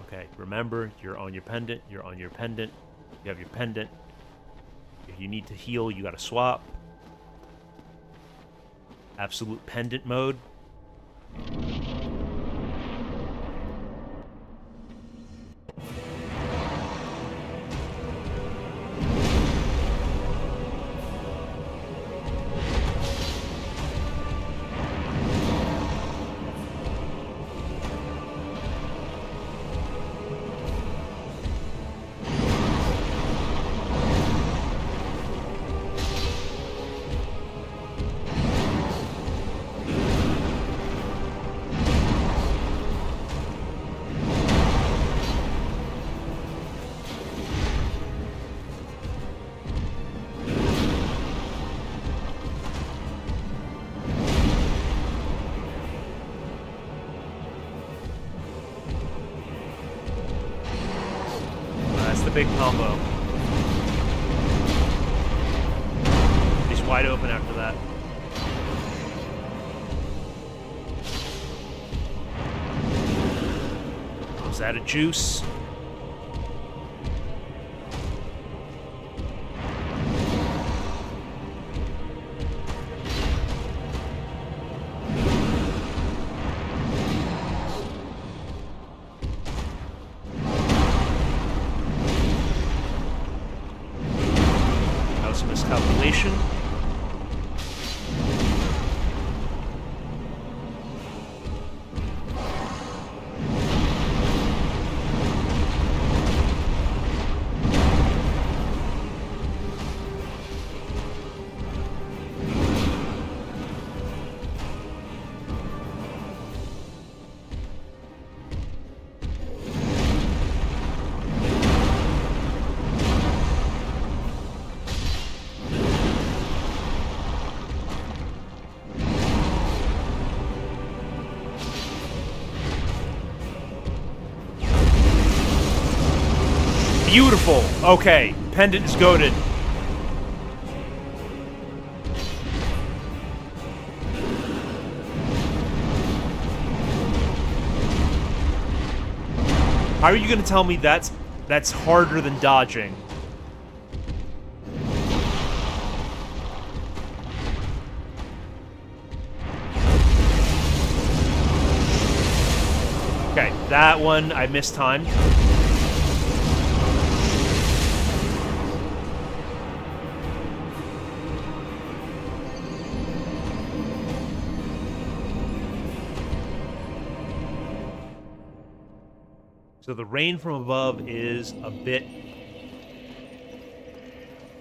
Okay, remember, you're on your pendant, you're on your pendant, you have your pendant, If you need to heal, you gotta swap. Absolute pendant mode. That's the big combo. He's wide open after that. Was that a juice? That was a miscalculation. Beautiful. Okay, pendant is goated. How are you going to tell me that's harder than dodging? Okay, that one I mistimed. So the rain from above is a bit...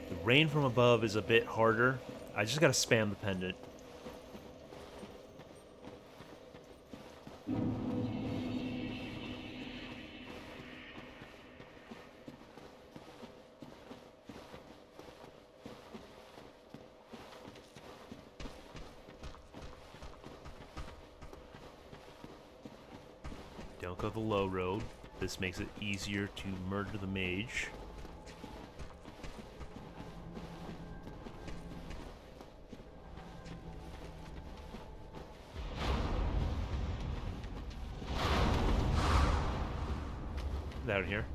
The rain from above is a bit harder. I just gotta spam the pendant. Don't go the low road. This makes it easier to murder the mage. Out here.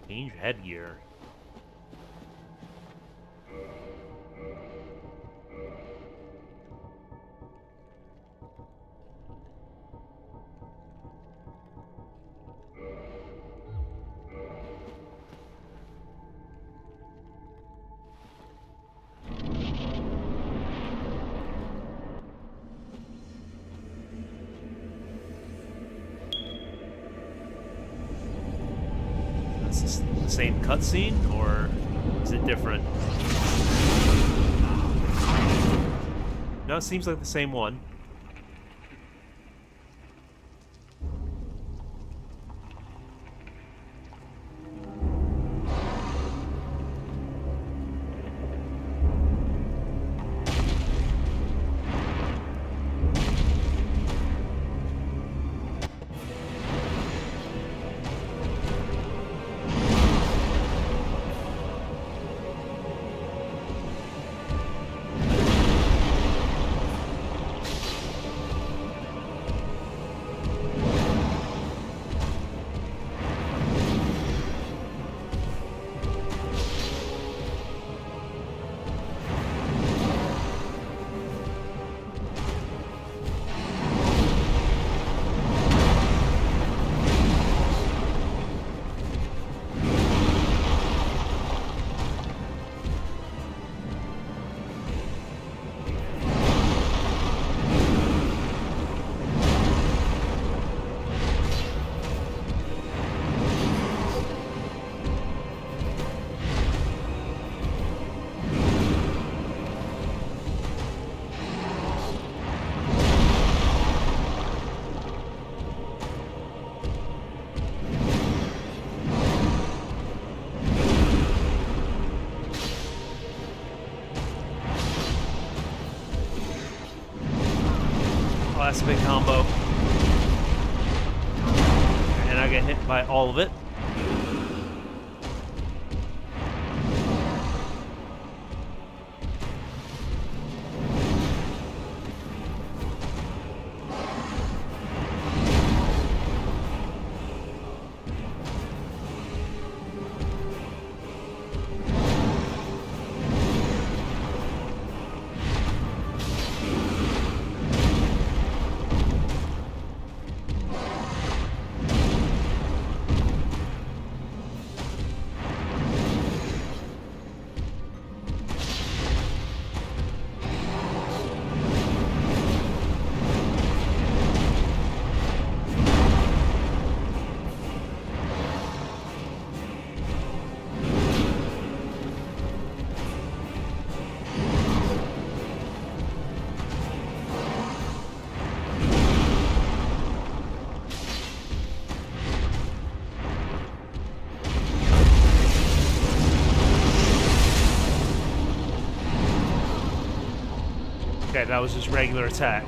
Change headgear. That's the same cutscene, or is it different? No, it seems like the same one. that's a big combo. And I get hit by all of it. Okay, that was his regular attack.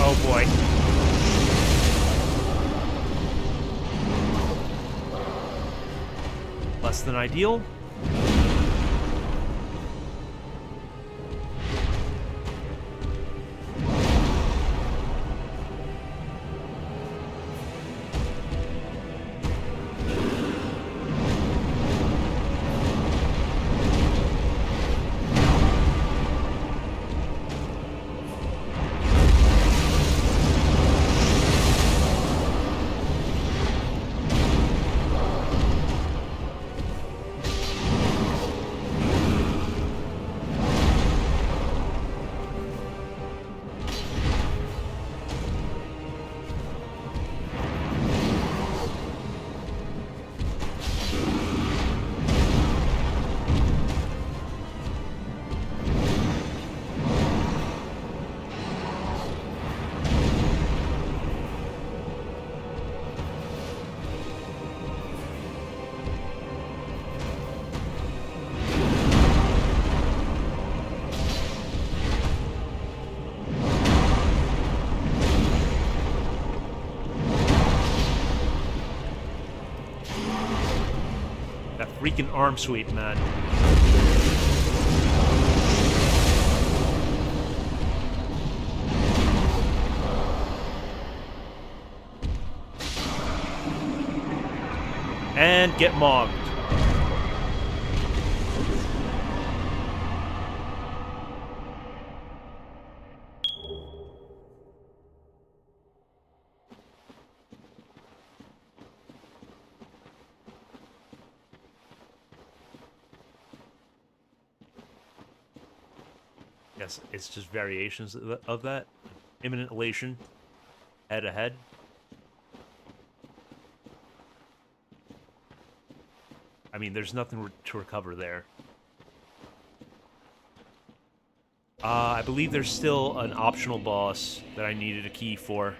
Oh boy. Less than ideal. That freaking arm sweep, man. And get mobbed. Yes, it's just variations of that. Imminent elation. Head ahead. I mean, there's nothing to recover there. I believe there's still an optional boss that I needed a key for.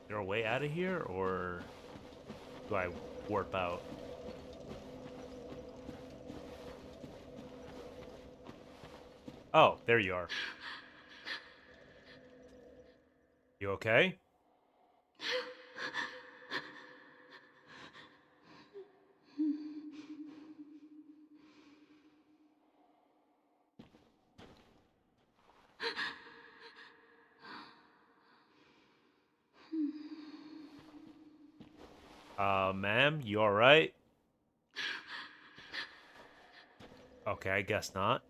Is there a way out of here, or do I warp out? Oh, there you are. You okay? Ma'am, you alright? Okay, I guess not.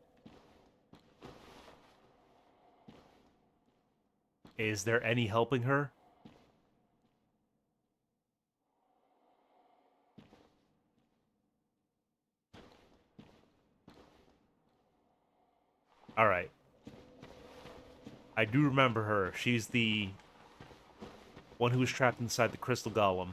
Is there any helping her? Alright. I do remember her. She's the one who was trapped inside the crystal golem.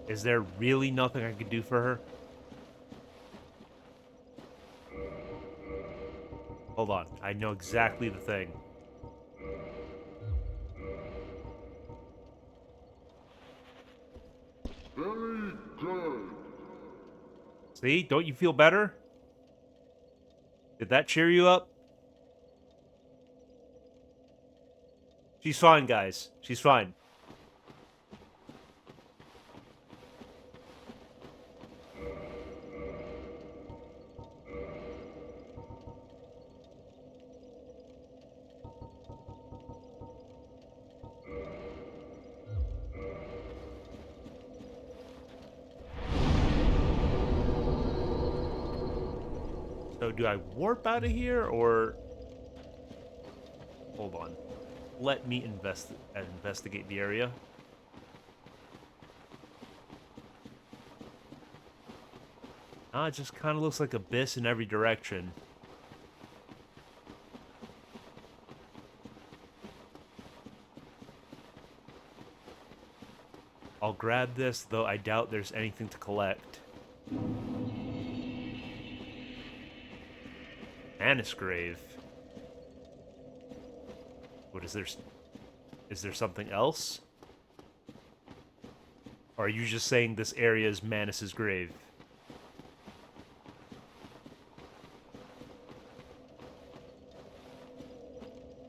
Is there really nothing I could do for her? Hold on. I know exactly the thing. Very good. See? Don't you feel better? Did that cheer you up? She's fine, guys. She's fine. So do I warp out of here, or... Hold on. Let me investigate the area. It just kind of looks like abyss in every direction. I'll grab this, though I doubt there's anything to collect. Annis grave. What is there? Is there something else? Or are you just saying this area is Manus's grave?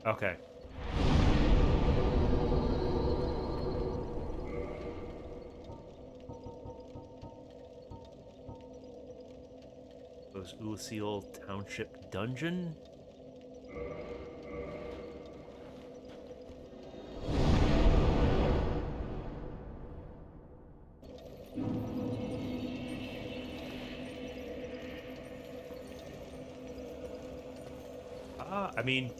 Okay. Goes Ulasil Township Dungeon? I mean,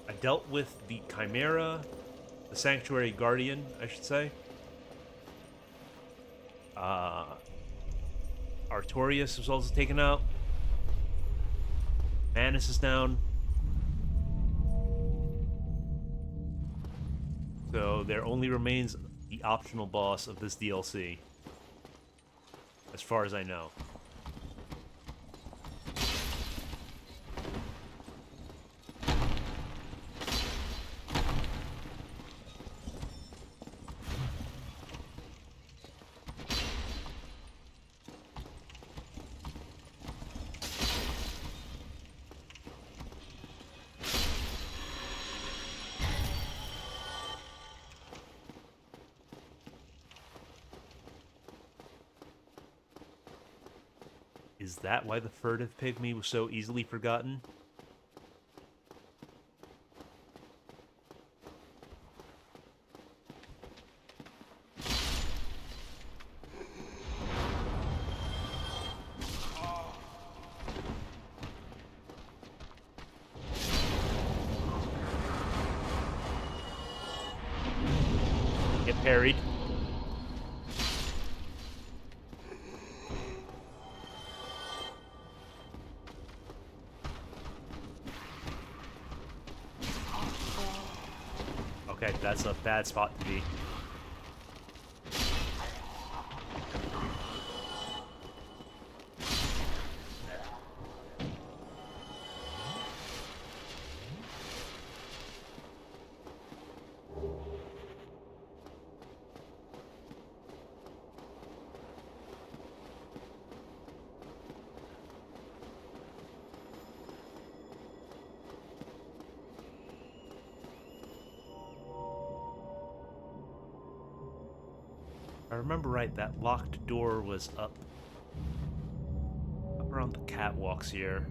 I dealt with the Chimera, the Sanctuary Guardian, I should say. Artorias was also taken out. Manus is down. So there only remains the optional boss of this DLC. As far as I know. Is that why the furtive pygmy was so easily forgotten? Get parried. Okay, that's a bad spot to be. I remember right, that locked door was up around the catwalks here.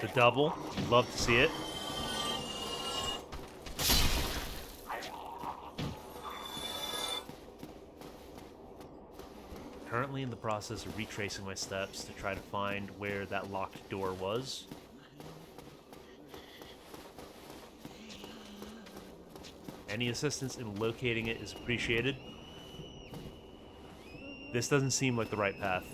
The double. Love to see it. Currently in the process of retracing my steps to try to find where that locked door was. Any assistance in locating it is appreciated. This doesn't seem like the right path.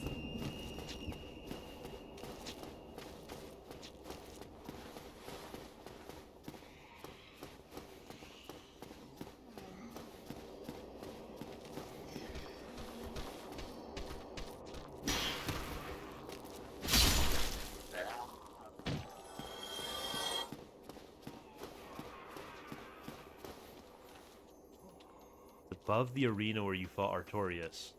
Above the arena where you fought Artorias.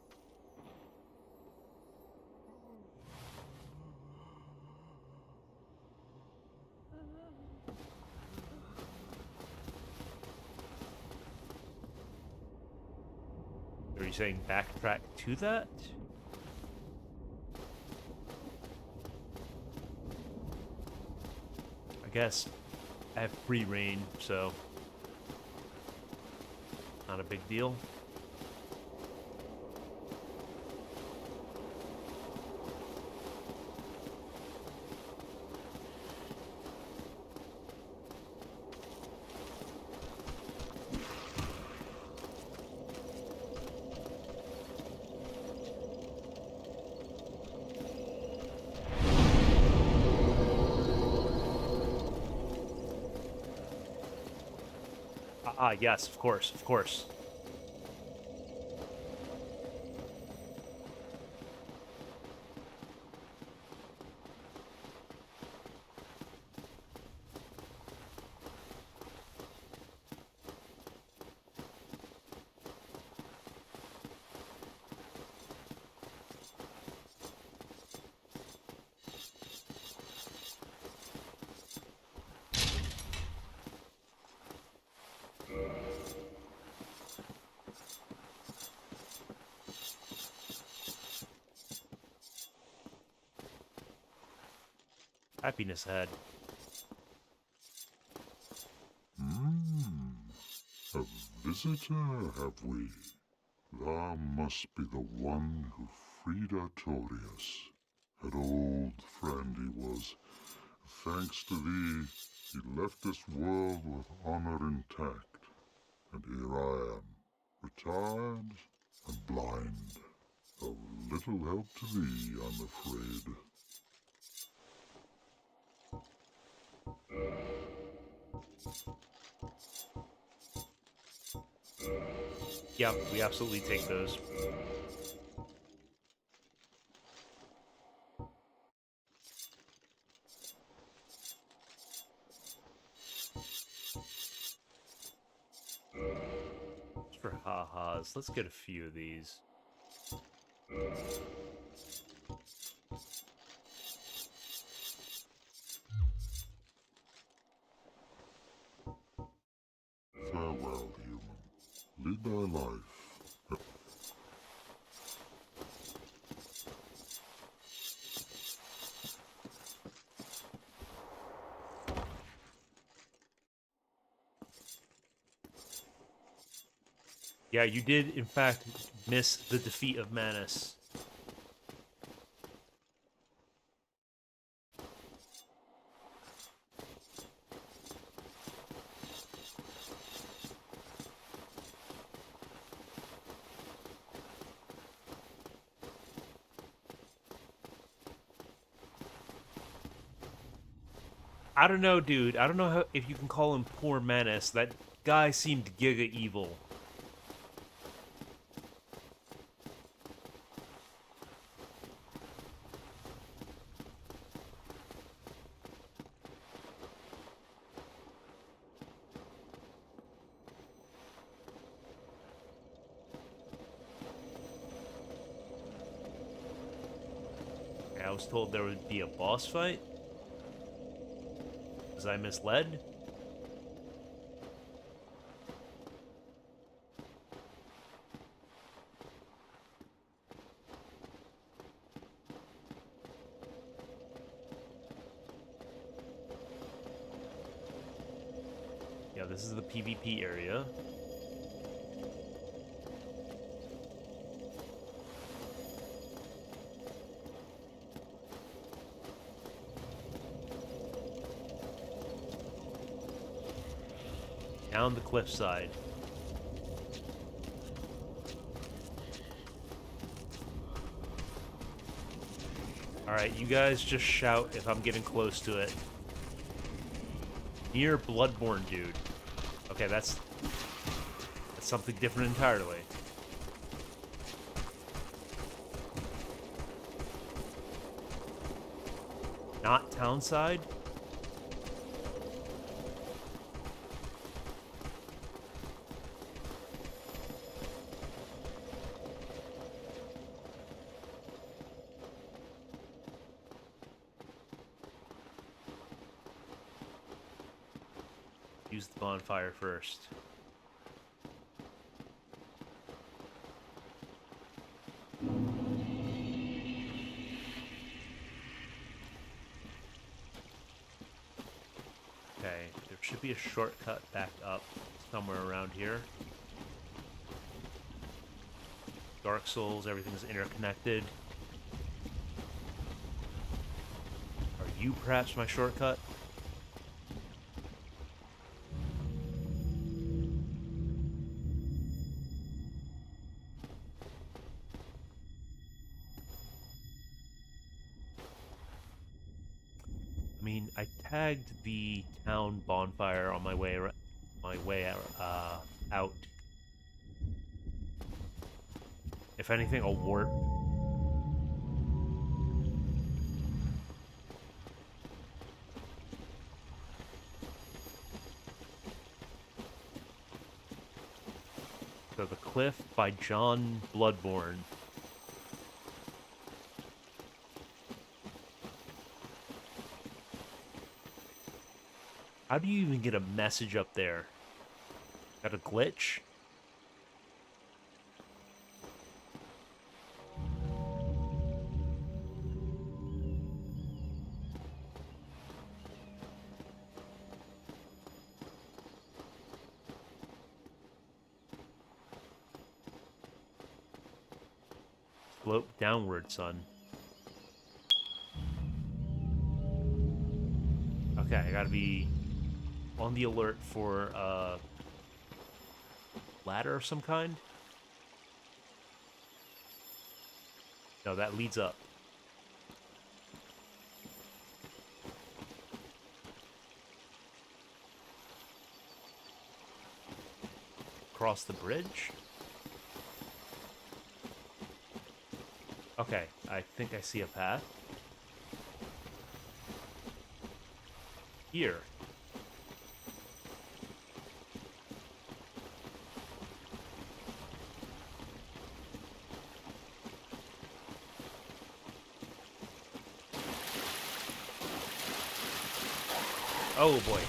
Are you saying backtrack to that? I guess I have free reign, so not a big deal. Yes, of course, of course. Happiness ahead. A visitor, have we? Thou must be the one who freed Artorias. An old friend he was. Thanks to thee, he left this world with honor intact. And here I am, retired and blind. Of little help to thee, I'm afraid. Yeah, we absolutely take those. Just for ha-has, let's get a few of these. Farewell, human. Lead thy life. Yeah, you did, in fact, miss the defeat of Manus. I don't know, dude. I don't know how, if you can call him poor Menace. That guy seemed giga evil. I was told there would be a boss fight. Was I misled? Yeah, this is the PvP area. Down the cliffside. Alright, you guys just shout if I'm getting close to it. Near Bloodborne, dude. Okay, that's something different entirely. Not Townside? Use the bonfire first. Okay, there should be a shortcut back up somewhere around here. Dark Souls, everything's interconnected. Are you perhaps my shortcut? I mean, I tagged the town bonfire on my way out. If anything, I'll warp. So the Cliff by John Bloodborne. How do you even get a message up there? Got a glitch? Slope downward, son. Okay, I gotta be on the alert for a ladder of some kind. No, that leads up. Cross the bridge? Okay, I think I see a path. Here. Oh boy.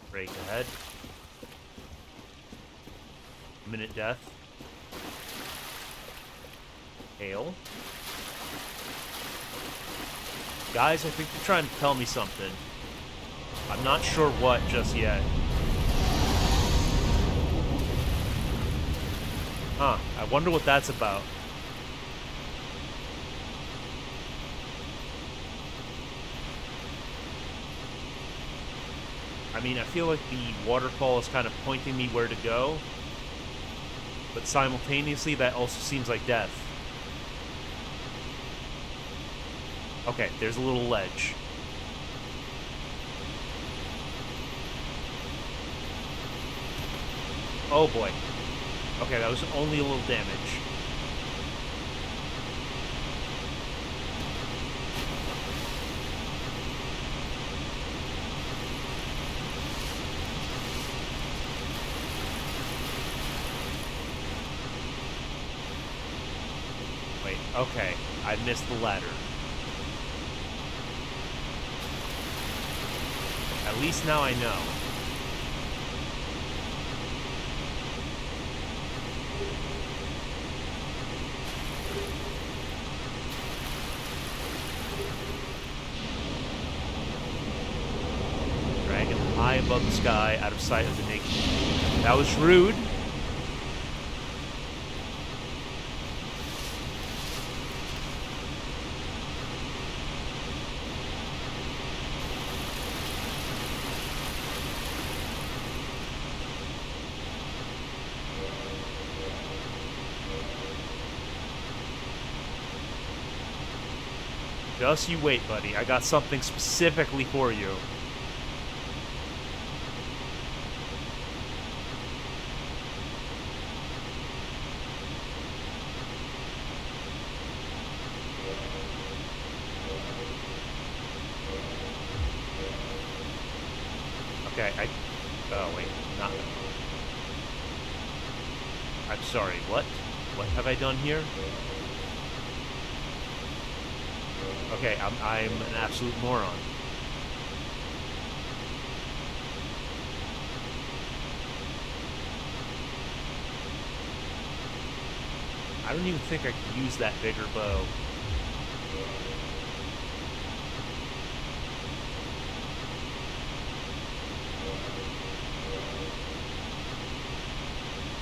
Break ahead. Imminent death. Hail. Guys, I think they're trying to tell me something. I'm not sure what just yet. Huh, I wonder what that's about. I mean, I feel like the waterfall is kind of pointing me where to go, but simultaneously that also seems like death. Okay, there's a little ledge. Oh boy. Okay, that was only a little damage. Wait, okay. I missed the ladder. At least now I know. Dragon high above the sky, out of sight of the naked. That was rude. Just you wait, buddy. I got something specifically for you. Okay, oh, wait. Not... I'm sorry, what? What have I done here? Okay, I'm an absolute moron. I don't even think I could use that bigger bow.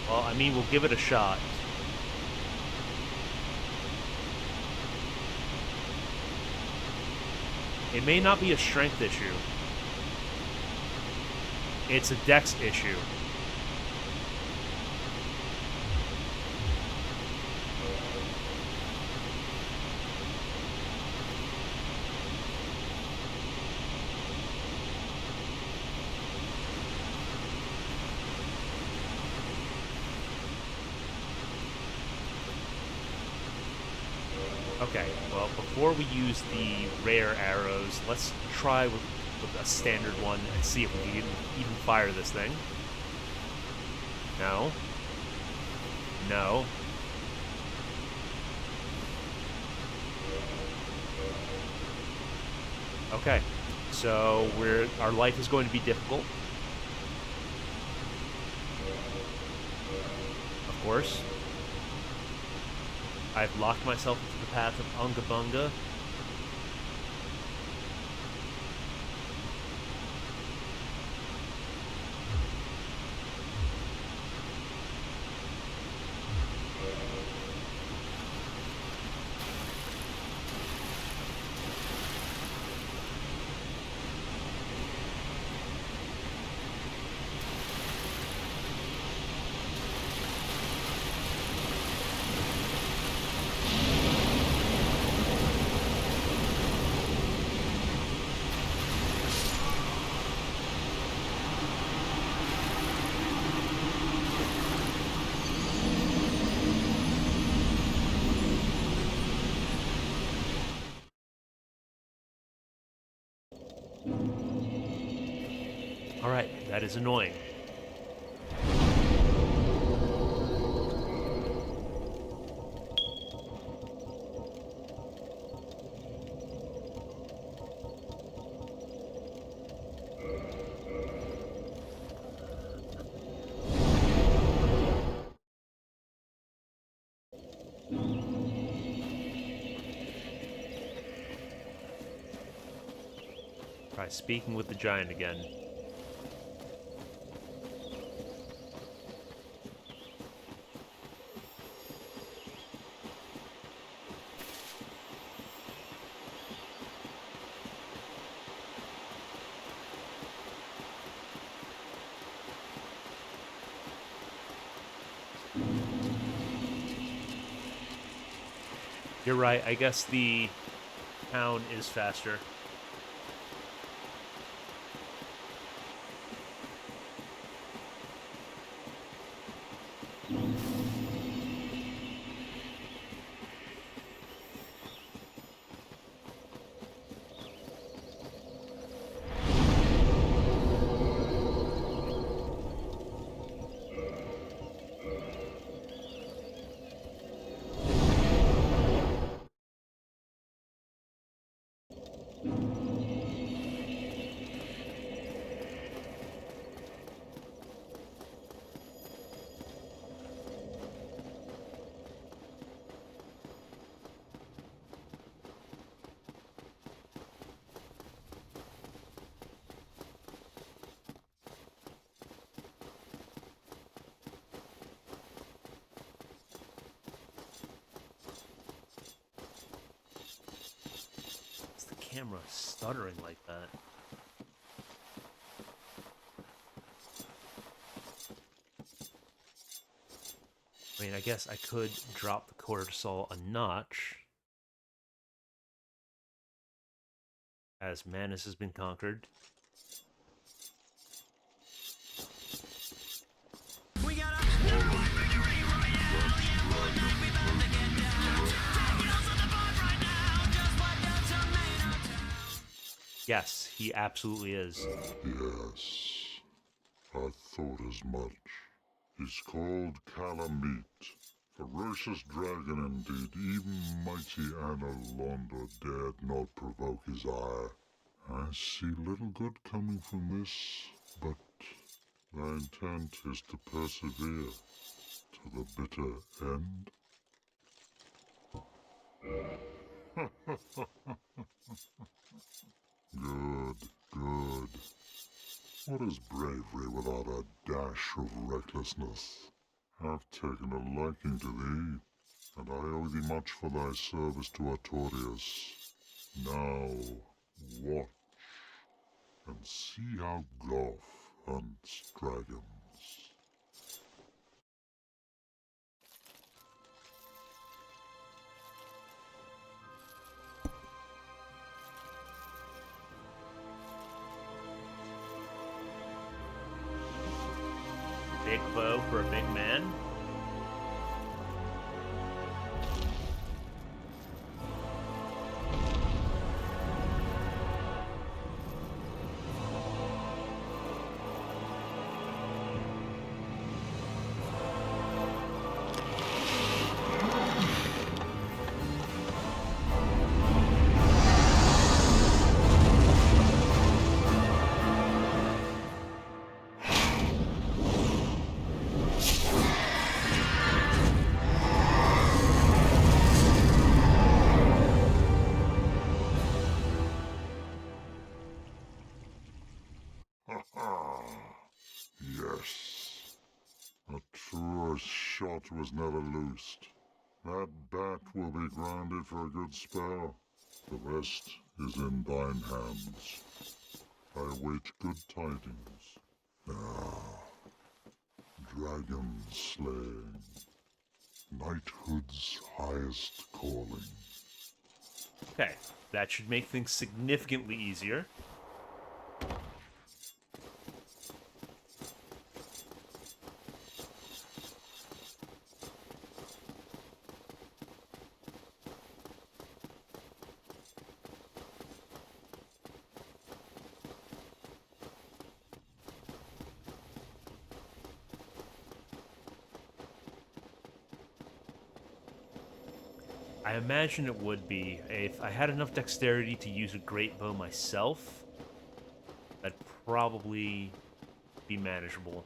Well, I mean, we'll give it a shot. It may not be a strength issue. It's a dex issue. Okay, well, before we use the rare arrows, let's try with a standard one and see if we can even fire this thing. No. No. Okay, so our life is going to be difficult. Of course. I've locked myself into the path of Unga Bunga. Alright, that is annoying. Try speaking with the giant again. You're right, I guess the town is faster. Camera stuttering like that. I mean, I guess I could drop the cortisol a notch as Manus has been conquered. Yes, he absolutely is. Yes, I thought as much. He's called Calamite, ferocious dragon indeed. Even mighty Anna dared not provoke his ire. I see little good coming from this, but thy intent is to persevere to the bitter end. Good, good. What is bravery without a dash of recklessness? I've taken a liking to thee, and I owe thee much for thy service to Artorias. Now, watch, and see how Goff hunts dragons. Big bow for a big man. Yes. A truer shot was never loosed. That bat will be grounded for a good spell. The rest is in thine hands. I await good tidings. Ah, dragon slaying. Knighthood's highest calling. Okay, that should make things significantly easier. I imagine it would be. If I had enough dexterity to use a great bow myself, that'd probably be manageable.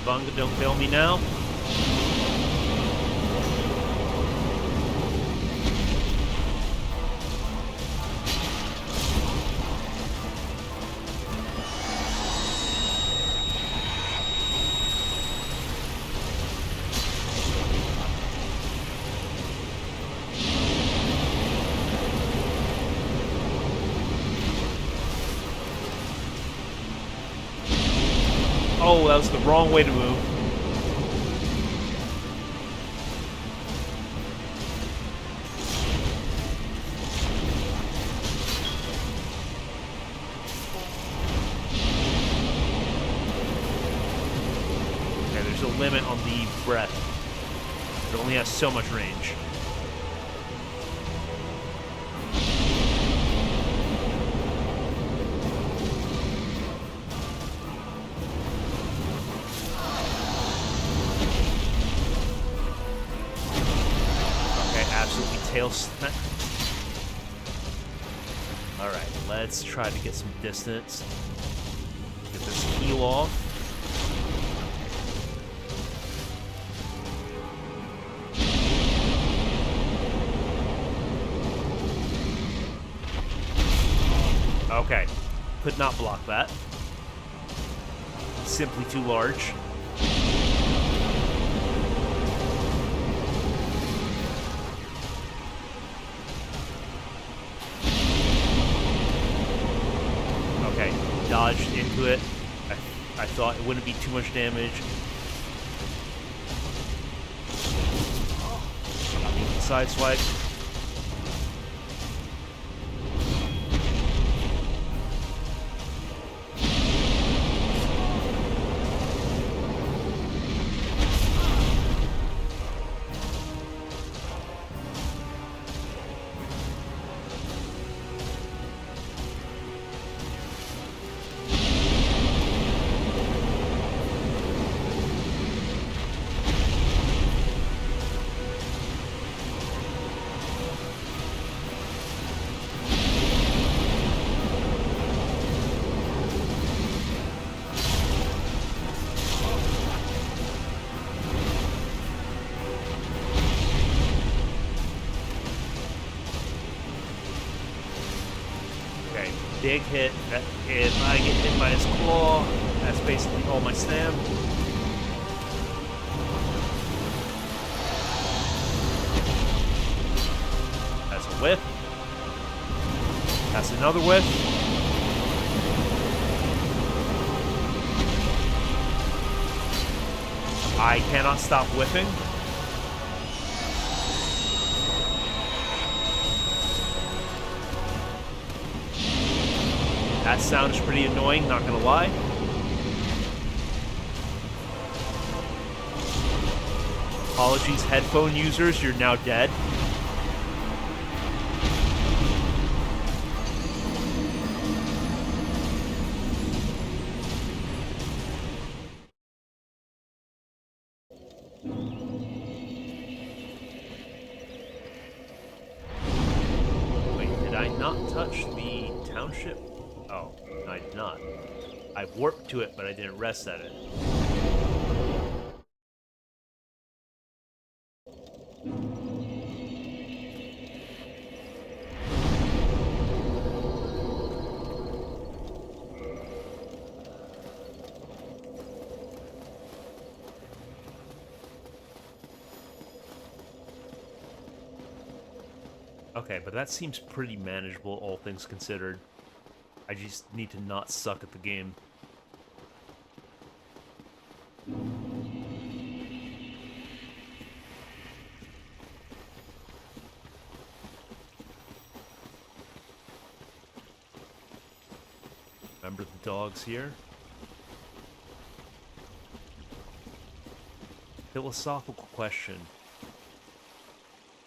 Bunga, don't kill me now. Oh, that was the wrong way to move. Okay, there's a limit on the breath. It only has so much range. Tail snap. Alright, let's try to get some distance. Get this heal off. Okay. Could not block that. Simply too large. Dodged into it. I thought it wouldn't be too much damage. Sideswipe. Big hit. If I get hit by his claw, that's basically all my stam. That's a whiff. That's another whiff. I cannot stop whiffing. That sound is pretty annoying, not gonna lie. Apologies, headphone users, you're now dead. Wait, did I not touch the township? Oh, no, I did not. I warped to it, but I didn't rest at it. Okay, but that seems pretty manageable, all things considered. I just need to not suck at the game. Remember the dogs here? Philosophical question.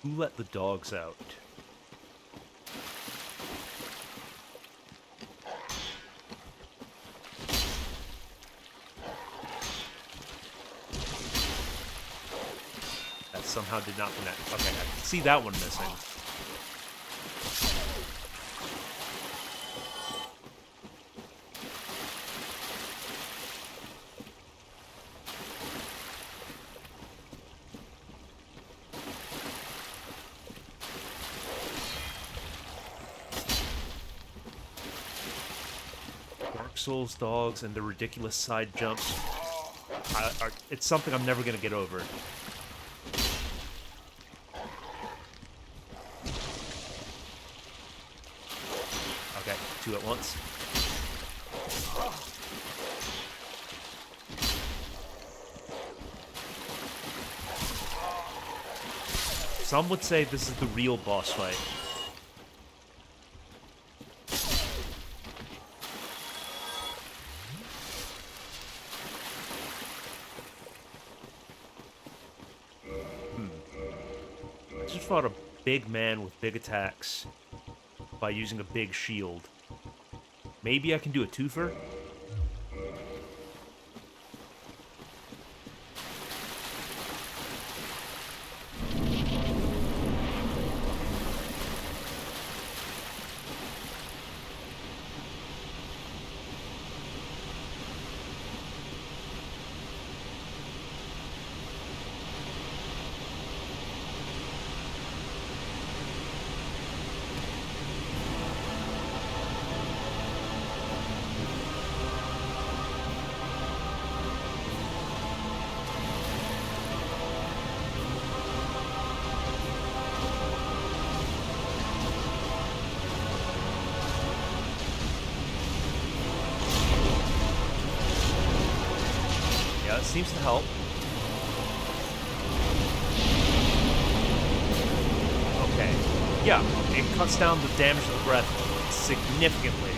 Who let the dogs out? That somehow did not connect. Okay, I can see that one missing. Dark Souls dogs and the ridiculous side jumps, it's something I'm never going to get over. Okay, 2 at once. Some would say this is the real boss fight. I just fought a big man with big attacks by using a big shield. Maybe I can do a twofer? Yeah, it seems to help. Okay. Yeah, it cuts down the damage to the breath significantly.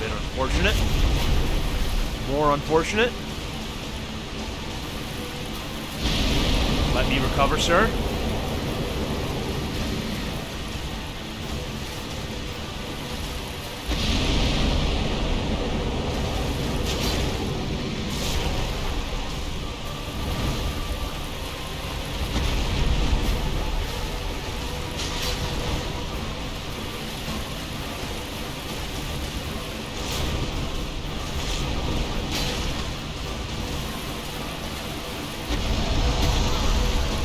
Bit unfortunate. More unfortunate. Let me recover, sir.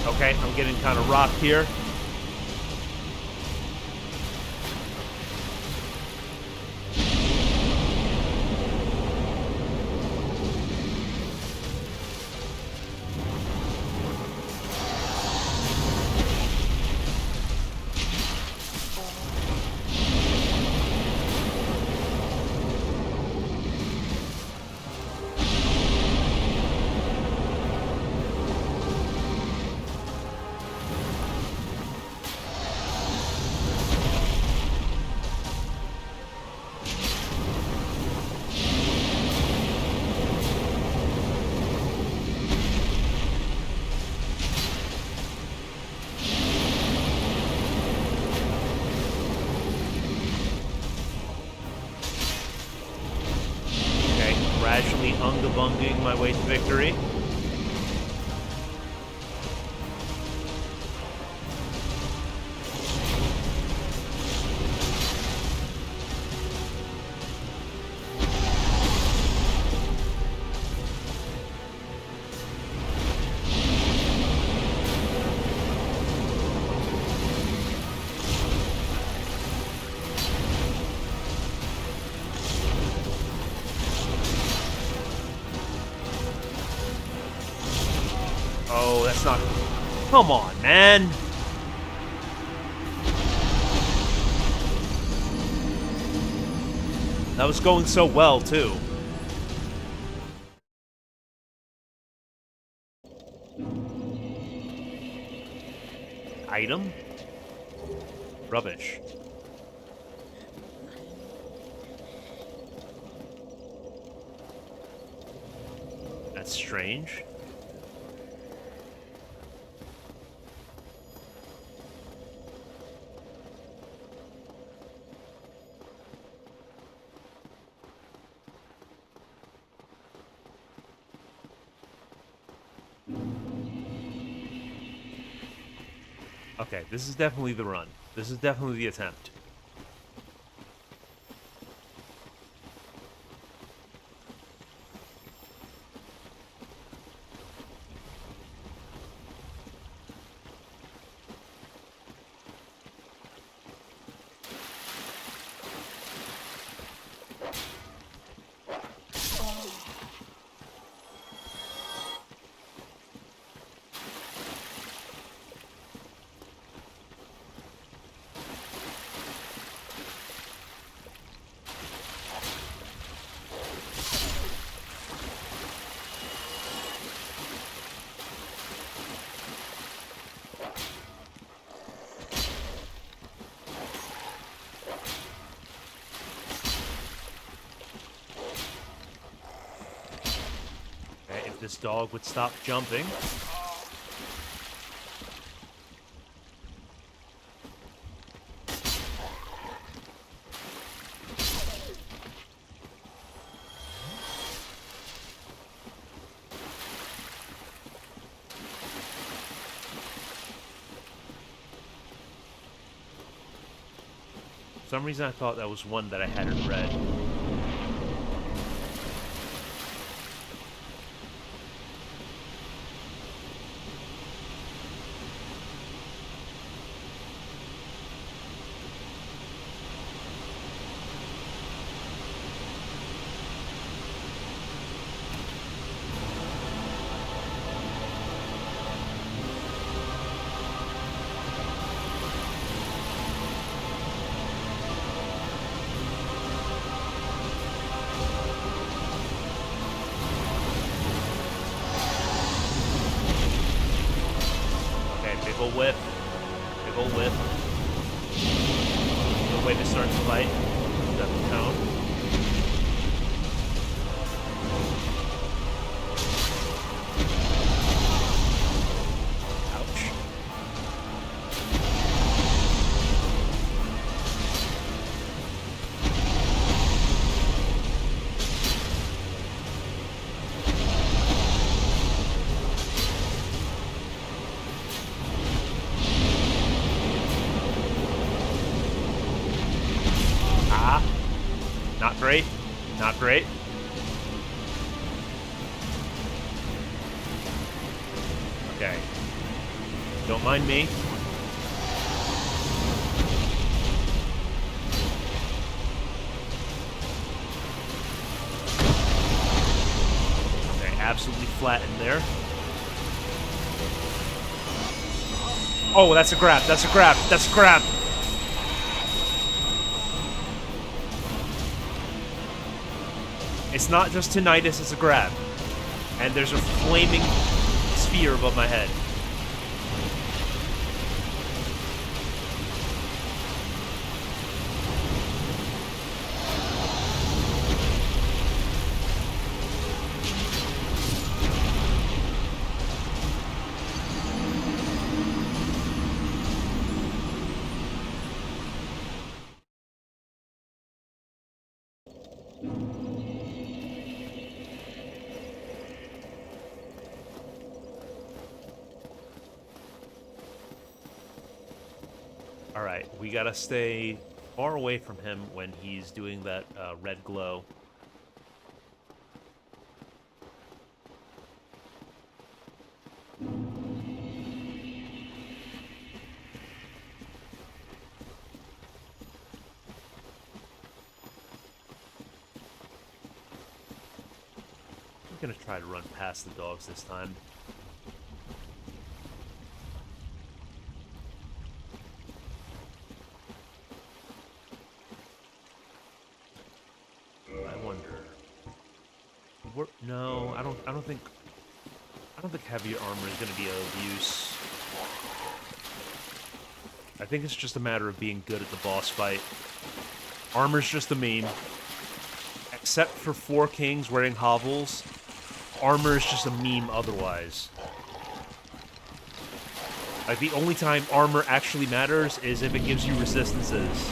Okay, I'm getting kind of rocked here. Gradually unga-bunging my way to victory. Oh, that's not... Come on, man! That was going so well, too. Item? Rubbish. That's strange. Okay, this is definitely the run. This is definitely the attempt. Okay, if this dog would stop jumping. For some reason I thought that was one that I hadn't read. Big ol' whip. Big ol' whip. Good way to start the fight. Set the tone. Ouch. Not great. Not great. Okay. Don't mind me. Okay, absolutely flat in there. Oh, that's a grab. That's a grab. That's a grab. It's not just tinnitus, it's a grab. And there's a flaming sphere above my head. Alright, we gotta stay far away from him when he's doing that red glow. I'm gonna try to run past the dogs this time. No, I don't think heavier armor is going to be of use. I think it's just a matter of being good at the boss fight. Armor's just a meme. Except for 4 kings wearing hovels, armor is just a meme otherwise. Like, the only time armor actually matters is if it gives you resistances.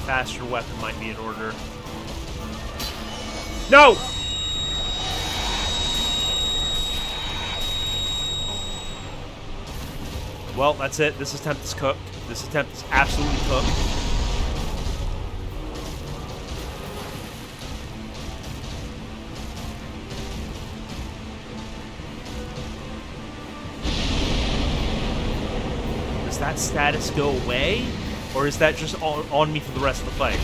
faster weapon might be in order. No! Well, that's it. This attempt is cooked. This attempt is absolutely cooked. Does that status go away? Or is that just on me for the rest of the fight?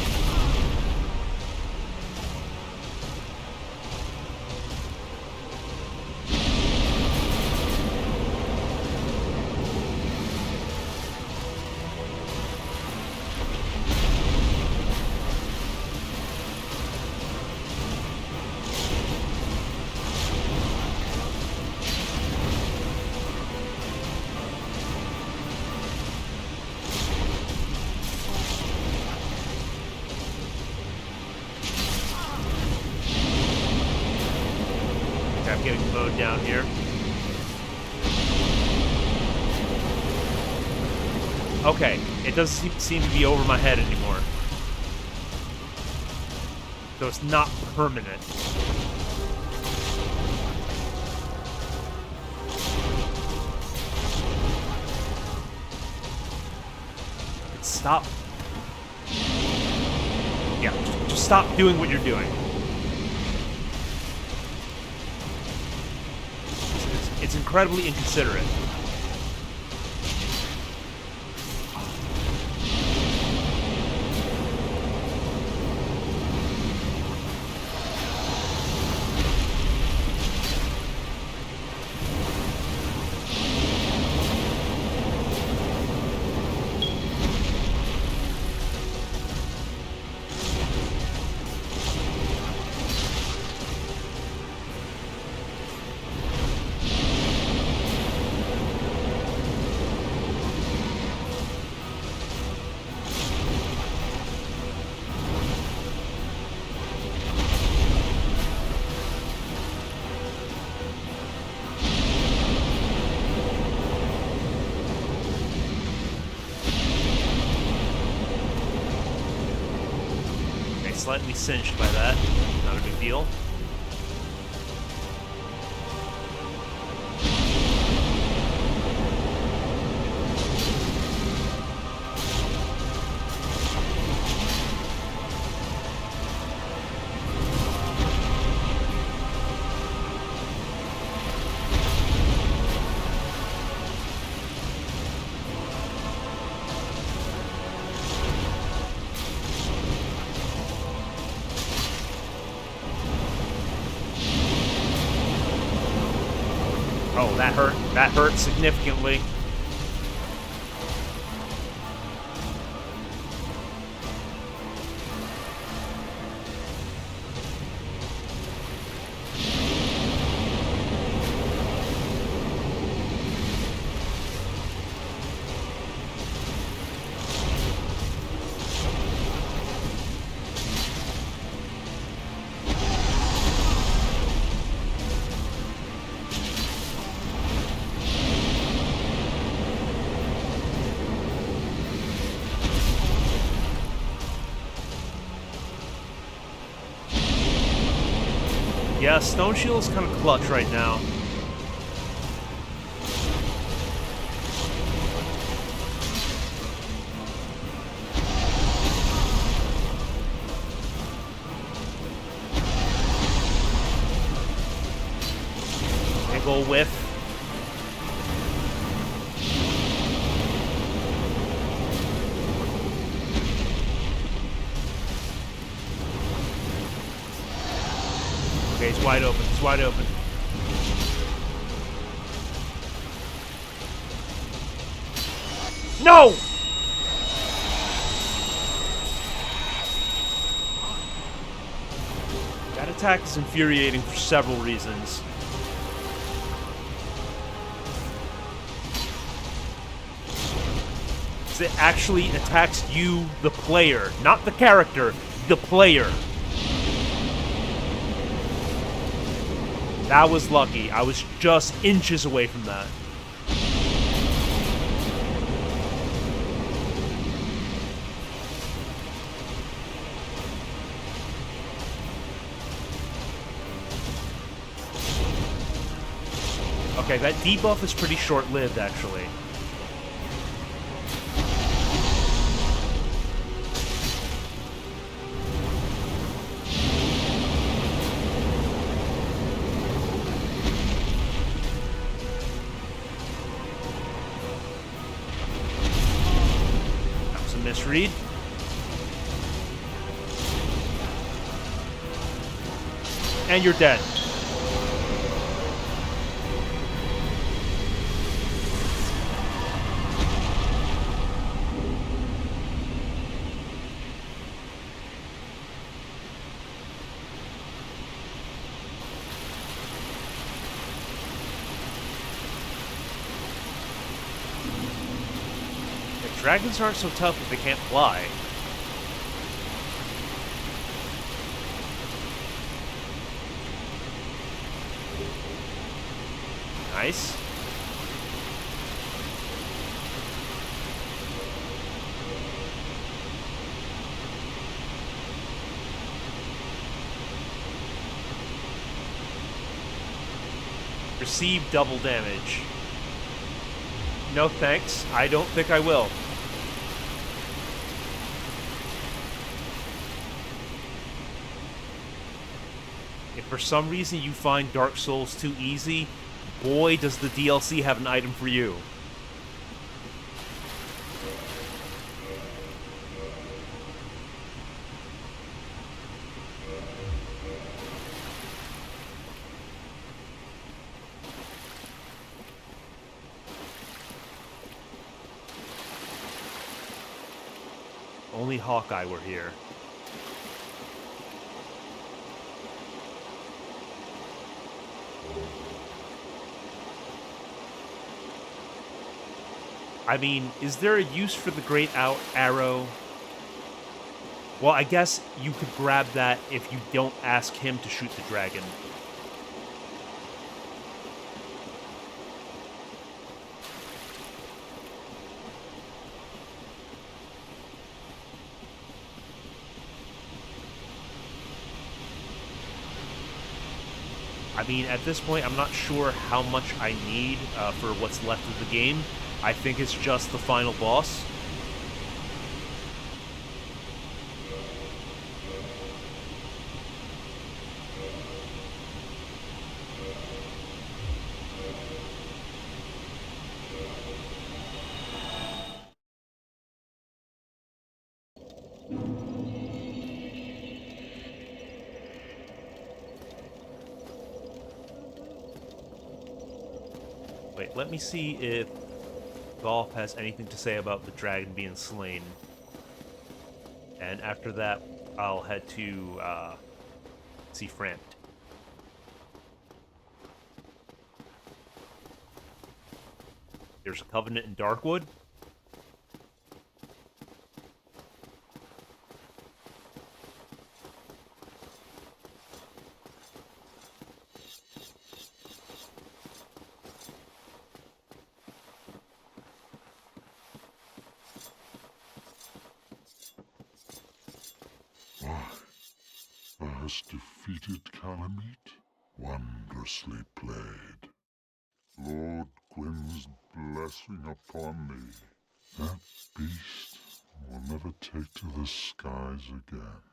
I'm getting mowed down here. Okay, it doesn't seem to be over my head anymore. So it's not permanent. Stop. Yeah, just stop doing what you're doing. It's incredibly inconsiderate. Slightly cinched by that. Not a big deal. Oh, that hurt. That hurt significantly. Yeah, Stone Shield's kind of clutch right now. Big ol' whiff. Okay, he's wide open. He's wide open. No! That attack is infuriating for several reasons. It actually attacks you, the player, not the character, the player. That was lucky. I was just inches away from that. Okay, that debuff is pretty short-lived, actually. That was a misread. And you're dead. Dragons aren't so tough if they can't fly. Nice. Receive double damage. No thanks. I don't think I will. If for some reason you find Dark Souls too easy, boy, does the DLC have an item for you. Only Hawkeye were here. I mean, is there a use for the Great Arrow? Well, I guess you could grab that if you don't ask him to shoot the dragon. I mean, at this point, I'm not sure how much I need for what's left of the game. I think it's just the final boss. Wait, let me see if Golf has anything to say about the dragon being slain. And after that, I'll head to see Frampt. There's a covenant in Darkwood. Thou hast defeated Calamite? Wondrously played. Lord Gwyn's blessing upon thee. That beast will never take to the skies again.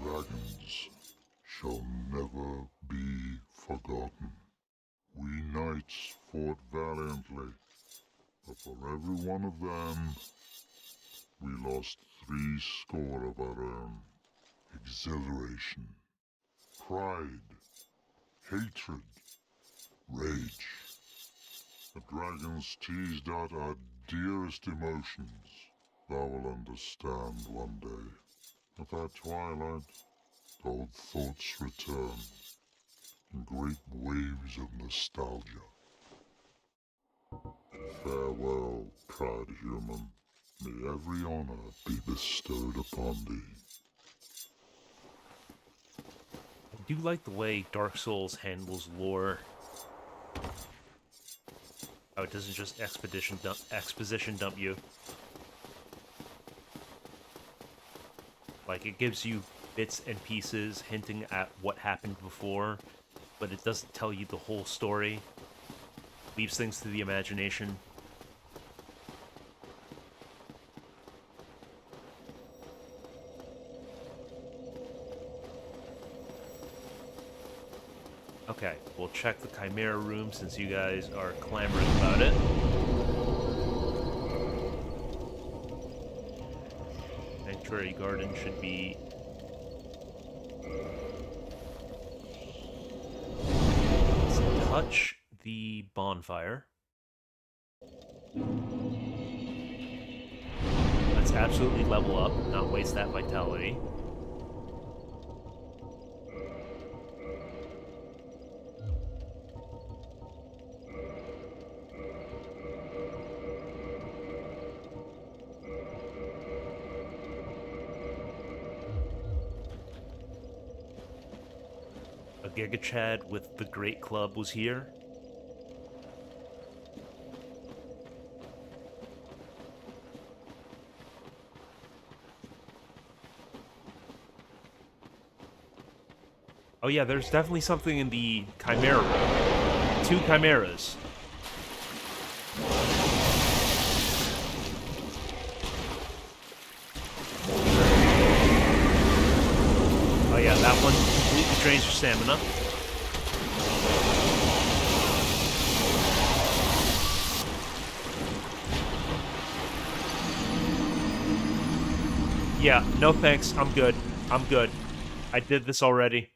Dragons shall never be forgotten. We knights fought valiantly, but for every one of them, we lost 70 of our own. Exhilaration, pride, hatred, rage. The dragons teased out our dearest emotions. Thou will understand one day. At that twilight, old thoughts return in great waves of nostalgia. Farewell, proud human. May every honor be bestowed upon thee. I do like the way Dark Souls handles lore. Oh, it doesn't just exposition dump you. Like, it gives you bits and pieces hinting at what happened before, but it doesn't tell you the whole story. Leaves things to the imagination. Okay, we'll check the Chimera room since you guys are clamoring about it. Sanctuary Garden should be... Let's touch the bonfire. Let's absolutely level up, not waste that vitality. A Giga Chad with the Great Club was here. Oh yeah, there's definitely something in the Chimera room. 2 Chimeras. Oh yeah, that one completely drains your stamina. Yeah, no thanks, I'm good. I'm good. I did this already.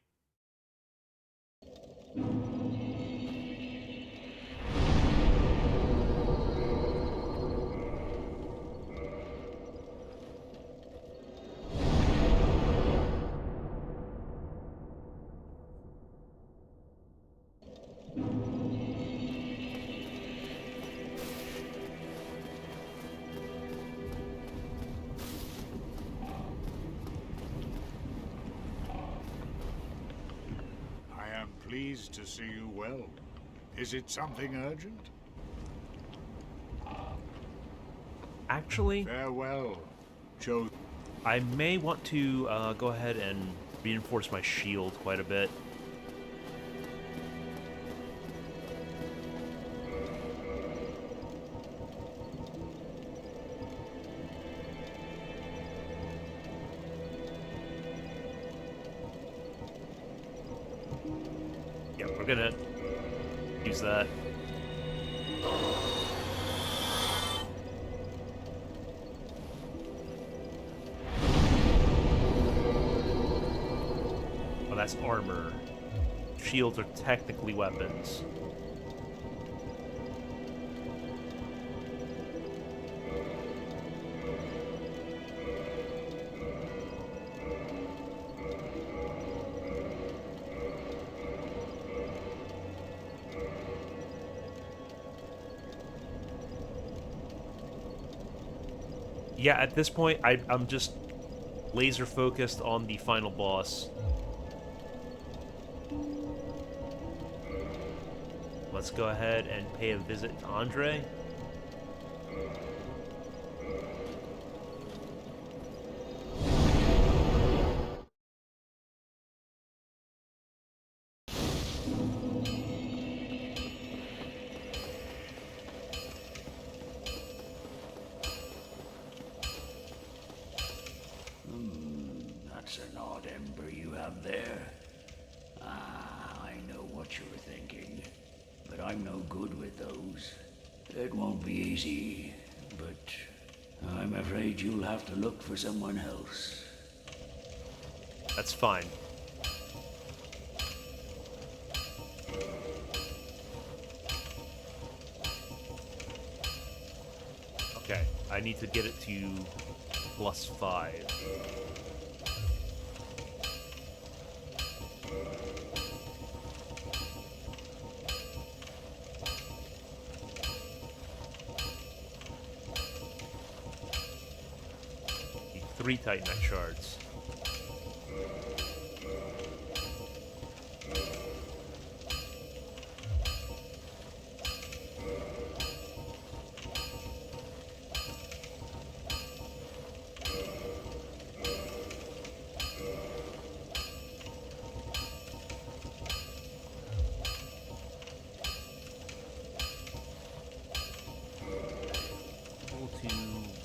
I am pleased to see you well. Is it something urgent? Actually, Farewell, Chud. I may want to go ahead and reinforce my shield quite a bit. Yeah, we're gonna use that. Oh, that's armor. Shields are technically weapons. Yeah, at this point, I'm just laser focused on the final boss. Let's go ahead and pay a visit to Andre. That's an odd ember you have there. Ah, I know what you were thinking. But I'm no good with those. It won't be easy, but I'm afraid you'll have to look for someone else. That's fine. Okay, I need to get it to +5. Need 3 Titanite shards.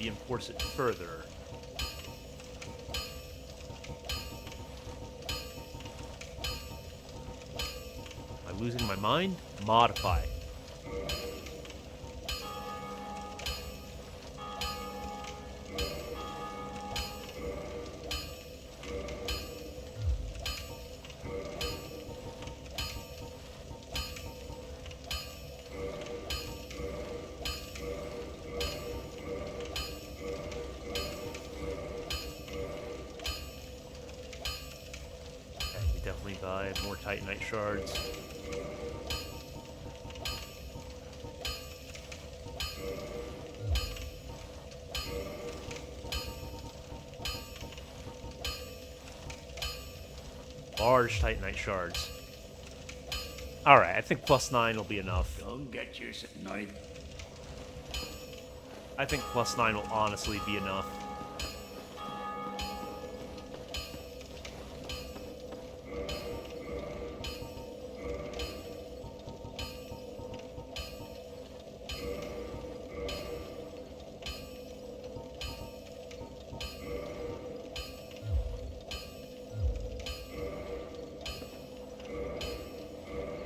maybe enforce it further. Am I losing my mind? Modify. Definitely buy more Titanite shards. Large Titanite shards. Alright, I think +9 will be enough. Don't get your knife. I think +9 will honestly be enough.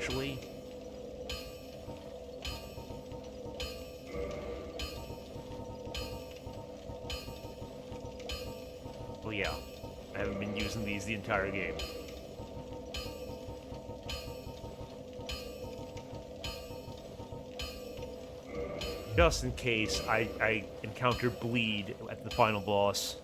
Actually, well, yeah, I haven't been using these the entire game. Just in case I encounter bleed at the final boss.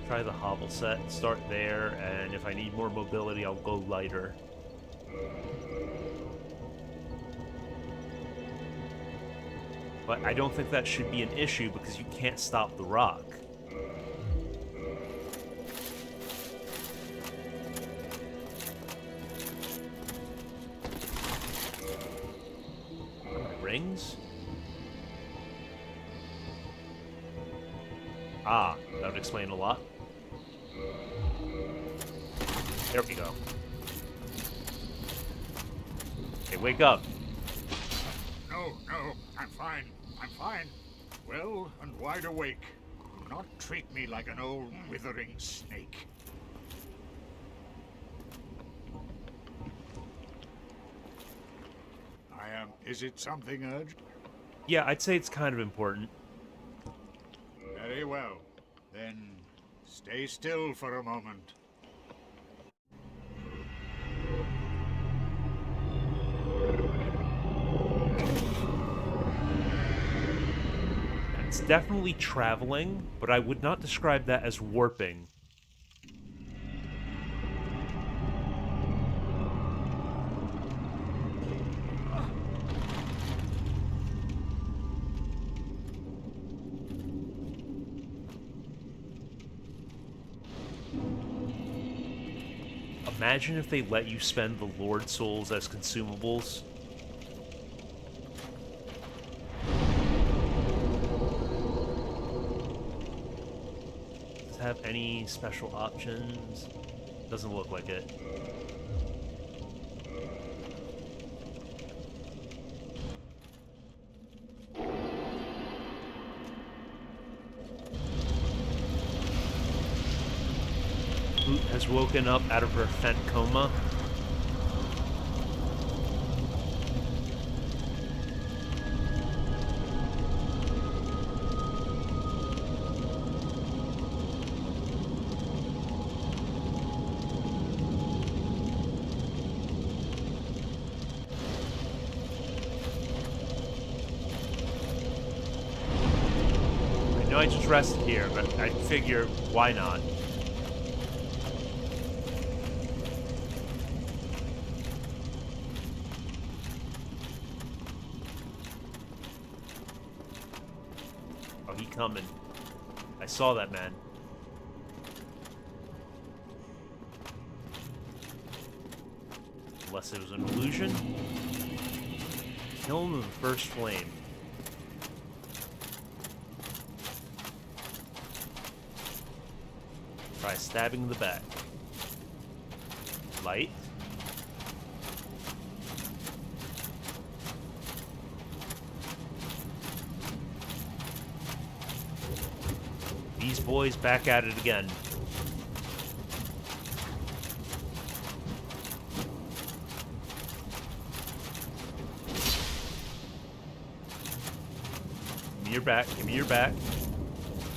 Try the hobble set, start there, and if I need more mobility, I'll go lighter. But I don't think that should be an issue because you can't stop the rock. Rings? Ah, that would explain a lot. There we go. Hey, wake up. No, I'm fine. I'm fine. Well and wide awake. Do not treat me like an old withering snake. Is it something urgent? Yeah, I'd say it's kind of important. Very well. Then stay still for a moment. It's definitely traveling, but I would not describe that as warping. Imagine if they let you spend the Lord Souls as consumables. Does it have any special options? Doesn't look like it. Boot has woken up out of her fent coma. I know I just rested here, but I figure, why not? Coming. I saw that man. Unless it was an illusion. Kill him in the first flame. Try stabbing in the back. Light. These boys back at it again. Give me your back. Give me your back.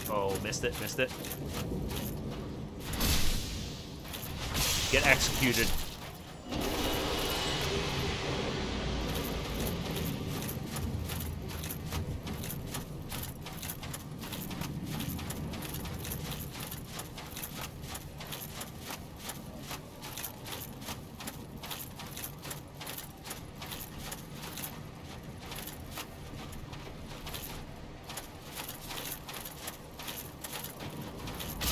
Oh, missed it. Missed it. Get executed.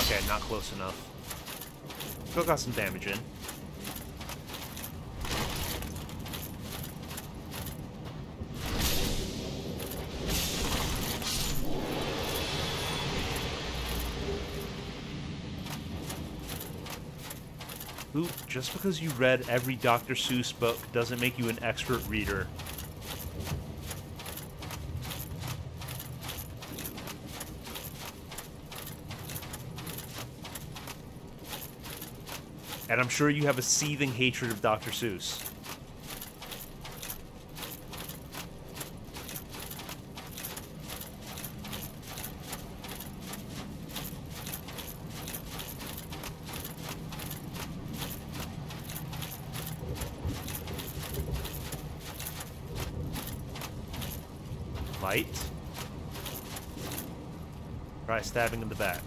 Okay, not close enough. Still got some damage in. Ooh, just because you read every Dr. Seuss book doesn't make you an expert reader. And I'm sure you have a seething hatred of Dr. Seuss. Light. Try stabbing in the back.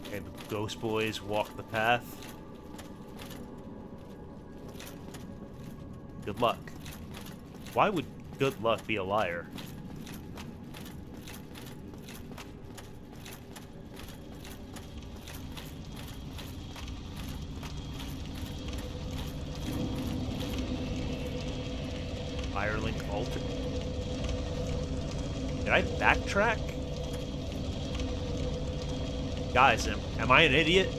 Okay, the ghost boys walk the path. Good luck. Why would good luck be a liar? Firelink altar. Did I backtrack? Guys, am I an idiot?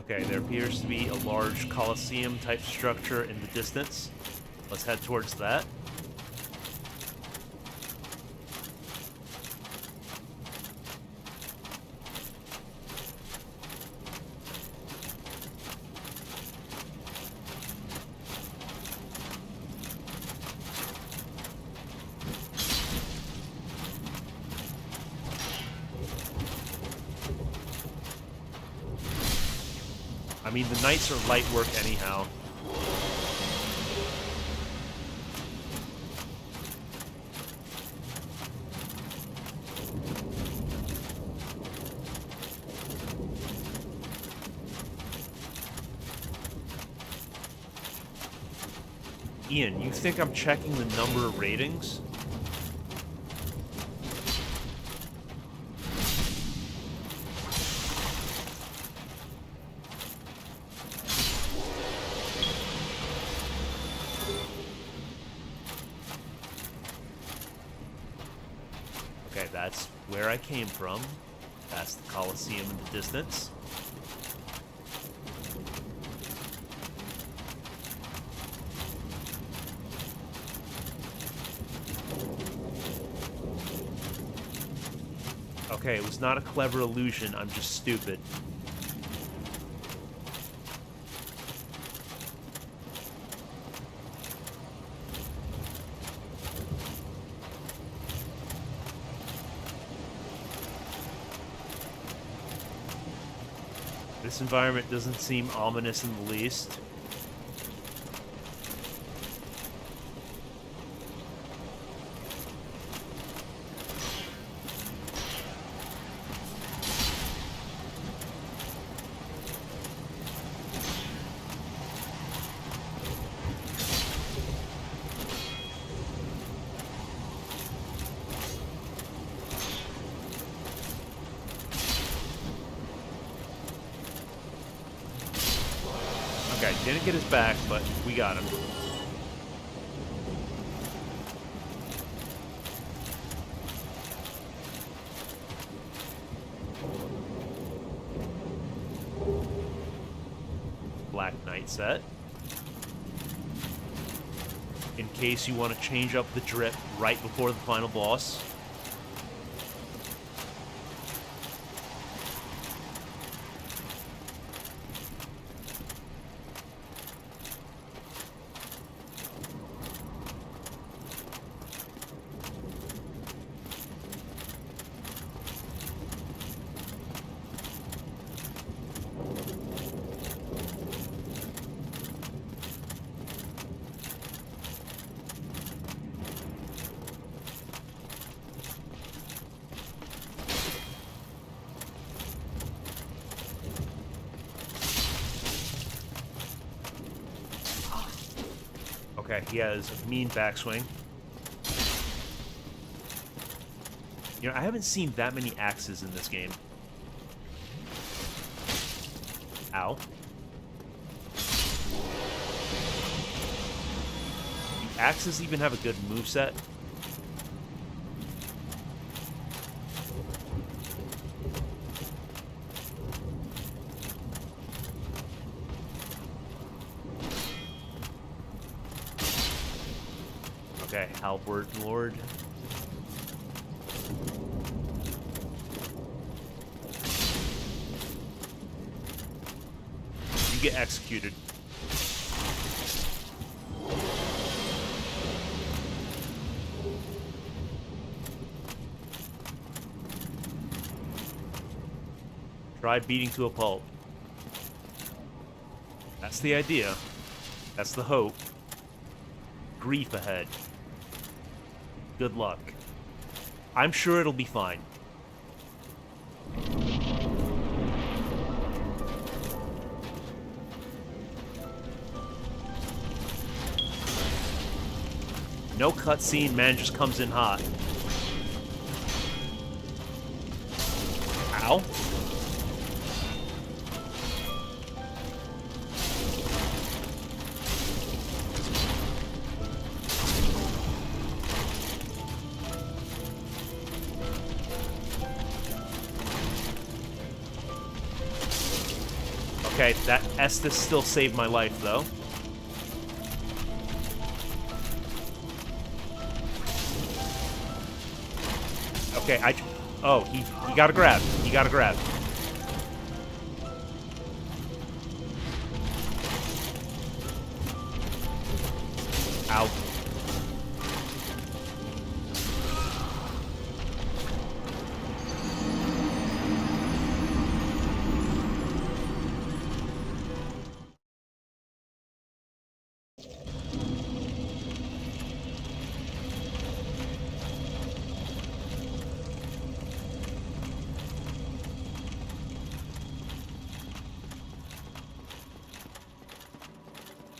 Okay, there appears to be a large Colosseum-type structure in the distance. Let's head towards that. I mean, the knights are light work anyhow. Ian, you think I'm checking the number of ratings? Okay, that's where I came from. That's the Colosseum in the distance. Okay, it was not a clever illusion, I'm just stupid. This environment doesn't seem ominous in the least. Okay, didn't get his back, but we got him. Black Knight set. In case you want to change up the drip right before the final boss. Okay, he has a mean backswing. You know, I haven't seen that many axes in this game. Ow. The axes even have a good moveset. Okay, Halberd Lord. You get executed. Try beating to a pulp. That's the idea. That's the hope. Grief ahead. Good luck. I'm sure it'll be fine. No cutscene, man just comes in hot. Ow. Okay, that Estus still saved my life, though. Okay, oh, he got a grab. He got a grab. Ow.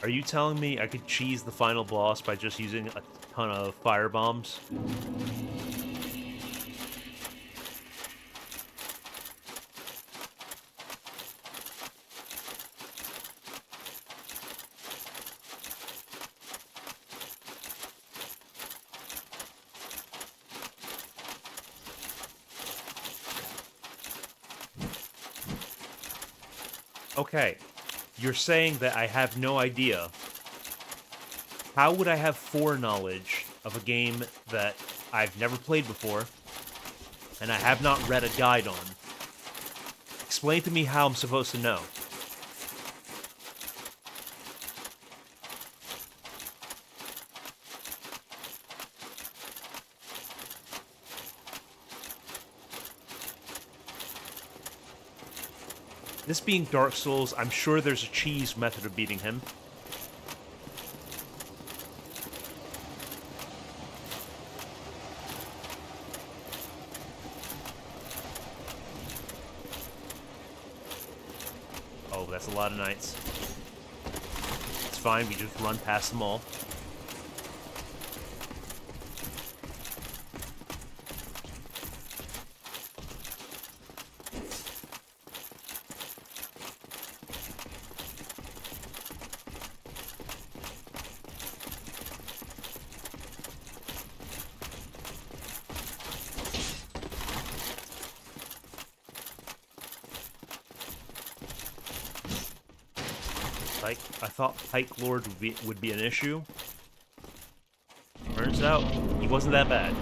Are you telling me I could cheese the final boss by just using a ton of fire bombs? Okay. You're saying that I have no idea. How would I have foreknowledge of a game that I've never played before and I have not read a guide on? Explain to me how I'm supposed to know. This being Dark Souls, I'm sure there's a cheese method of beating him. Oh, that's a lot of knights. It's fine, we just run past them all. Like, I thought Pike Lord would be an issue. Turns out, he wasn't that bad.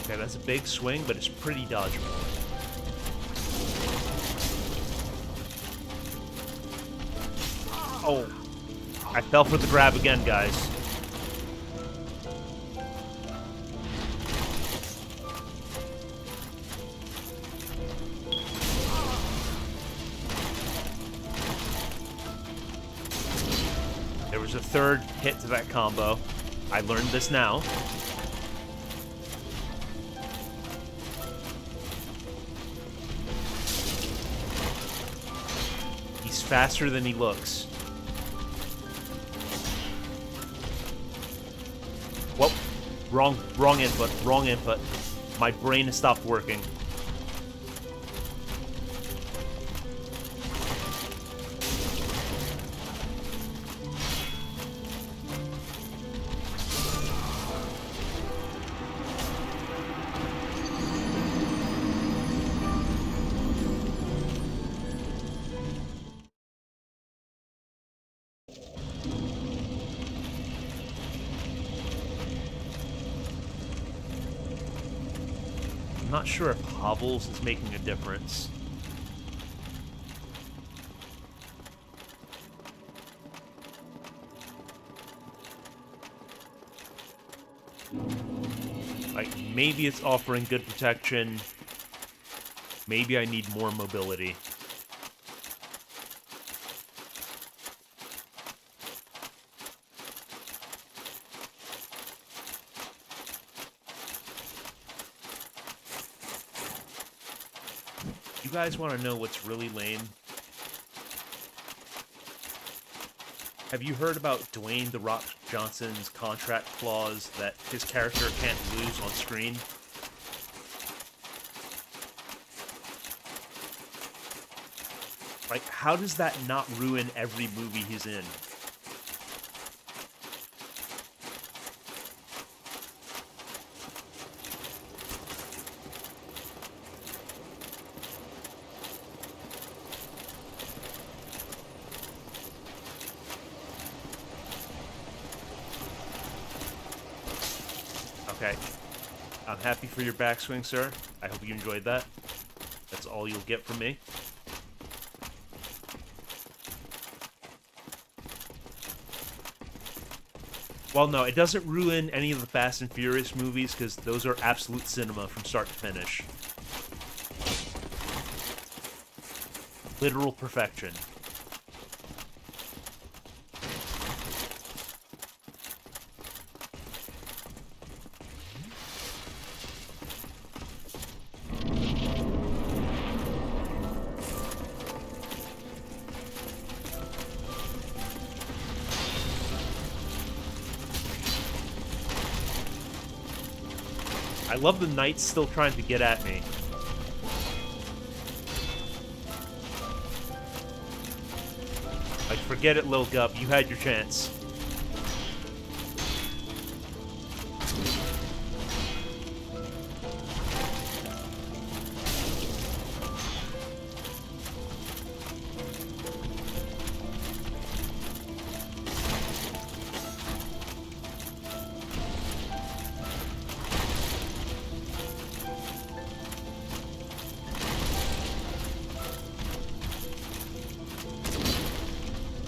Okay, that's a big swing, but it's pretty dodgeable. Oh, I fell for the grab again, guys. There was a third hit to that combo. I learned this now. He's faster than he looks. Whoa, wrong input. My brain has stopped working. I'm not sure if Hovels is making a difference. Like, maybe it's offering good protection. Maybe I need more mobility. You guys want to know what's really lame? Have you heard about Dwayne "The Rock" Johnson's contract clause that his character can't lose on screen? Like, how does that not ruin every movie he's in? Okay. I'm happy for your backswing, sir. I hope you enjoyed that. That's all you'll get from me. Well, no, it doesn't ruin any of the Fast and Furious movies, because those are absolute cinema from start to finish. Literal perfection. I love the knights still trying to get at me. Like, forget it, Lil Gup. You had your chance.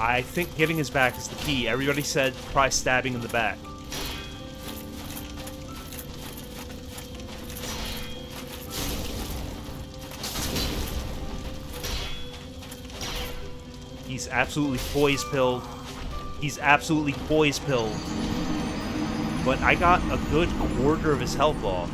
I think getting his back is the key. Everybody said try stabbing in the back. He's absolutely poise-pilled. He's absolutely poise-pilled. But I got a good quarter of his health off.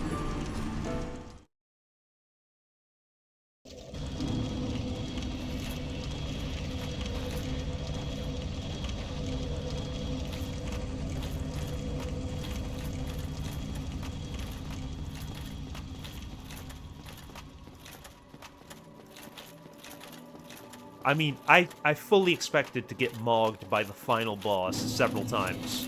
I mean, I fully expected to get mogged by the final boss several times.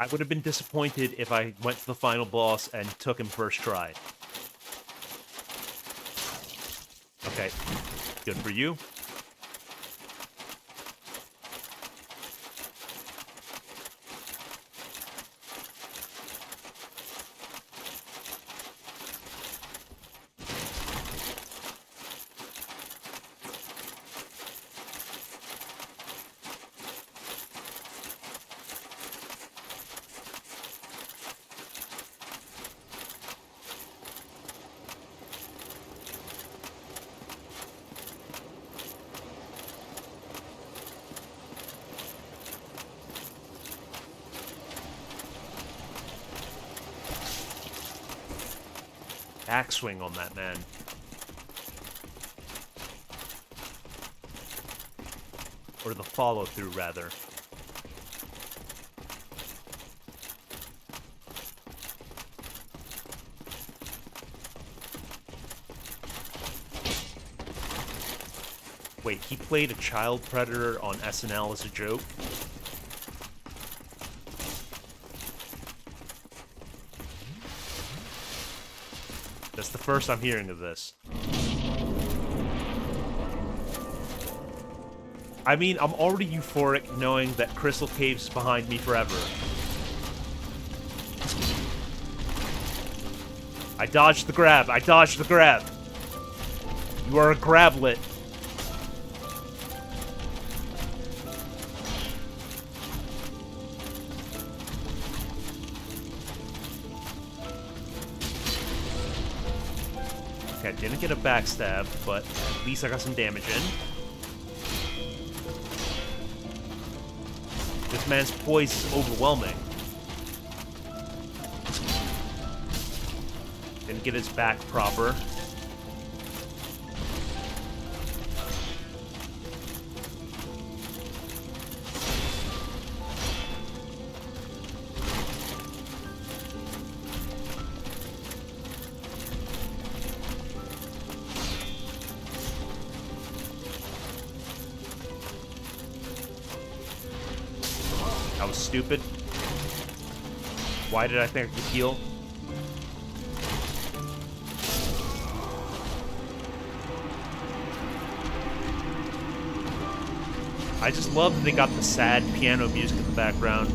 I would have been disappointed if I went to the final boss and took him first try. Okay, good for you. Axe swing on that man. Or the follow-through, rather. Wait, he played a child predator on SNL as a joke? That's the first I'm hearing of this. I mean, I'm already euphoric knowing that Crystal Cave's behind me forever. I dodged the grab. I dodged the grab. You are a grablet. Okay, I didn't get a backstab, but at least I got some damage in. This man's poise is overwhelming. Didn't get his back proper. That was stupid. Why did I think I could heal? I just love that they got the sad piano music in the background.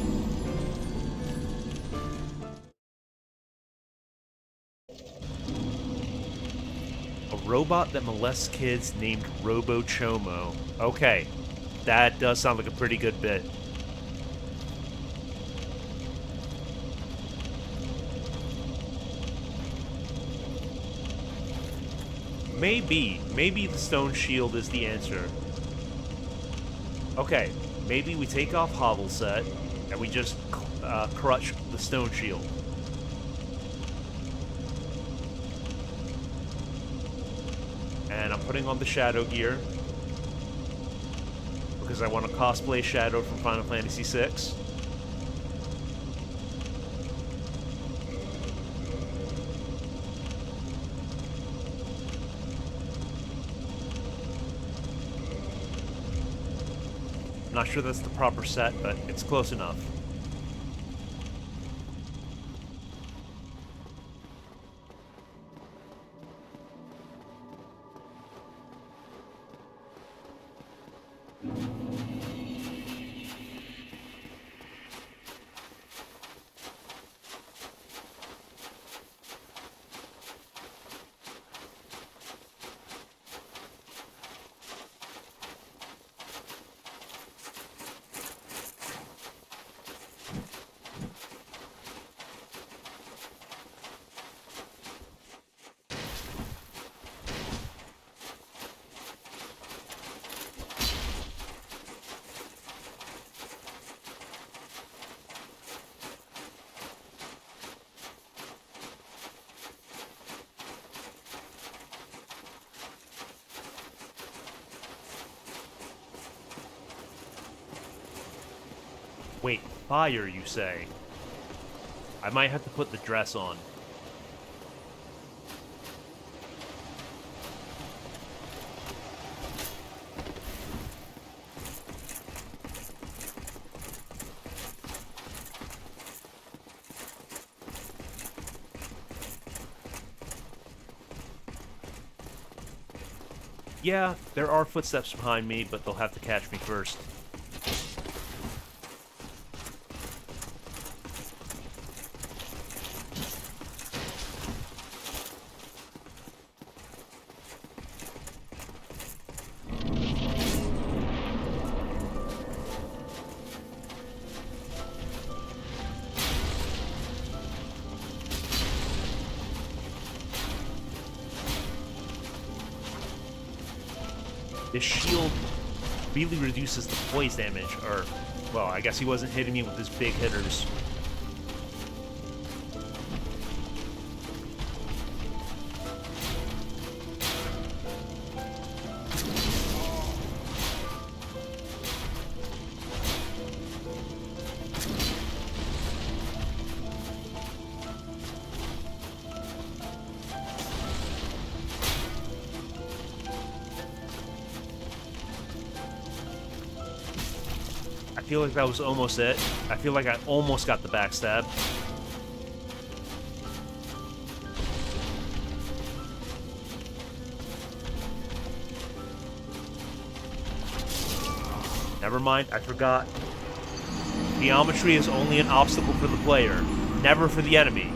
A robot that molests kids named Robo Chomo. Okay, that does sound like a pretty good bit. Maybe the stone shield is the answer. Okay, maybe we take off Hovel Set and we just crush the stone shield. And I'm putting on the Shadow gear because I want to cosplay Shadow from Final Fantasy VI. Not sure that's the proper set, but it's close enough. Wait, fire, you say? I might have to put the dress on. Yeah, there are footsteps behind me, but they'll have to catch me first. His shield really reduces the poise damage, or, well, I guess he wasn't hitting me with his big hitters. I feel like that was almost it. I feel like I almost got the backstab. Never mind, I forgot. Geometry is only an obstacle for the player, never for the enemy.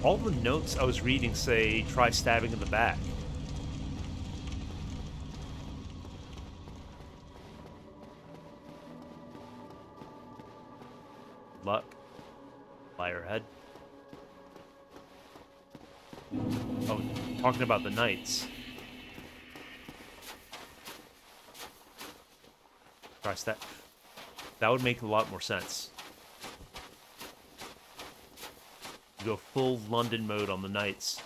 All the notes I was reading say, try stabbing in the back. Luck. Firehead. Oh, talking about the knights. Try stab. That would make a lot more sense. You go full London mode on the knights.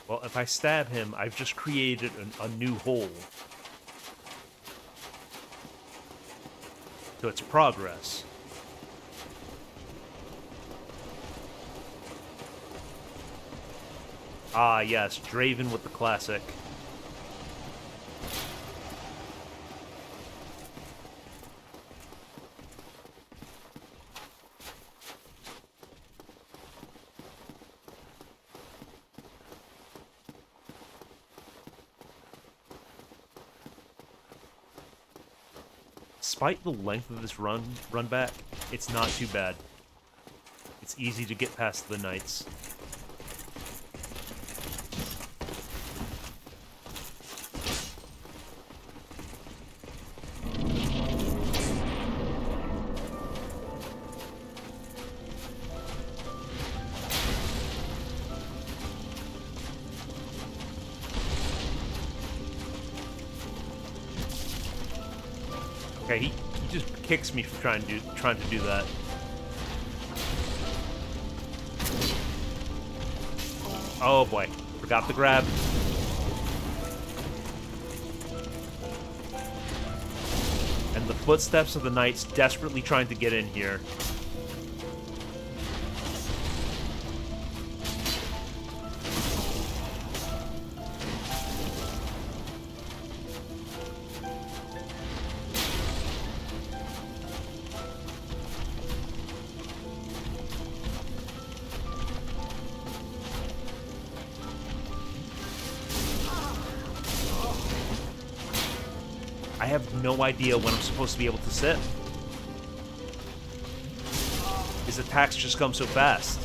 Well, if I stab him, I've just created a new hole. So it's progress. Ah, yes, Draven with the classic. Despite the length of this run back, it's not too bad. It's easy to get past the knights. Okay, he just kicks me for trying to do that. Oh boy, forgot the grab. And the footsteps of the knights desperately trying to get in here. I have no idea when I'm supposed to be able to sip. His attacks just come so fast.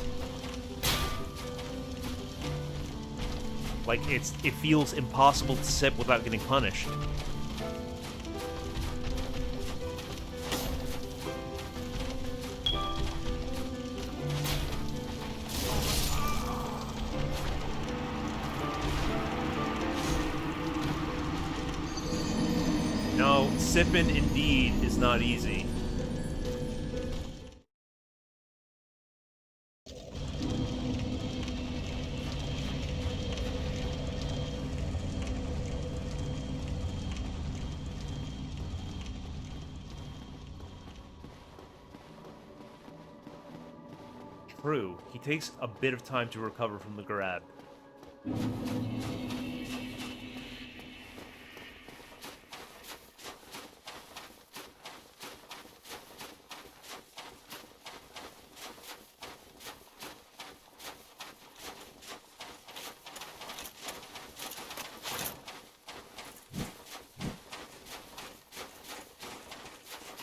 Like, it feels impossible to sip without getting punished. No, sipping indeed is not easy. True, he takes a bit of time to recover from the grab.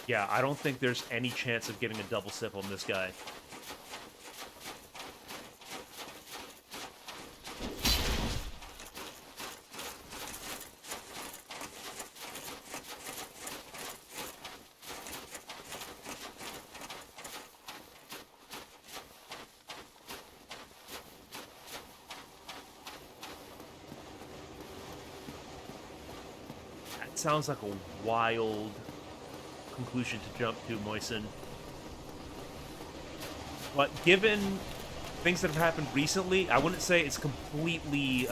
Yeah, I don't think there's any chance of getting a double sip on this guy. That sounds like a wild conclusion to jump to, Moisen. But given things that have happened recently, I wouldn't say it's completely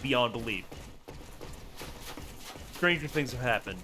beyond belief. Stranger things have happened.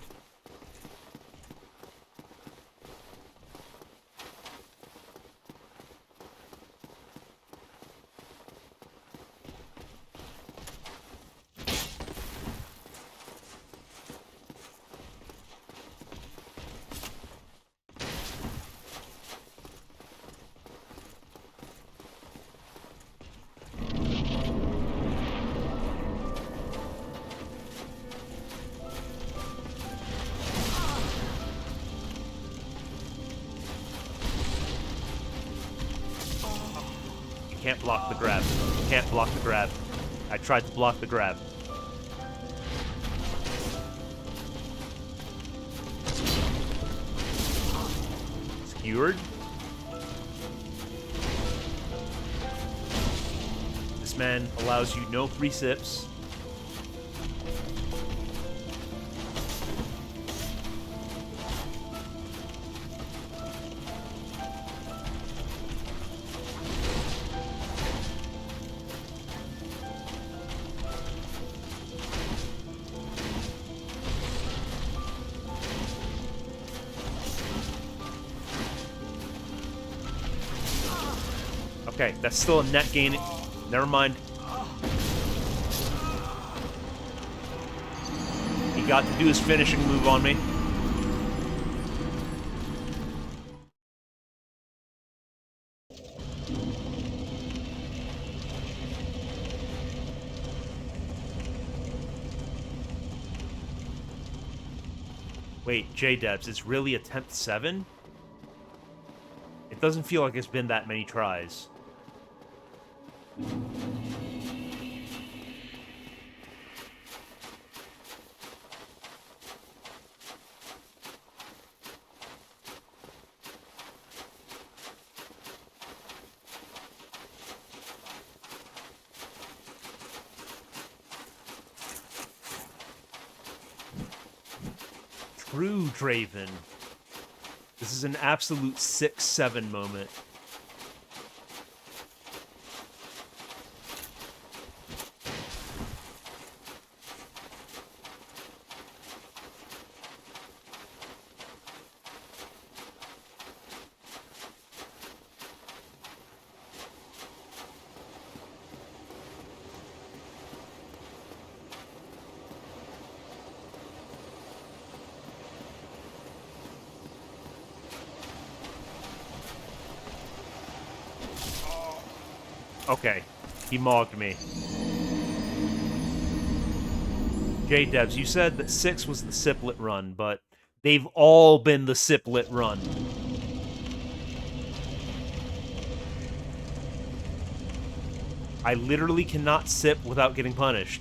Can't block the grab. Can't block the grab. I tried to block the grab. Skewered. This man allows you no free sips. Okay, that's still a net gain. Never mind. He got to do his finishing move on me. Wait, J-Debs, it's really attempt 7? It doesn't feel like it's been that many tries. True, Draven. This is an absolute 6-7 moment. Okay, he mogged me. J-Debs, you said that 6 was the Siplet run, but they've all been the Siplet run. I literally cannot sip without getting punished.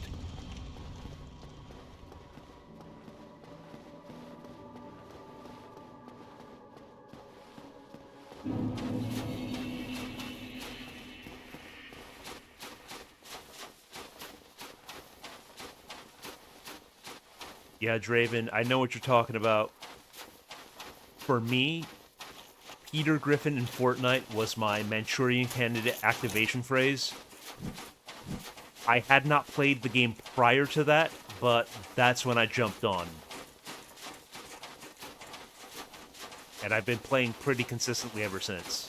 Yeah, Draven, I know what you're talking about. For me, Peter Griffin in Fortnite was my Manchurian Candidate activation phrase. I had not played the game prior to that, but that's when I jumped on. And I've been playing pretty consistently ever since.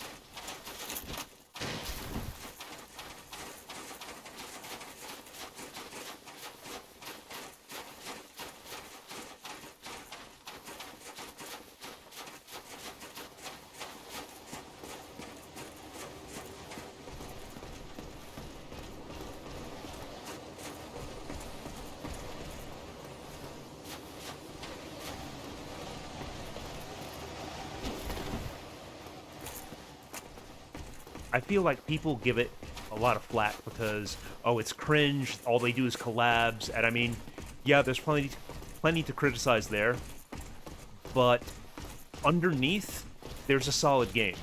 I feel like people give it a lot of flack because, oh, it's cringe, all they do is collabs, and I mean, yeah, there's plenty to criticize there, but underneath, there's a solid game.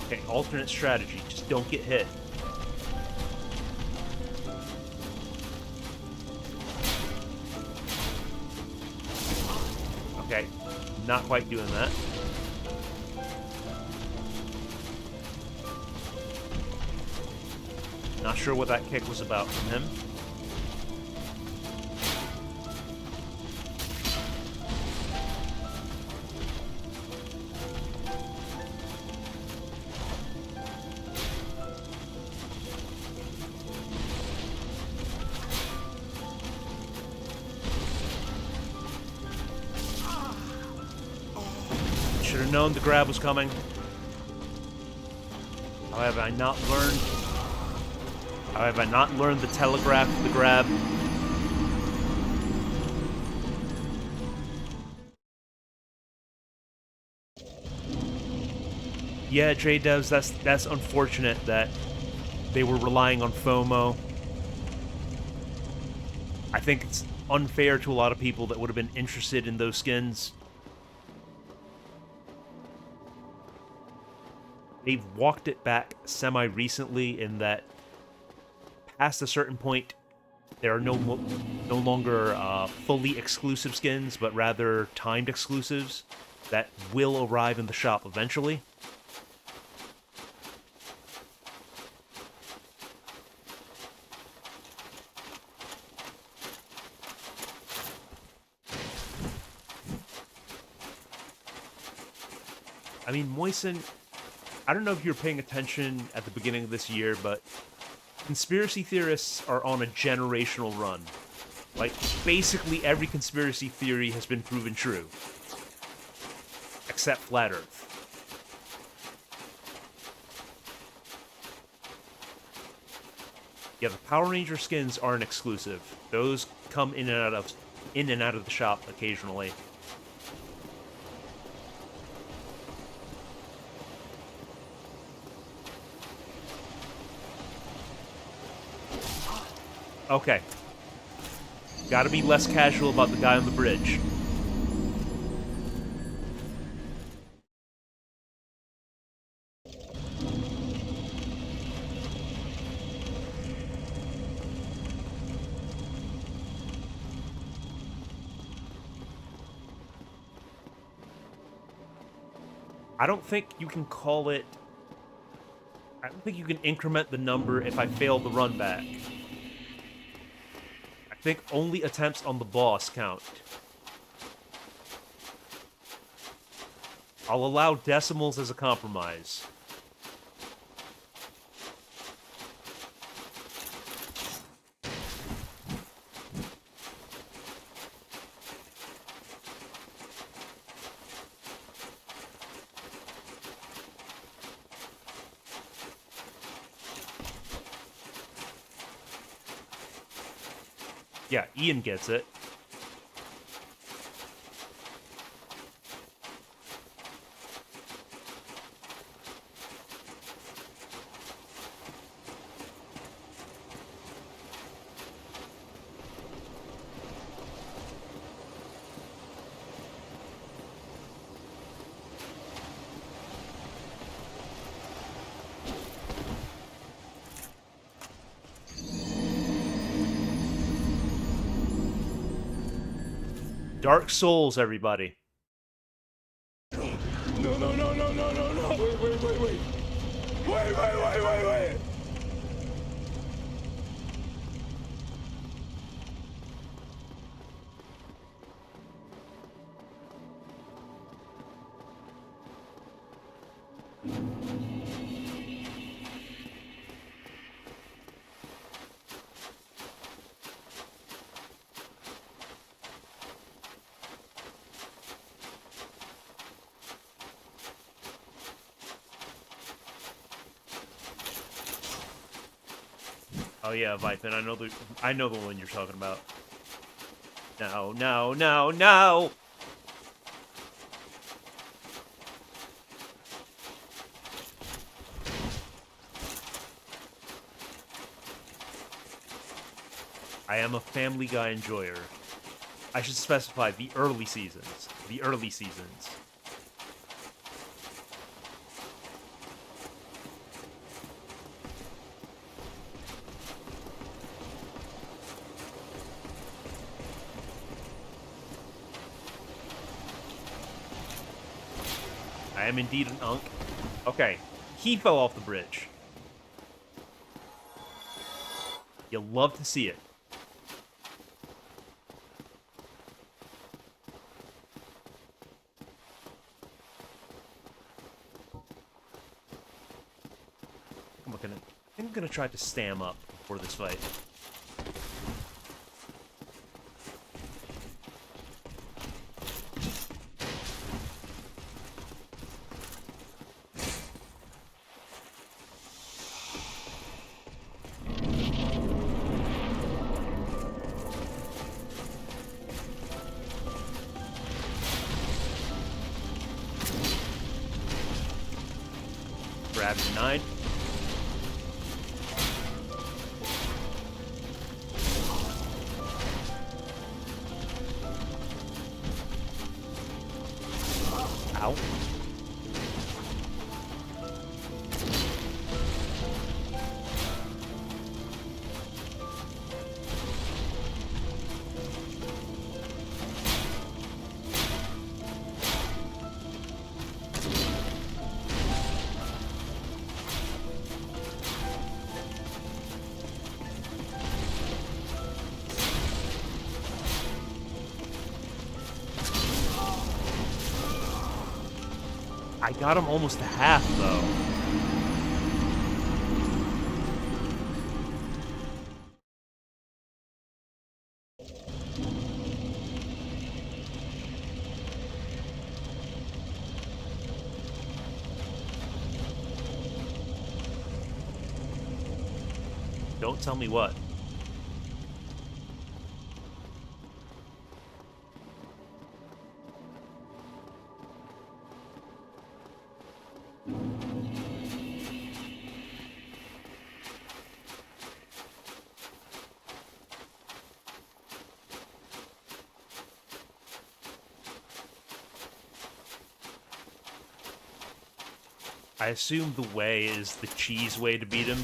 Okay, alternate strategy. Just don't get hit. Okay, not quite doing that. Not sure what that kick was about from him. Should have known the grab was coming. How have I not learned? How have I not learned the telegraph of the grab? Yeah, J-Devs, that's unfortunate that they were relying on FOMO. I think it's unfair to a lot of people that would have been interested in those skins. They've walked it back semi-recently in that past a certain point, there are no longer fully exclusive skins, but rather timed exclusives that will arrive in the shop eventually. I mean, Moisen, I don't know if you were paying attention at the beginning of this year, but conspiracy theorists are on a generational run. Like, basically every conspiracy theory has been proven true. Except Flat Earth. Yeah, the Power Ranger skins aren't exclusive. Those come in and out of the shop occasionally. Okay. Gotta be less casual about the guy on the bridge. I don't think you can call it... I don't think you can increment the number if I fail the run back. I think only attempts on the boss count. I'll allow decimals as a compromise. Yeah, Ian gets it. Dark Souls, everybody. No, no, no, no, no, no, no. Wait. Wait. Oh yeah, Vipin, I know the one you're talking about. No. I am a Family Guy enjoyer. I should specify the early seasons. The early seasons. I am indeed an unk. Okay, he fell off the bridge. You'll love to see it. I'm gonna try to stam up before this fight. Grab denied. Ow. I got him almost to half, though. Don't tell me what. I assume the way is the cheese way to beat him.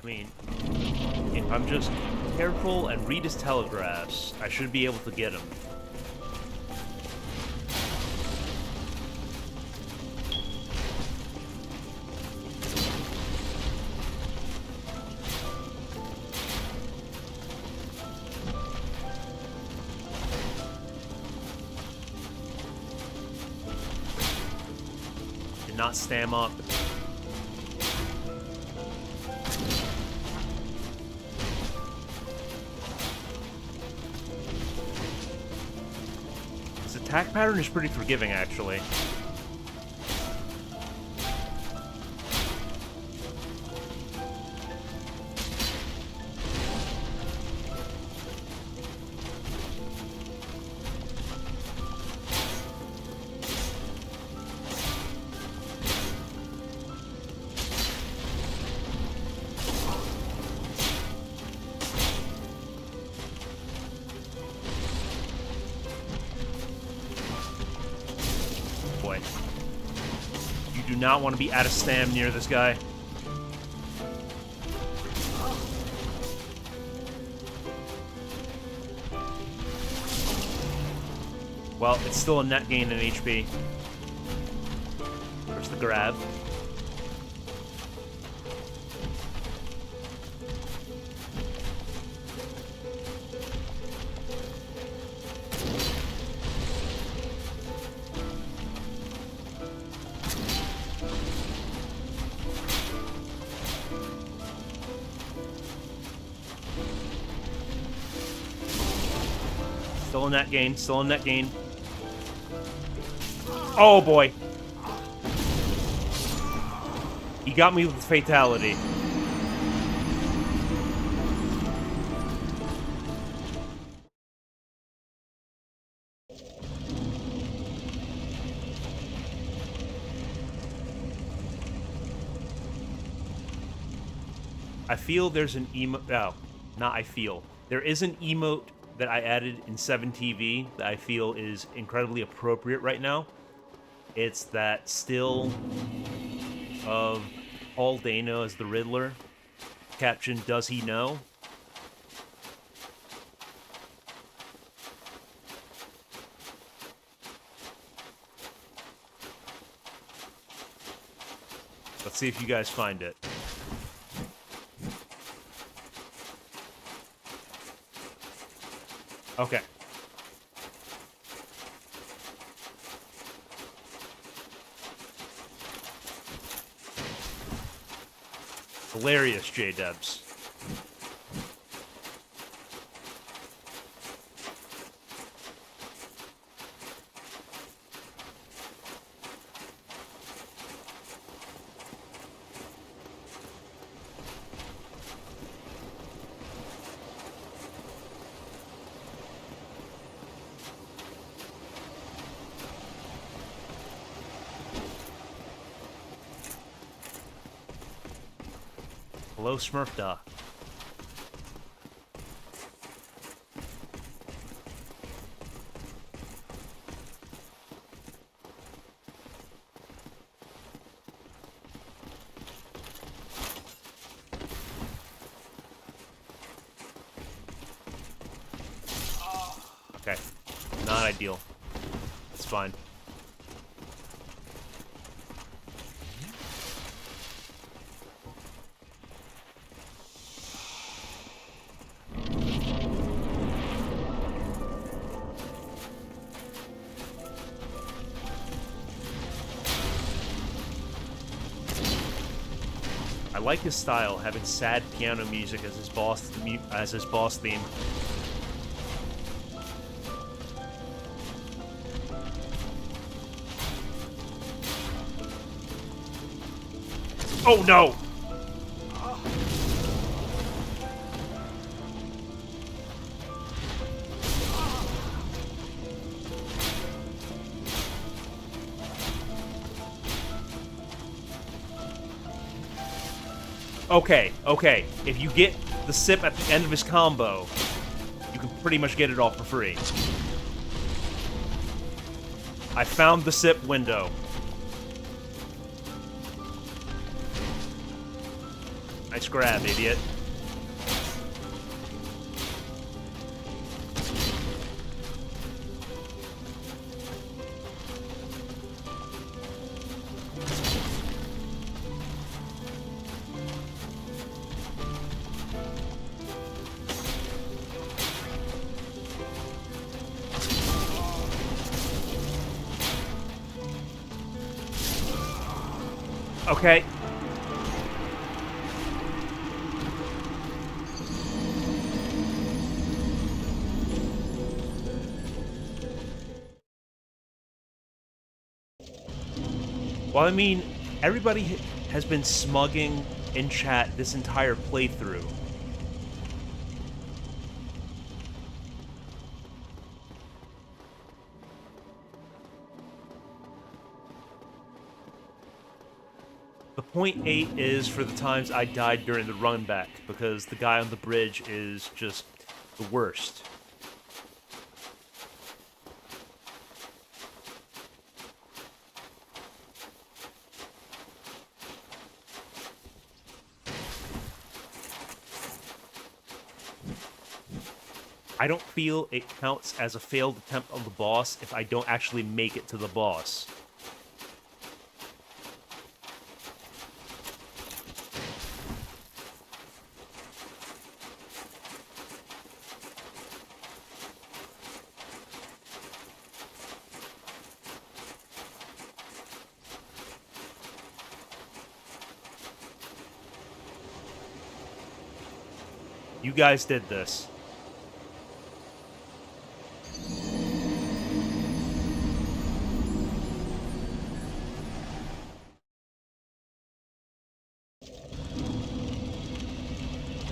I mean, if I'm just careful and read his telegraphs, I should be able to get him. Did not stam up. His attack pattern is pretty forgiving, actually. Boy. You do not want to be out of stam near this guy. Well, it's still a net gain in HP. There's the grab. Still in that gain, still in that gain. Oh boy. He got me with fatality. I feel there's an emote. Oh, not I feel. There is an emote that I added in 7TV that I feel is incredibly appropriate right now. It's that still of Paul Dano as the Riddler. Caption, does he know? Let's see if you guys find it. Okay. Hilarious, J-Dubs. Hello, Smurfda. Okay. Not ideal. It's fine. I like his style, having sad piano music as his boss theme. Oh no! Okay, okay. If you get the sip at the end of his combo, you can pretty much get it all for free. I found the sip window. Nice grab, idiot. Okay. Well, I mean, everybody has been smugging in chat this entire playthrough. The .8 is for the times I died during the run back, because the guy on the bridge is just the worst. I don't feel it counts as a failed attempt on the boss if I don't actually make it to the boss. You guys did this.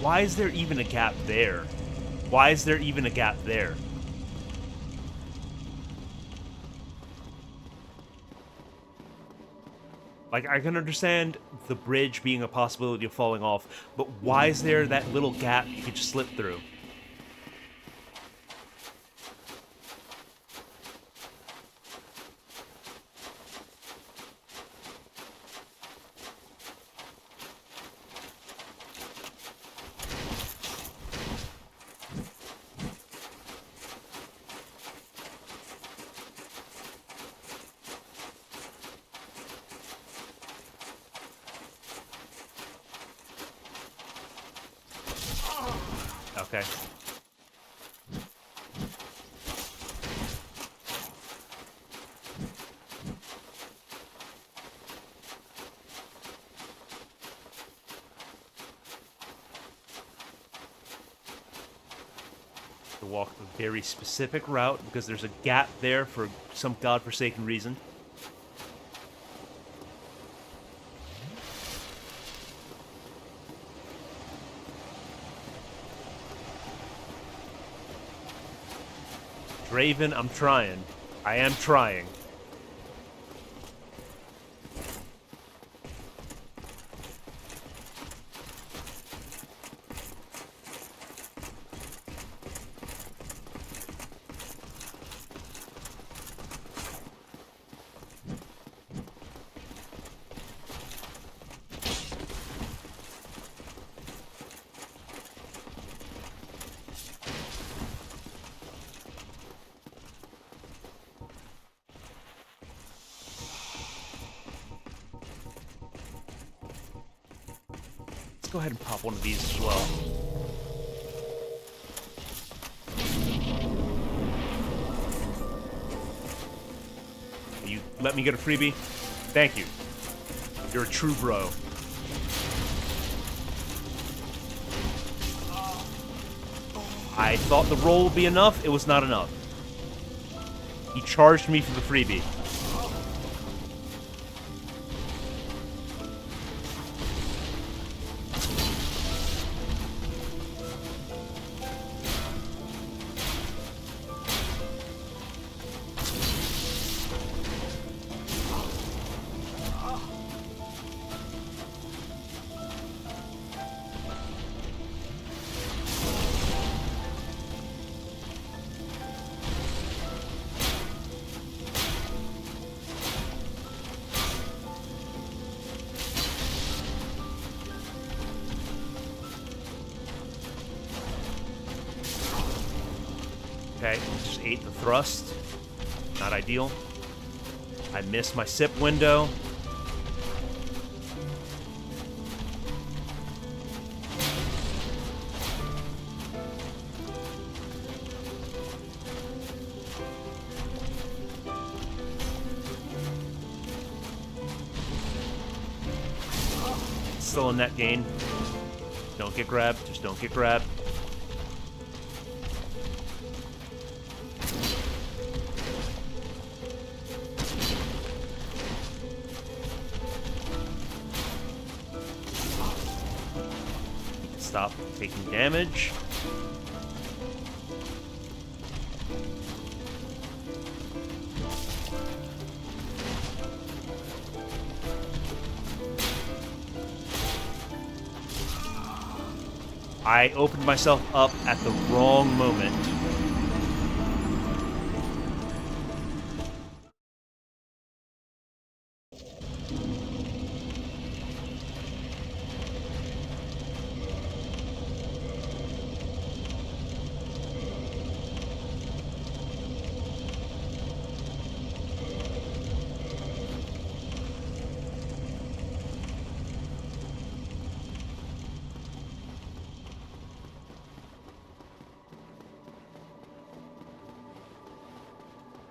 Why is there even a gap there? Why is there even a gap there? Like, I can understand the bridge being a possibility of falling off, but why is there that little gap you could just slip through? Okay. To walk a very specific route because there's a gap there for some godforsaken reason. Draven, I'm trying. I am trying. Let's go ahead and pop one of these as well. You let me get a freebie? Thank you. You're a true bro. I thought the roll would be enough. It was not enough. He charged me for the freebie. Okay, just ate the thrust. Not ideal. I missed my sip window. Still a net gain. Don't get grabbed. Just don't get grabbed. Stop taking damage. I opened myself up at the wrong moment.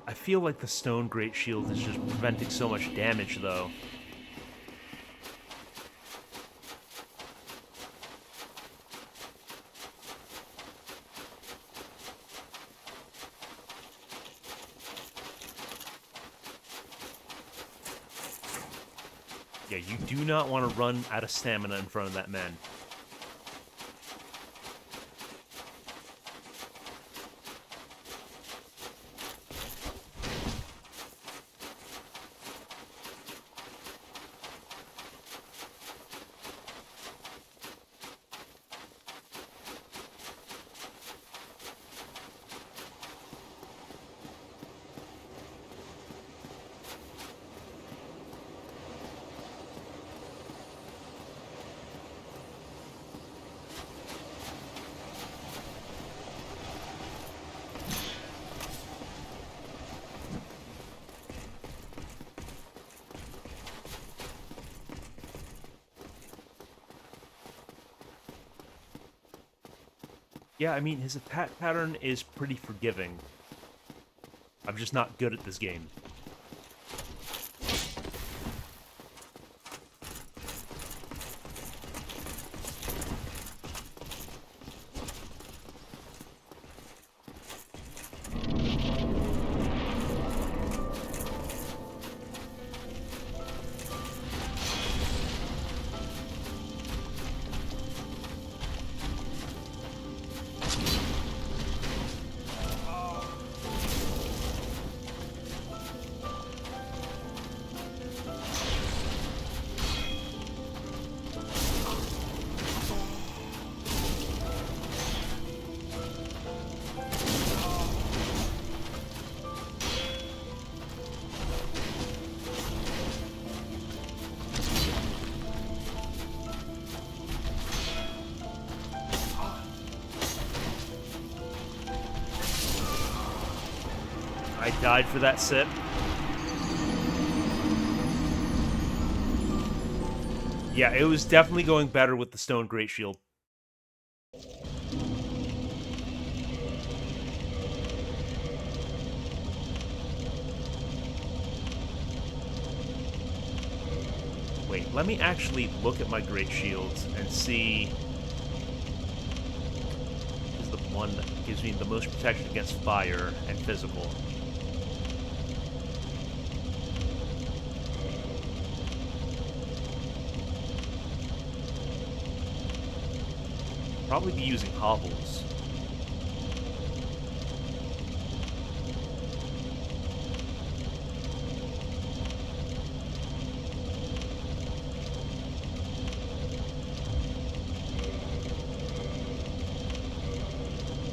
I feel like the stone great shield is just preventing so much damage, though. Yeah, you do not want to run out of stamina in front of that man. Yeah, I mean, his attack pattern is pretty forgiving. I'm just not good at this game. I died for that sip. Yeah, it was definitely going better with the stone great shield. Wait, let me actually look at my great shields and see. This is the one that gives me the most protection against fire and physical. Probably be using hobbles.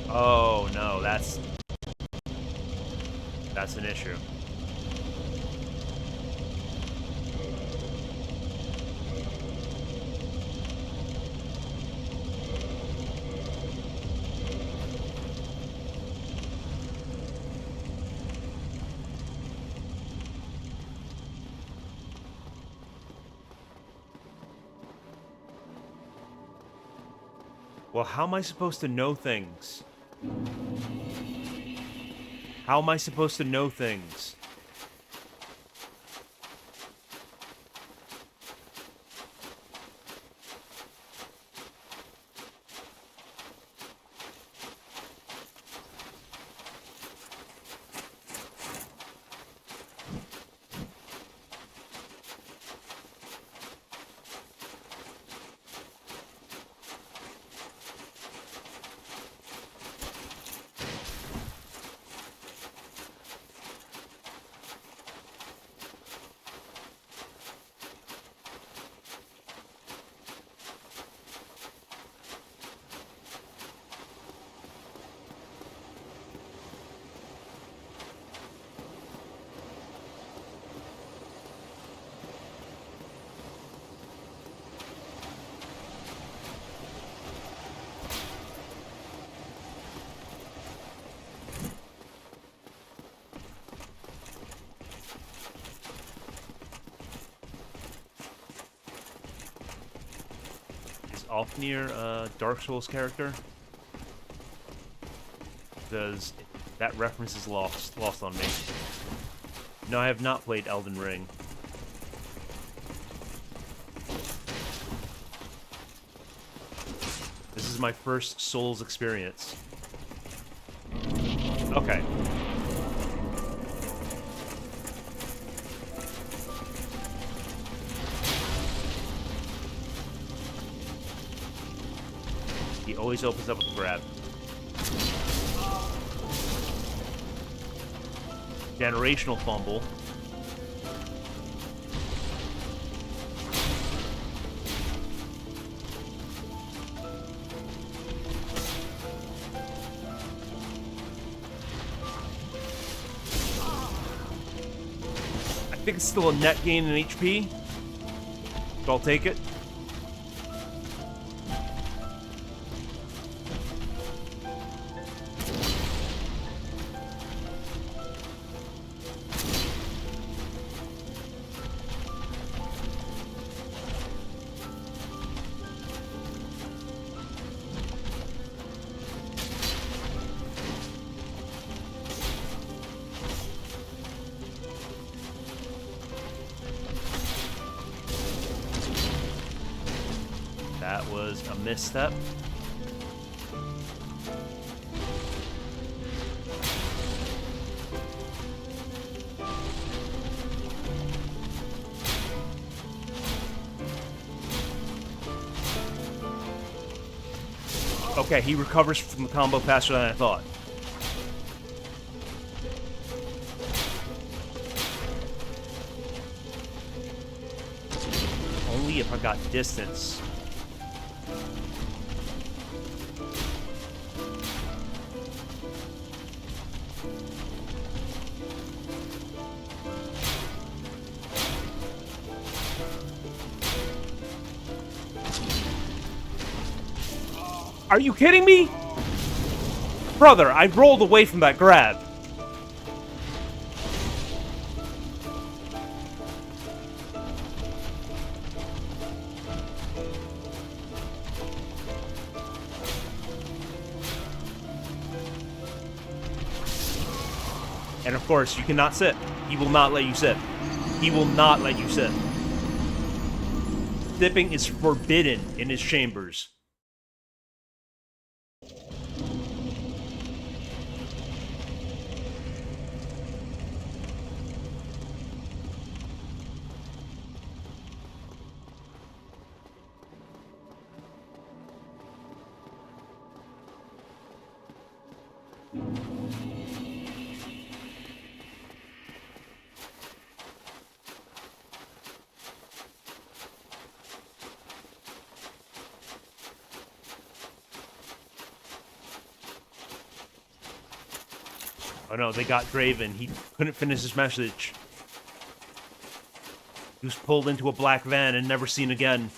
Oh no, that's an issue. Well, how am I supposed to know things? How am I supposed to know things? Alfnir a Dark Souls character? Because that reference is lost on me. No, I have not played Elden Ring. This is my first Souls experience. Okay. He always opens up with a grab. Generational fumble. I think it's still a net gain in HP, so I'll take it. That was a misstep. Okay, he recovers from the combo faster than I thought. Only if I got distance. Are you kidding me? Brother, I rolled away from that grab. And of course, you cannot sit. He will not let you sit. He will not let you sit. Sipping is forbidden in his chambers. Oh no, they got Draven. He couldn't finish his message. He was pulled into a black van and never seen again.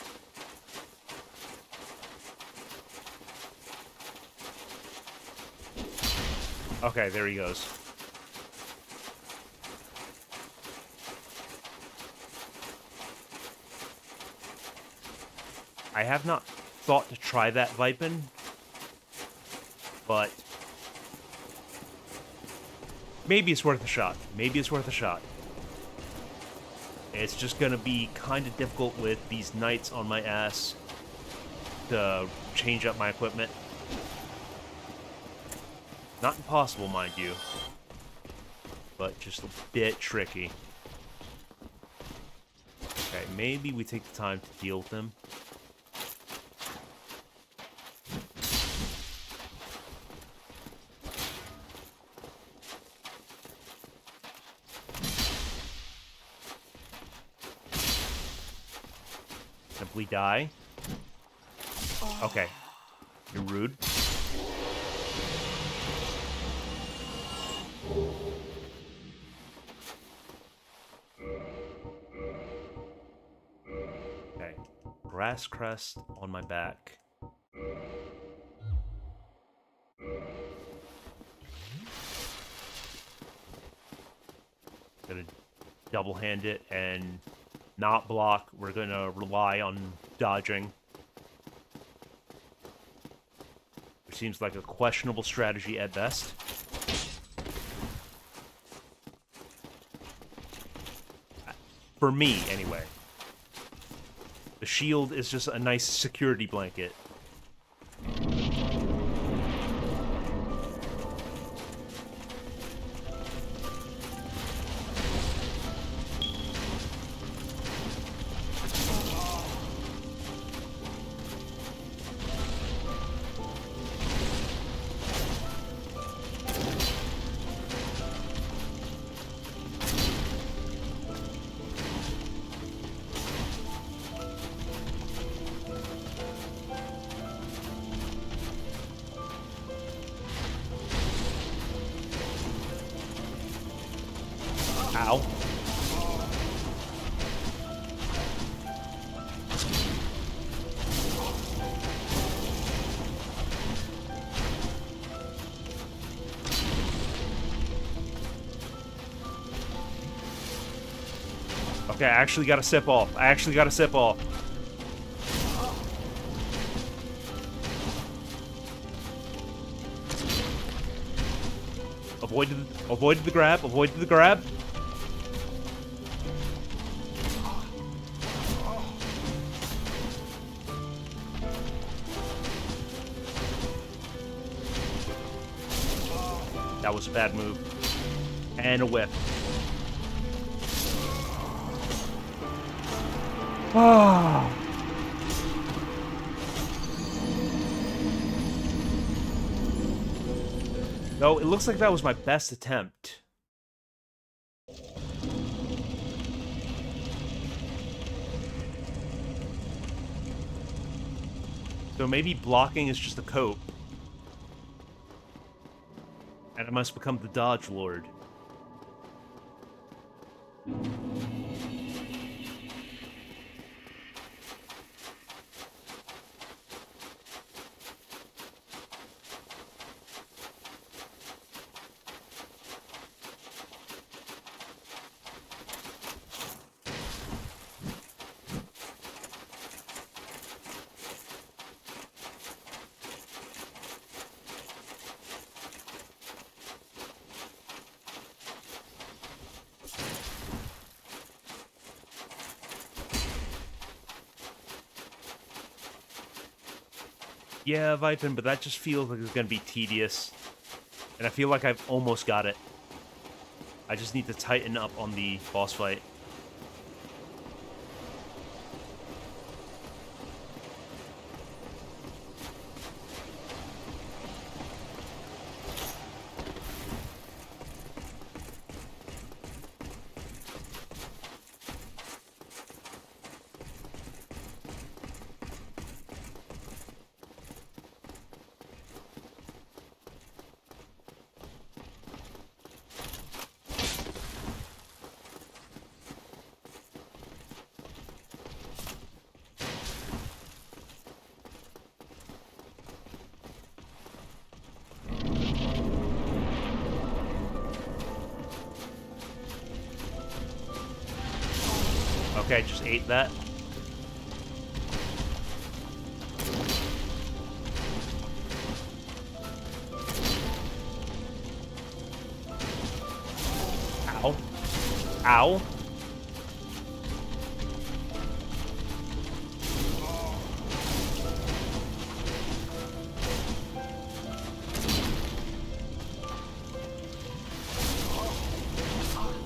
Okay, there he goes. I have not thought to try that Vipin, but maybe it's worth a shot. Maybe it's worth a shot. It's just gonna be kind of difficult with these knights on my ass to change up my equipment. Not impossible, mind you, but just a bit tricky. Okay, maybe we take the time to deal with them. Simply die. Okay. You're rude. Okay. Grass crest on my back. Gonna double hand it and not block. We're gonna rely on dodging. Which seems like a questionable strategy at best. For me, anyway. The shield is just a nice security blanket. Ow. Okay, I actually gotta step off. Avoided the grab. That was a bad move. And a whip. Ah. No, it looks like that was my best attempt. So maybe blocking is just a cope. And I must become the Dodge Lord. Yeah, Vipin, but that just feels like it's gonna be tedious. And I feel like I've almost got it. I just need to tighten up on the boss fight. Okay, just ate that. Ow.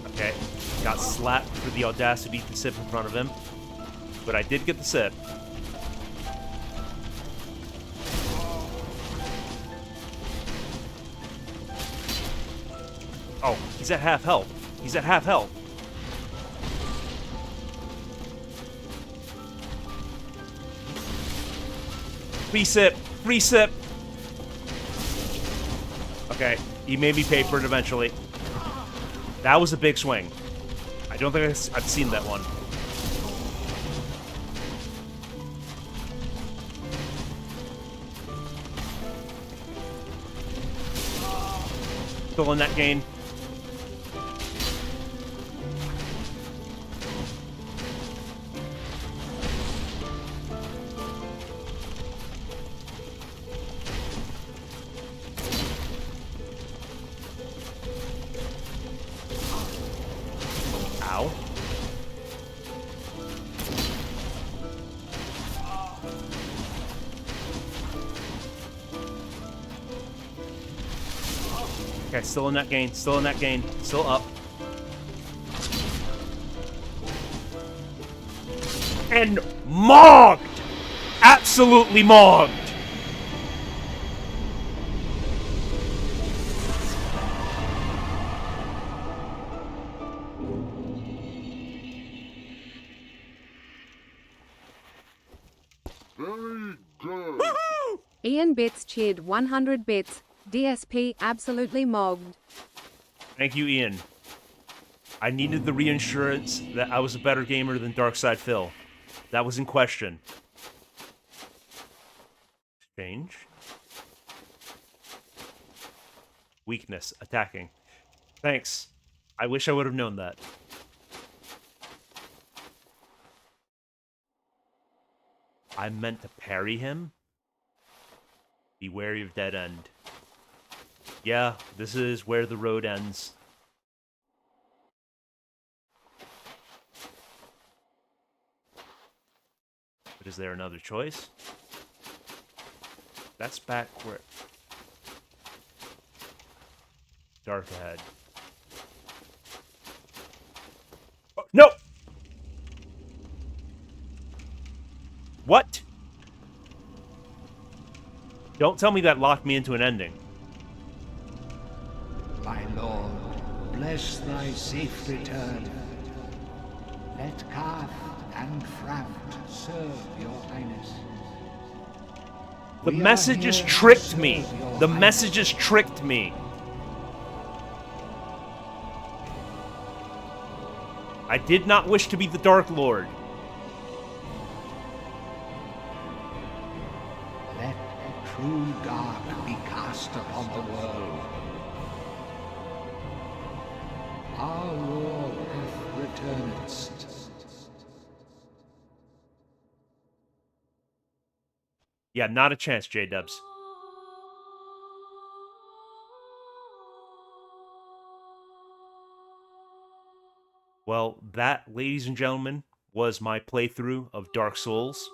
Okay. Got slapped for the audacity to sip in front of him. But I did get the sip. Oh, he's at half health. He's at half health. Free sip. Free sip. Okay, he made me pay for it eventually. That was a big swing. I don't think I've seen that one. Still in that gain. Ow. Okay, still in that gain, still in that gain, still up. And mogged! Absolutely mogged! Very good. Ian Bits cheered 100 bits. DSP absolutely mogged. Thank you, Ian. I needed the reassurance that I was a better gamer than Darkside Phil. That was in question. Exchange. Weakness. Attacking. Thanks. I wish I would have known that. I meant to parry him? Be wary of dead end. Yeah, this is where the road ends. But is there another choice? That's back where... Dark ahead. Oh, no! What? Don't tell me that locked me into an ending. My lord, bless thy safe return. Let Carth and Fraft serve your highness. The We are messages here to tricked me. serve your The highness. messages tricked me. I did not wish to be the Dark Lord. Let true dark be cast upon the world. Our Lord hath returned. Yeah, not a chance, J-Dubs. Well, that, ladies and gentlemen, was my playthrough of Dark Souls.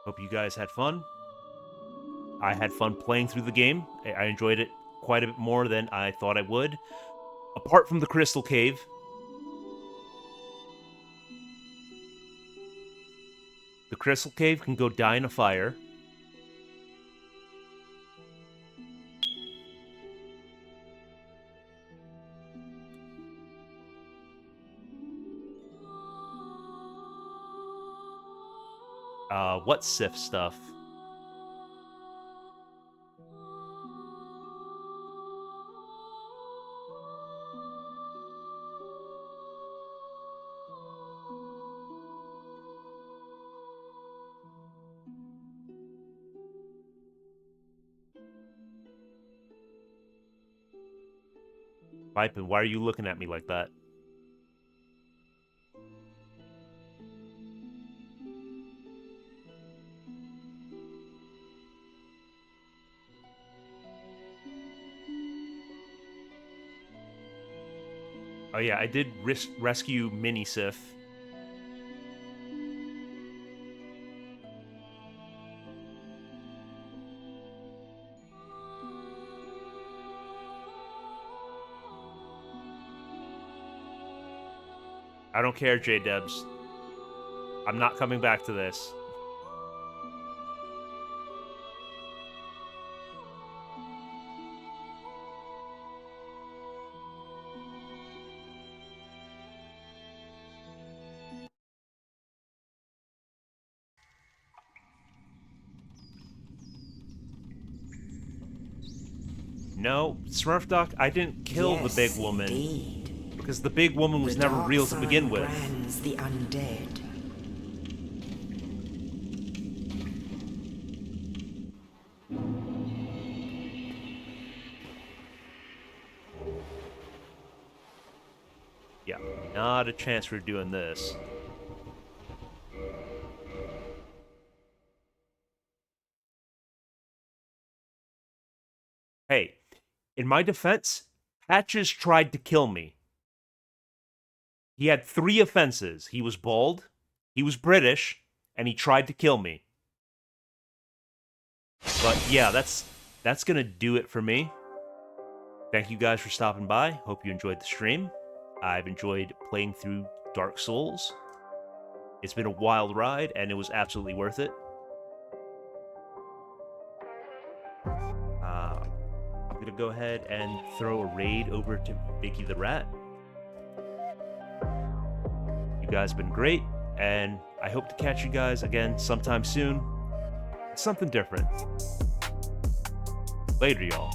Hope you guys had fun. I had fun playing through the game. I enjoyed it quite a bit more than I thought I would. Apart from the Crystal Cave. The Crystal Cave can go die in a fire. What Sif stuff? Pipin, why are you looking at me like that? Oh yeah, I did rescue Mini Sif. I don't care, J-Debs. I'm not coming back to this. No, Smurf Duck, I didn't kill the big woman. Indeed. Because the big woman was never dark real to begin side with. brands the undead. Yeah, not a chance for doing this. Hey, in my defense, Patches tried to kill me. He had 3 offenses. He was bald, he was British, and he tried to kill me. But yeah, that's gonna do it for me. Thank you guys for stopping by. Hope you enjoyed the stream. I've enjoyed playing through Dark Souls. It's been a wild ride, and it was absolutely worth it. I'm gonna go ahead and throw a raid over to Vicky the Rat. You guys have been great, and I hope to catch you guys again sometime soon. Something different. Later, y'all.